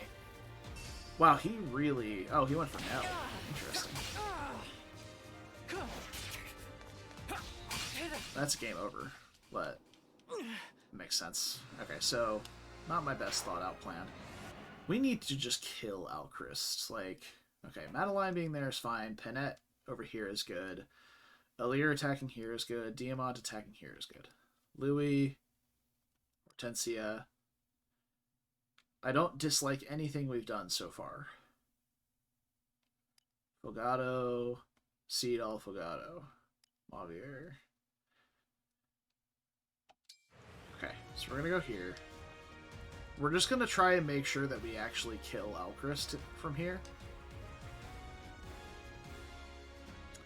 Wow, he really... Oh, he went for no. Interesting. That's game over, but makes sense. Okay, so not my best thought out plan. We need to just kill Alchrist. Like, okay, Madeline being there is fine. Penette over here is good. Alir attacking here is good. Diamant attacking here is good. Louis, Hortensia. I don't dislike anything we've done so far. Fogado, Seedall, Fogado, Mavier. Okay, so we're gonna go here. We're just gonna try and make sure that we actually kill Alchrist from here.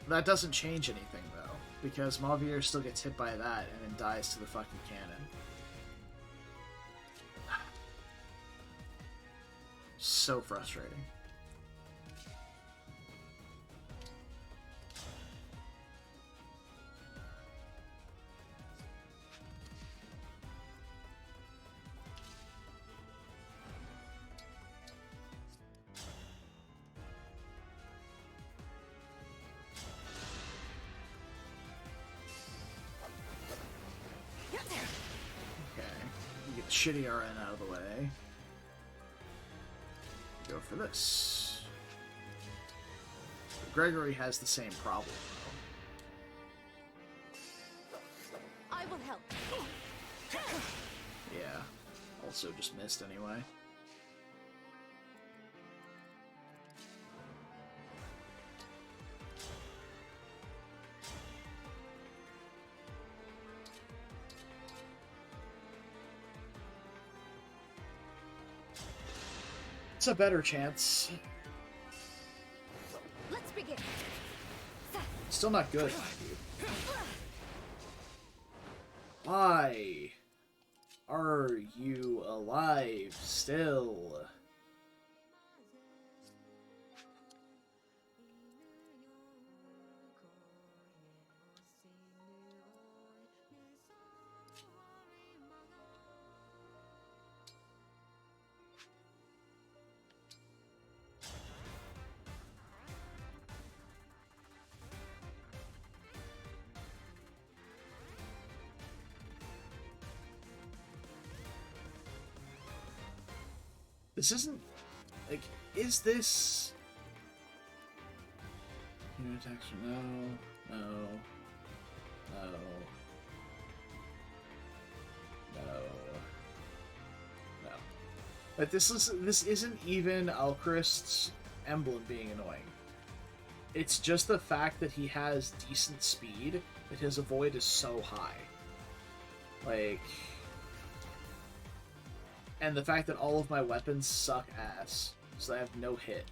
That doesn't change anything, though, because Mavier still gets hit by that and then dies to the fucking cannon. So frustrating. Shitty RN out of the way. Go for this. Gregory has the same problem, though. I will help. Yeah. Also just missed anyway. It's a better chance. Let's begin. Still not good, mind you. Why are you alive still? This isn't... Like, is this... Unit attacks... No. No. No. No. No. But this isn't even Alchrist's emblem being annoying. It's just the fact that he has decent speed, that his avoid is so high. Like... And the fact that all of my weapons suck ass, so I have no hit.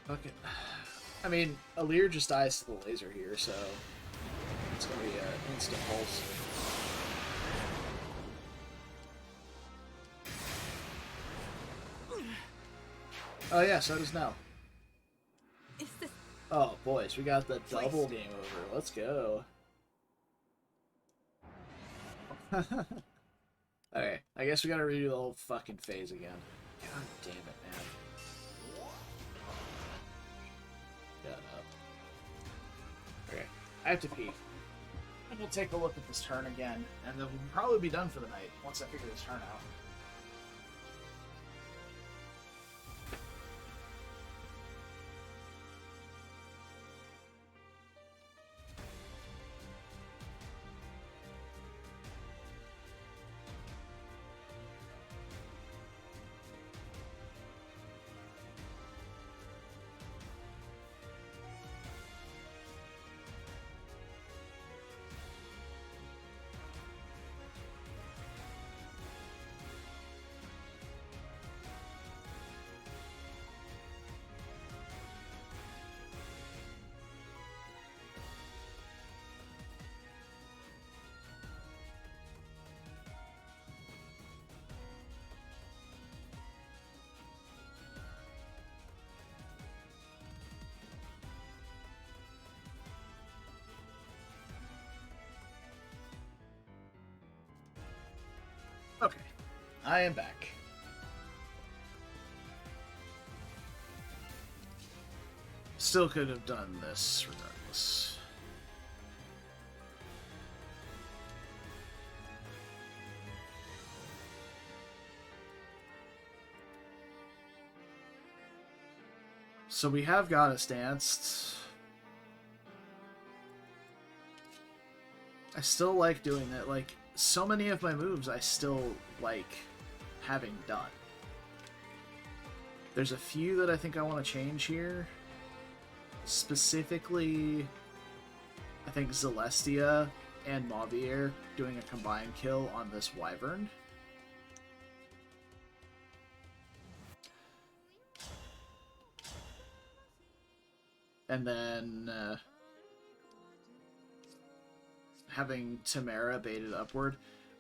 Fuck it. I mean, Alir just dies to the laser here, so it's gonna be an instant pulse. Oh yeah, so does Nell. Is this... Oh boys, we got the double game over. Let's go. Okay, I guess we gotta redo the whole fucking phase again. God damn it, man. Shut up. Okay, I have to pee. And we'll take a look at this turn again, and then we'll probably be done for the night once I figure this turn out. I am back. Still could have done this regardless. So we have Goddess danced. I still like doing it. Like, so many of my moves I still like having done. There's a few that I think I want to change here. Specifically, I think Celestia and Mauvier doing a combined kill on this Wyvern. And then having Tamara baited upward.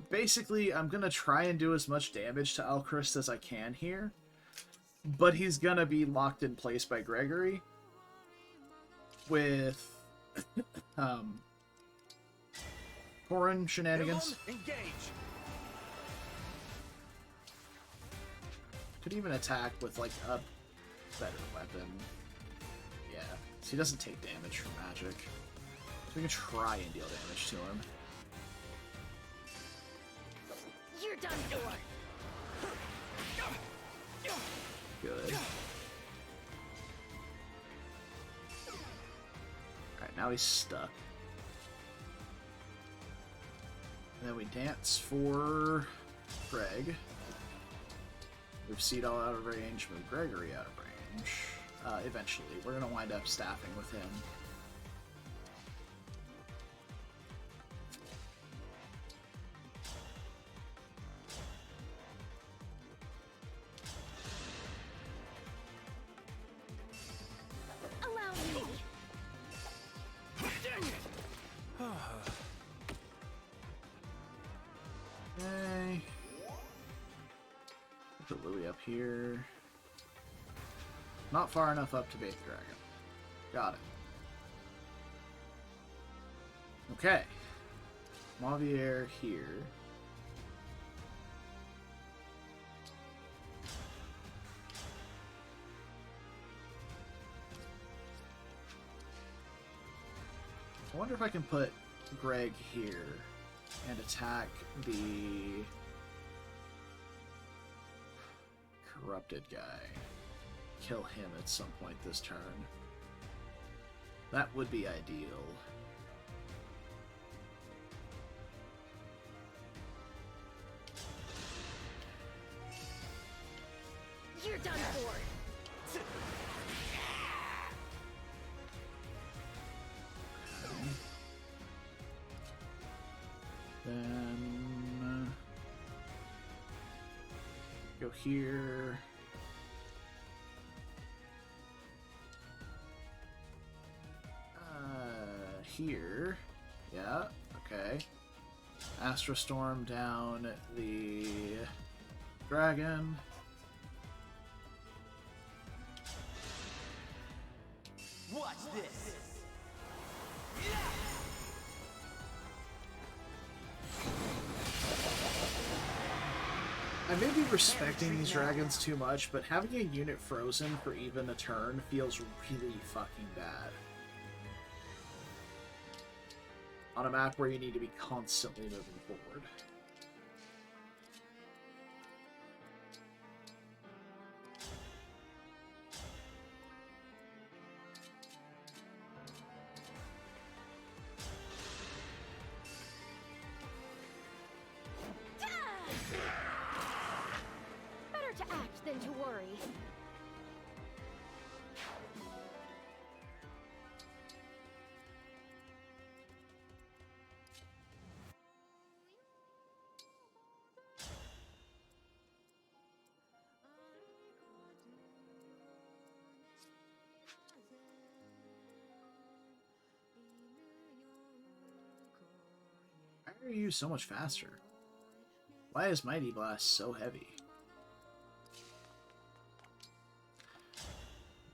Basically, I'm going to try and do as much damage to Alchrist as I can here. But he's going to be locked in place by Gregory. With Corin shenanigans. Could even attack with like a better weapon. Yeah, so he doesn't take damage from magic. So we can try and deal damage to him. You're done for. Good. Alright, now he's stuck. And then we dance for Greg. Move Cedal out of range, move Gregory out of range. Eventually, we're going to wind up staffing with him. Allow me. Okay. Put Louis up here. Not far enough up to bait the dragon. Got it. Okay. Mauvier here. I wonder if I can put Greg here and attack the corrupted guy. Kill him at some point this turn. That would be ideal. You're done for. Then go here. Here. Yeah, okay. Astrostorm down the dragon. Watch this. I may be respecting these dragons too much, but having a unit frozen for even a turn feels really fucking bad. On a map where you need to be constantly moving forward. Better to act than to worry. Why are you so much faster? Why is Mighty Blast so heavy?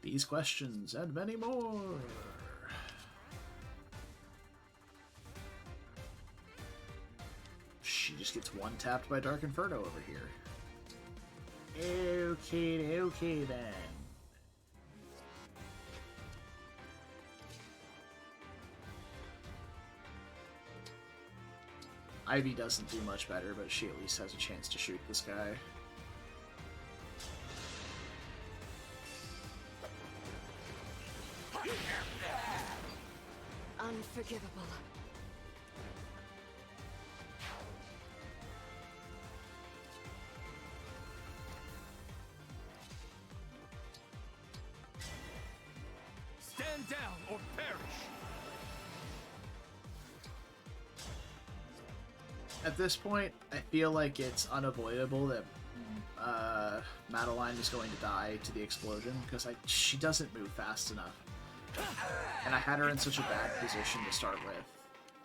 These questions and many more. She just gets one tapped by Dark Inferno over here. Okay then. Ivy doesn't do much better, but she at least has a chance to shoot this guy. Unforgivable. Stand down or perish! At this point, I feel like it's unavoidable that Madeline is going to die to the explosion, because she doesn't move fast enough. And I had her in such a bad position to start with.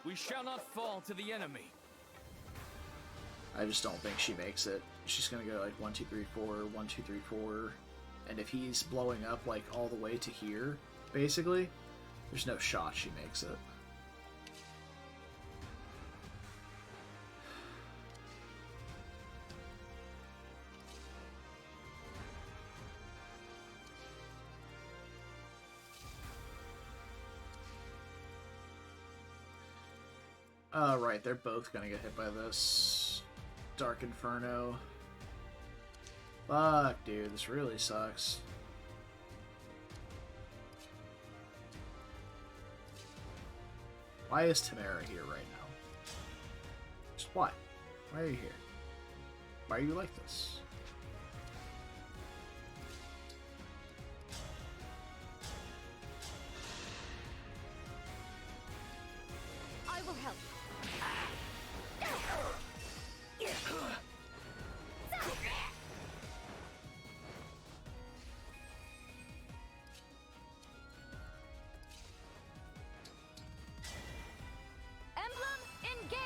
We shall not fall to the enemy. I just don't think she makes it. She's gonna go like 1, 2, 3, 4, 1, 2, 3, 4. And if he's blowing up like all the way to here, basically, there's no shot she makes it. Right, they're both gonna get hit by this. Dark Inferno. Fuck, dude, this really sucks. Why is Tamara here right now? Just why? Why are you here? Why are you like this? I will help. Emblem, engage!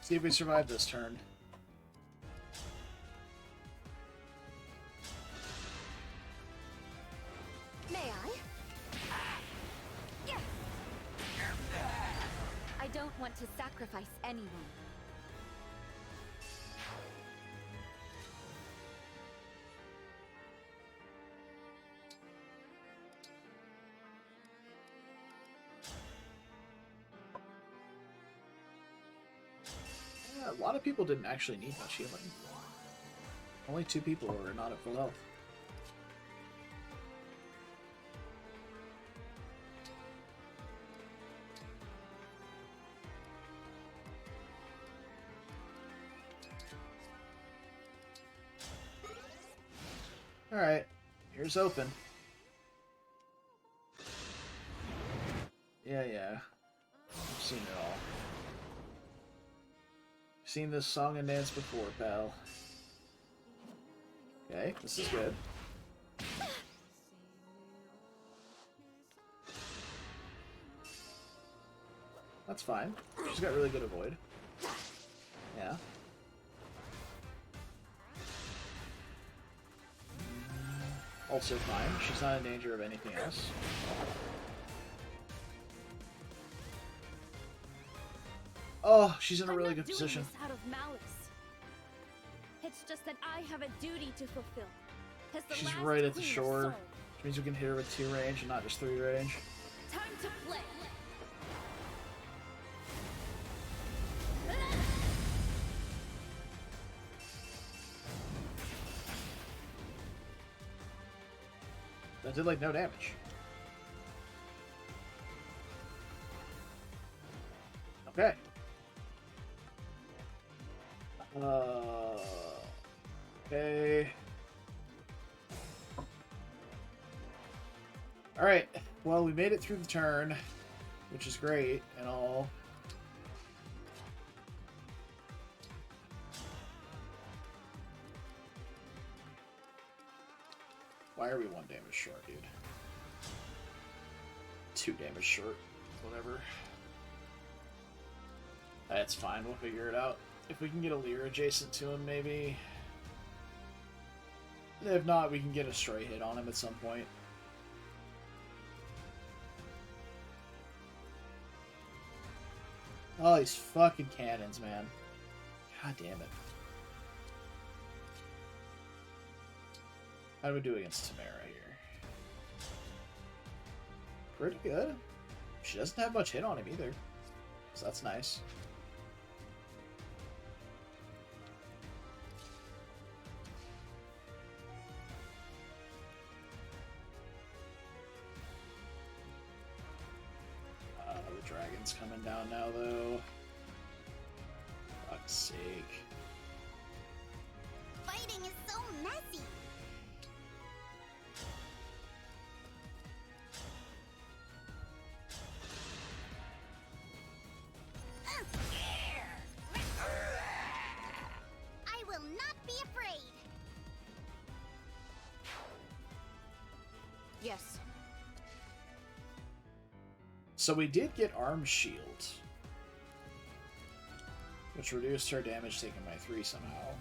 See if we survive this turn. May I? Yes! I don't want to sacrifice anyone. Yeah, a lot of people didn't actually need much healing. Only 2 people were not at full health. Alright, here's open. Yeah. I've seen it all. Seen this song and dance before, pal. Okay, this is good. That's fine. She's got really good avoid. Yeah. Also fine. She's not in danger of anything else. Oh, she's in a really good position. I'm not doing this out of malice. It's just that I have a duty to fulfill. As the She's last right at the queen of shore. Seoul. Which means we can hit her with 2 range and not just 3 range. Time to play. That did like no damage. Okay. Okay. Alright, well, we made it through the turn, which is great and all. Why are we 1 damage short, dude? 2 damage short. Whatever. That's fine, we'll figure it out. If we can get a Lear adjacent to him, maybe. If not, we can get a stray hit on him at some point. Oh, these fucking cannons, man. God damn it. How do we do against Tamara here? Pretty good. She doesn't have much hit on him either, so that's nice. The dragon's coming down now, though. Fuck's sake. Fighting is so messy. I will not be afraid. Yes. So we did get Arm Shield, which reduced her damage taken by 3 somehow.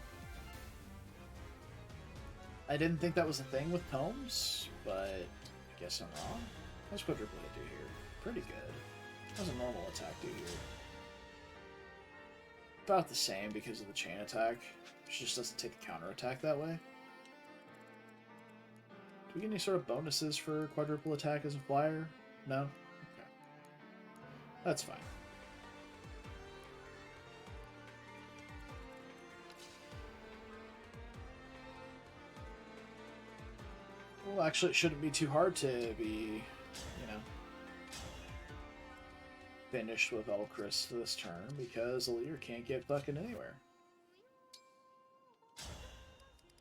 I didn't think that was a thing with tomes, but I guess I'm wrong. What's quadruple hit do here? Pretty good. How's a normal attack do here? About the same because of the chain attack. She just doesn't take the counter attack that way. Do we get any sort of bonuses for quadruple attack as a flyer? No? Okay. That's fine. Well, actually, it shouldn't be too hard to be, you know, finished with Elchris this turn, because Alir can't get fucking anywhere.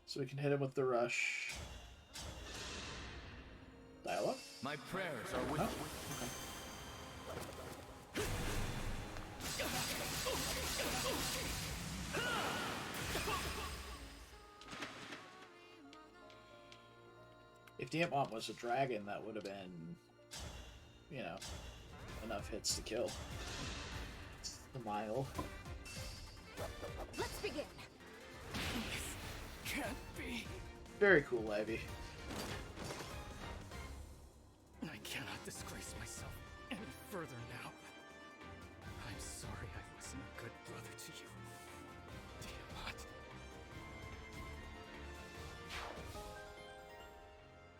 So we can hit him with the rush. Dialogue? My prayers are with Oh, you. okay. If Diamant was a dragon, that would have been, you know, enough hits to kill. It's the mile. Let's begin. Can't be. Very cool, Ivy. I cannot disgrace myself any further now. I'm sorry I wasn't a good brother to you. Tiamat.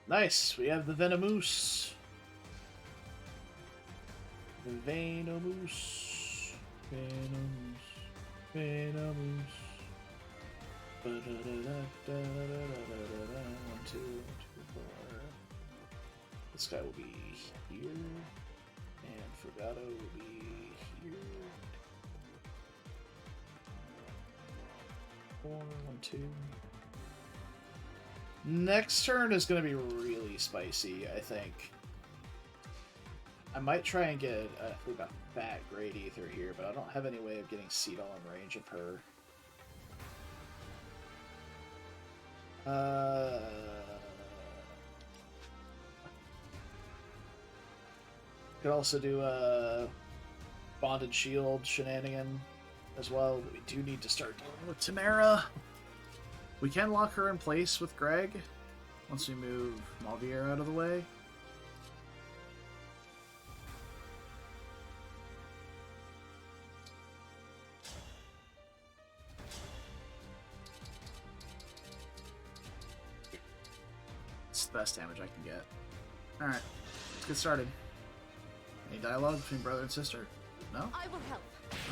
Nice. We have the Venomoose. The Venomoose. Venomoose. Venomoose. 1, 2, 3, 4. This guy will be here, and Fugato will be here. 4, 1, 2. Next turn is going to be really spicy, I think. I might try and get a fat Great Ether here, but I don't have any way of getting Cedal in range of her. Could also do a Bonded Shield shenanigan as well, but we do need to start dealing with Tamara. We can lock her in place with Greg once we move Malvier out of the way. It's the best damage I can get. Alright, let's get started. Any dialogue between brother and sister? No? I will help.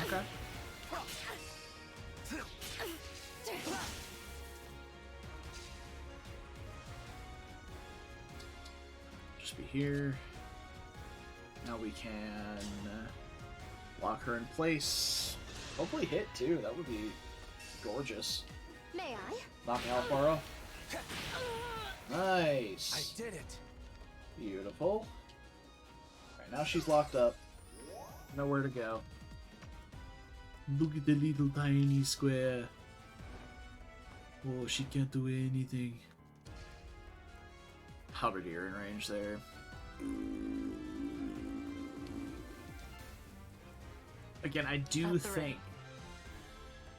Okay. Just be here. Now we can lock her in place. Hopefully hit too. That would be gorgeous. May I? Knock me out, Baro. Nice. I did it. Beautiful. Alright, now she's locked up. Nowhere to go. Look at the little tiny square. Oh, she can't do anything. Halberdier in range there. Again, I do think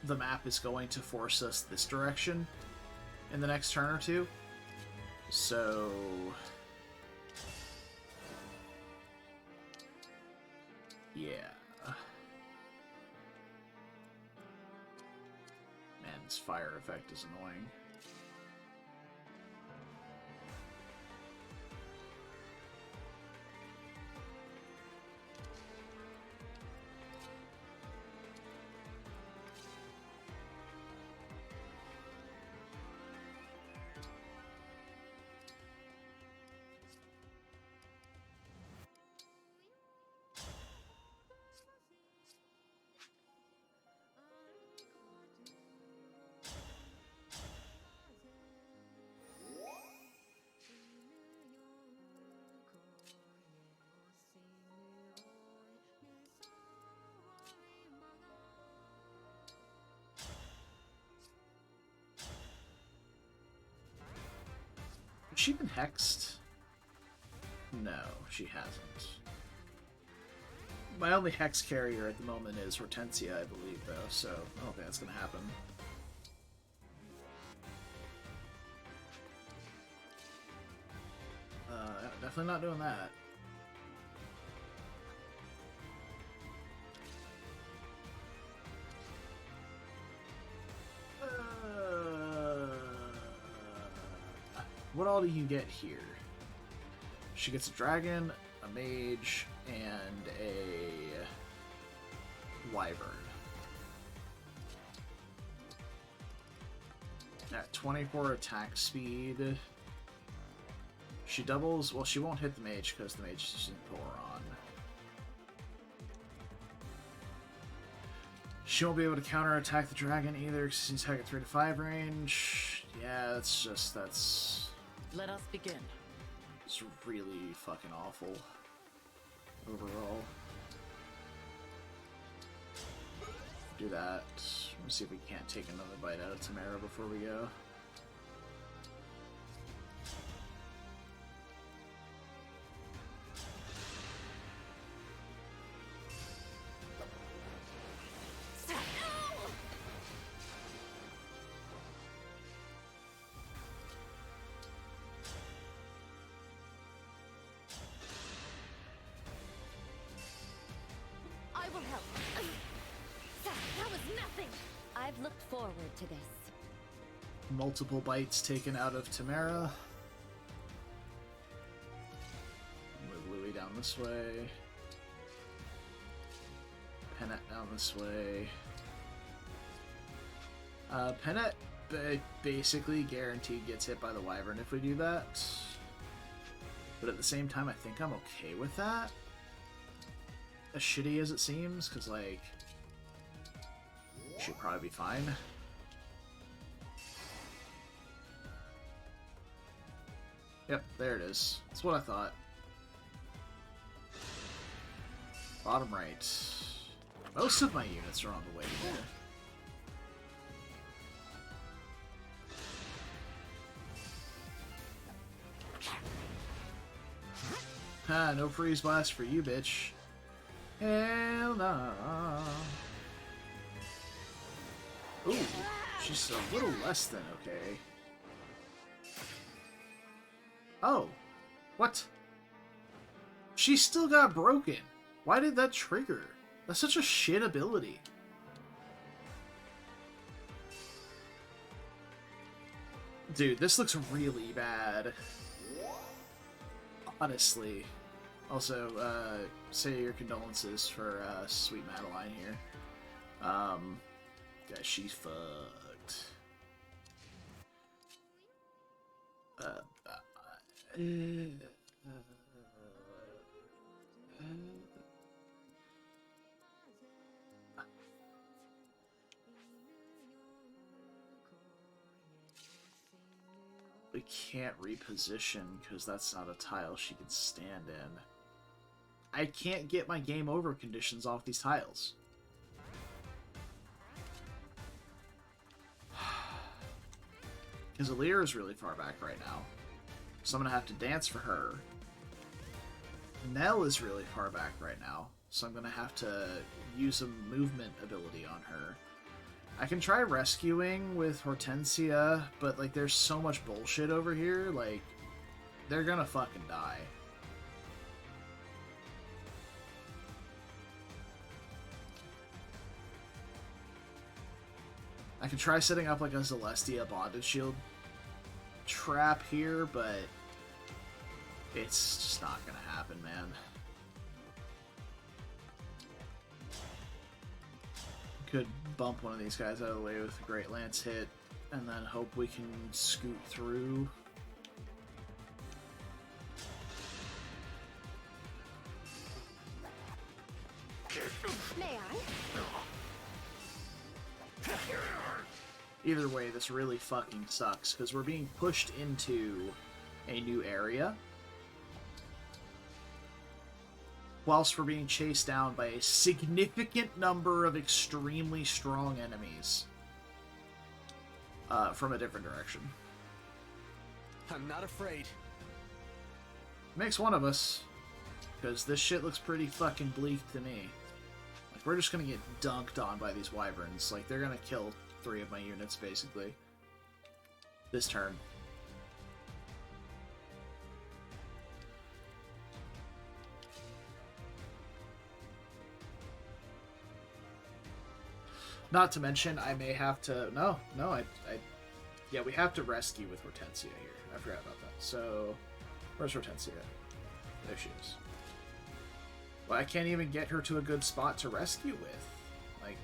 the map is going to force us this direction in the next turn or two. So... yeah. Man, this fire effect is annoying. she been hexed? No, she hasn't. My only hex carrier at the moment is Hortensia, I believe, though, so I don't think that's going to happen. Definitely not doing that. What all do you get here? She gets a dragon, a mage, and a wyvern. At 24 attack speed. She doubles. Well, she won't hit the mage because the mage doesn't pull her on. She won't be able to counterattack the dragon either because she's attack at 3 to 5 range. Yeah, that's. Let us begin. It's really fucking awful overall. Do that. Let's see if we can't take another bite out of Tamara before we go. I will help. That was nothing. I've looked forward to this. Multiple bites taken out of Tamara. Move Louis down this way. Pennet down this way. Pennet basically guaranteed gets hit by the wyvern if we do that. But at the same time, I think I'm okay with that. As shitty as it seems, because, like, should probably be fine. Yep, there it is. That's what I thought. Bottom right. Most of my units are on the way there. Ha, no freeze blast for you, bitch. Hell no. Ooh, she's a little less than okay. Oh, what? She still got broken. Why did that trigger? That's such a shit ability. Dude, this looks really bad. Honestly. Also, say your condolences for sweet Madeline here. Yeah, she's fucked. We can't reposition because that's not a tile she can stand in. I can't get my game over conditions off these tiles. Because Aaliyah is really far back right now. So I'm going to have to dance for her. Nell is really far back right now. So I'm going to have to use a movement ability on her. I can try rescuing with Hortensia, but, like, there's so much bullshit over here, like, they're gonna fucking die. I can try setting up, like, a Celestia bondage shield trap here, but it's just not gonna happen, man. Could bump one of these guys out of the way with a Great Lance hit, and then hope we can scoot through. May I? Either way, this really fucking sucks, because we're being pushed into a new area, whilst we're being chased down by a significant number of extremely strong enemies from a different direction. I'm not afraid. Makes one of us. Because this shit looks pretty fucking bleak to me. Like, we're just gonna get dunked on by these wyverns. Like, they're gonna kill 3 of my units, basically. This turn. Not to mention, I may have to... No, yeah, we have to rescue with Hortensia here. I forgot about that. So, where's Hortensia? There she is. Well, I can't even get her to a good spot to rescue with. Like...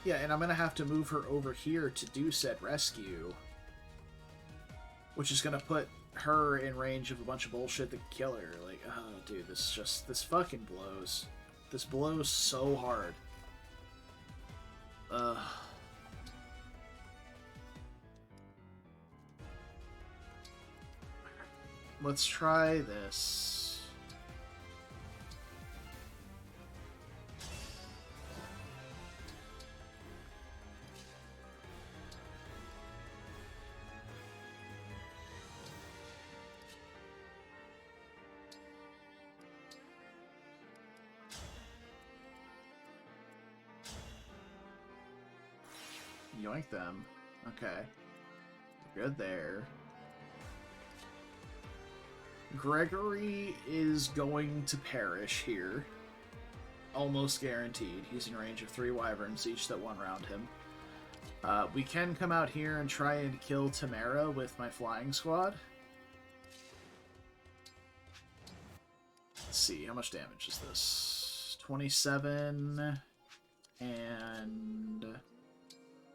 Yeah, and I'm gonna have to move her over here to do said rescue. Which is gonna put her in range of a bunch of bullshit that can kill her. Like, oh, dude, this fucking blows. This blows so hard. Ugh. Let's try this. Yoink them. Okay. Good there. Gregory is going to perish here. Almost guaranteed. He's in range of 3 wyverns, each that one round him. We can come out here and try and kill Tamara with my flying squad. Let's see, how much damage is this? 27 and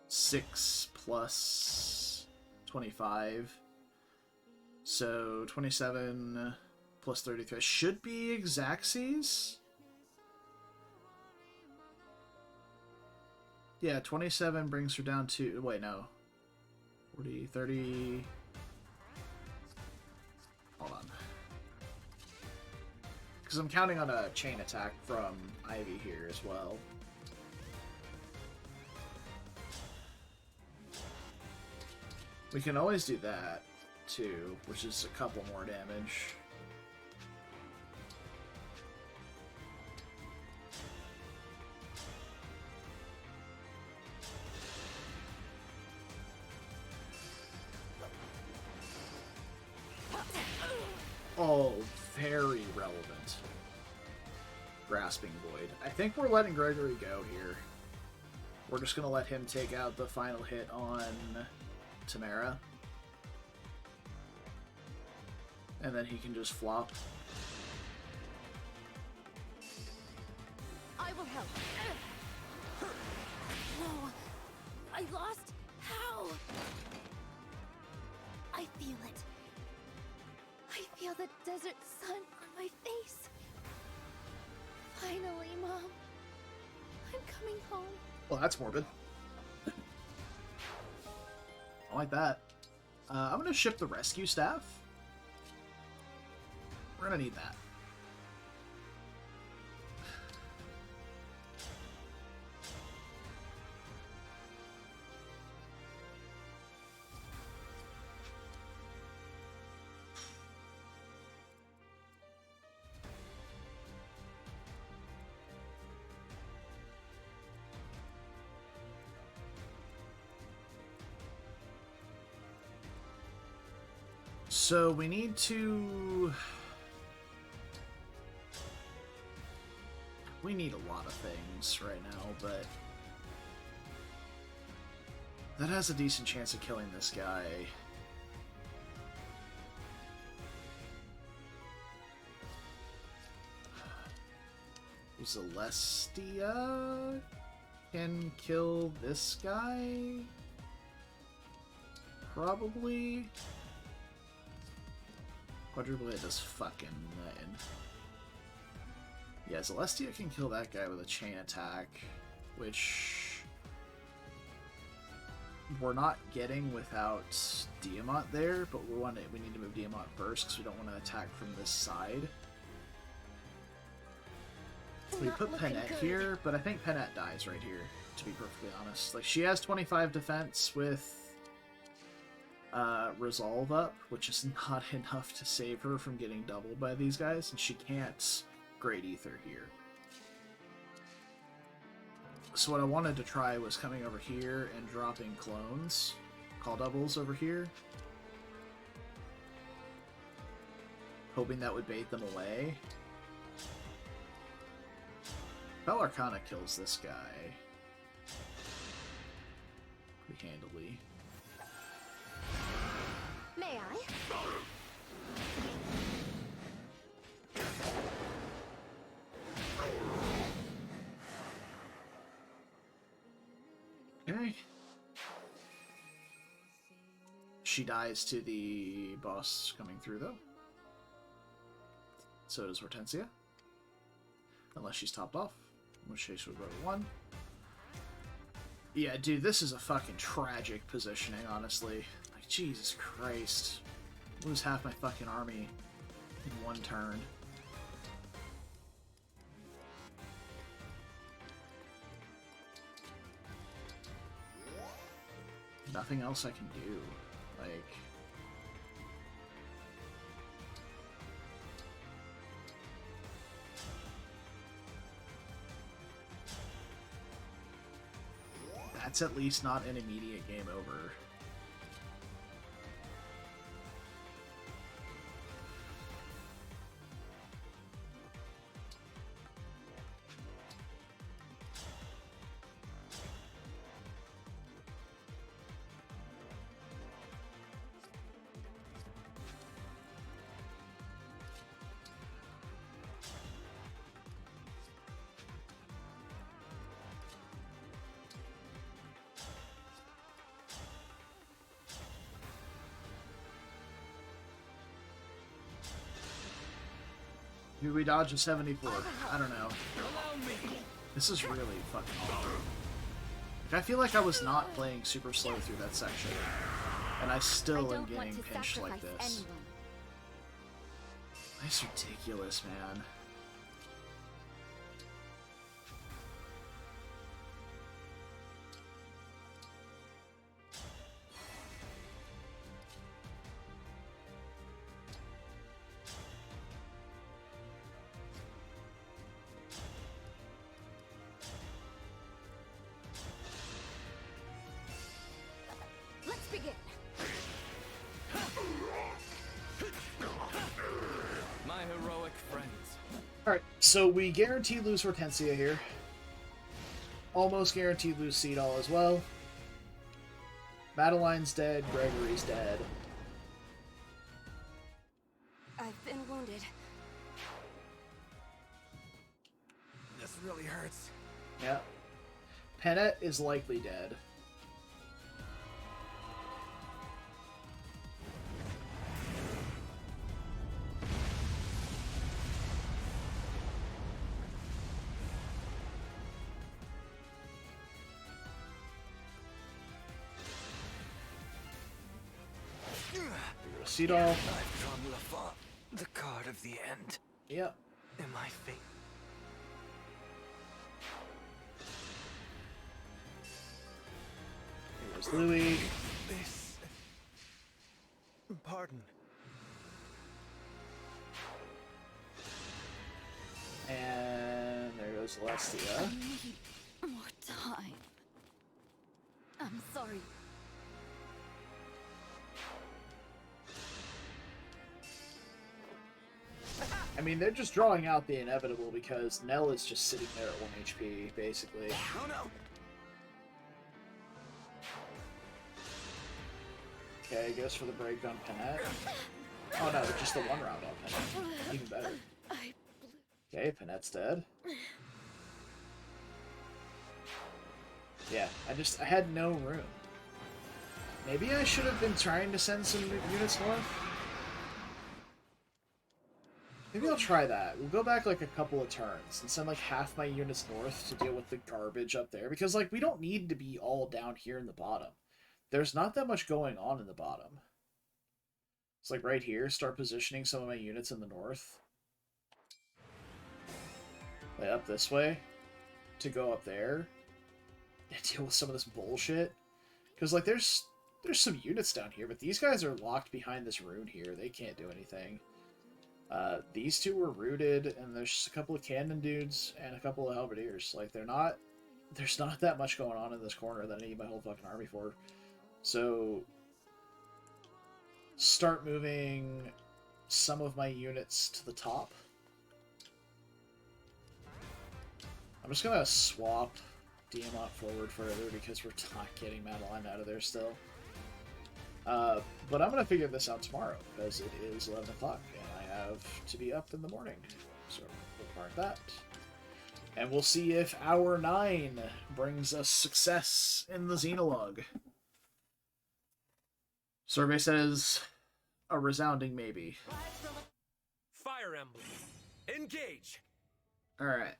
6 plus 25. So 27 plus 33 should be Xaxes. Yeah, 27 brings her down to... Wait, no. 40, 30... Hold on. Because I'm counting on a chain attack from Ivy here as well. We can always do that, too, which is a couple more damage. Oh, very relevant. Grasping Void. I think we're letting Gregory go here. We're just going to let him take out the final hit on Tamara. And then he can just flop. I will help. Whoa! I lost? How? I feel it. I feel the desert sun on my face. Finally, Mom. I'm coming home. Well, that's morbid. I like that. I'm going to ship the rescue staff. We're going to need that. So we need to... We need a lot of things right now, but... That has a decent chance of killing this guy. Celestia can kill this guy? Probably. Quadruple hit does fucking nothing. Yeah, Celestia can kill that guy with a chain attack, which we're not getting without Diamant there, but we need to move Diamant first because we don't want to attack from this side. We put Penette here, but I think Penette dies right here. to be perfectly honest. Like, she has 25 defense with Resolve up, which is not enough to save her from getting doubled by these guys, and she can't Great Ether here. So what I wanted to try was coming over here and dropping clones, call doubles over here, hoping that would bait them away. Fell Arcana kills this guy pretty handily. May I? Okay. She dies to the boss coming through, though. So does Hortensia. Unless she's topped off. In which case we'll go to 1. Yeah, dude, this is a fucking tragic positioning, honestly. Like, Jesus Christ. Lose half my fucking army in 1 turn. Nothing else I can do. Like... That's at least not an immediate game over. Maybe we dodge a 74. I don't know. This is really fucking hard. Like, I feel like I was not playing super slow through that section, and I still am getting pinched like this. That's ridiculous, man. Alright, so we guarantee lose Hortensia here. Almost guaranteed lose Seedall as well. Madeline's dead, Gregory's dead. I've been wounded. This really hurts. Yeah. Pennant is likely dead. Seedall. I've drawn Lafont, the card of the end. Yep. Am I fate? Here's Louis. This... Pardon. And there goes Celestia. I need more time. I'm sorry. I mean, they're just drawing out the inevitable because Nell is just sitting there at 1 HP, basically. Oh no! Okay, goes for the break on Pennant. Oh no, just the 1 round on Pennant. Even better. Okay, Pennant's dead. Yeah, I had no room. Maybe I should have been trying to send some units north? Maybe I'll try that. We'll go back like a couple of turns and send like half my units north to deal with the garbage up there. Because like we don't need to be all down here in the bottom. There's not that much going on in the bottom. It's like right here, start positioning some of my units in the north. Play up this way to go up there. deal with some of this bullshit. Because, like, there's some units down here, but these guys are locked behind this rune here. They can't do anything. These two were rooted, and there's just a couple of cannon dudes and a couple of halberdiers. Like, there's not that much going on in this corner that I need my whole fucking army for. So, start moving some of my units to the top. I'm just gonna swap Diamant forward further because we're not getting Madeline out of there still. But I'm gonna figure this out tomorrow because it is 11 o'clock and I have to be up in the morning. So we'll mark that. And we'll see if hour 9 brings us success in the Xenologue. Survey says a resounding maybe. Fire Emblem. Engage! Alright.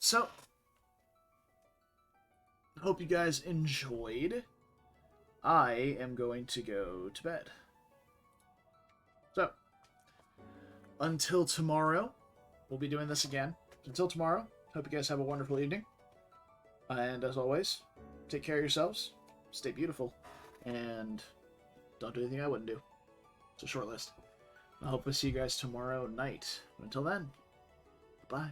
So, hope you guys enjoyed. I am going to go to bed. So, until tomorrow, we'll be doing this again. Until tomorrow, hope you guys have a wonderful evening. And as always, take care of yourselves, stay beautiful, and don't do anything I wouldn't do. It's a short list. I hope to see you guys tomorrow night. Until then, bye.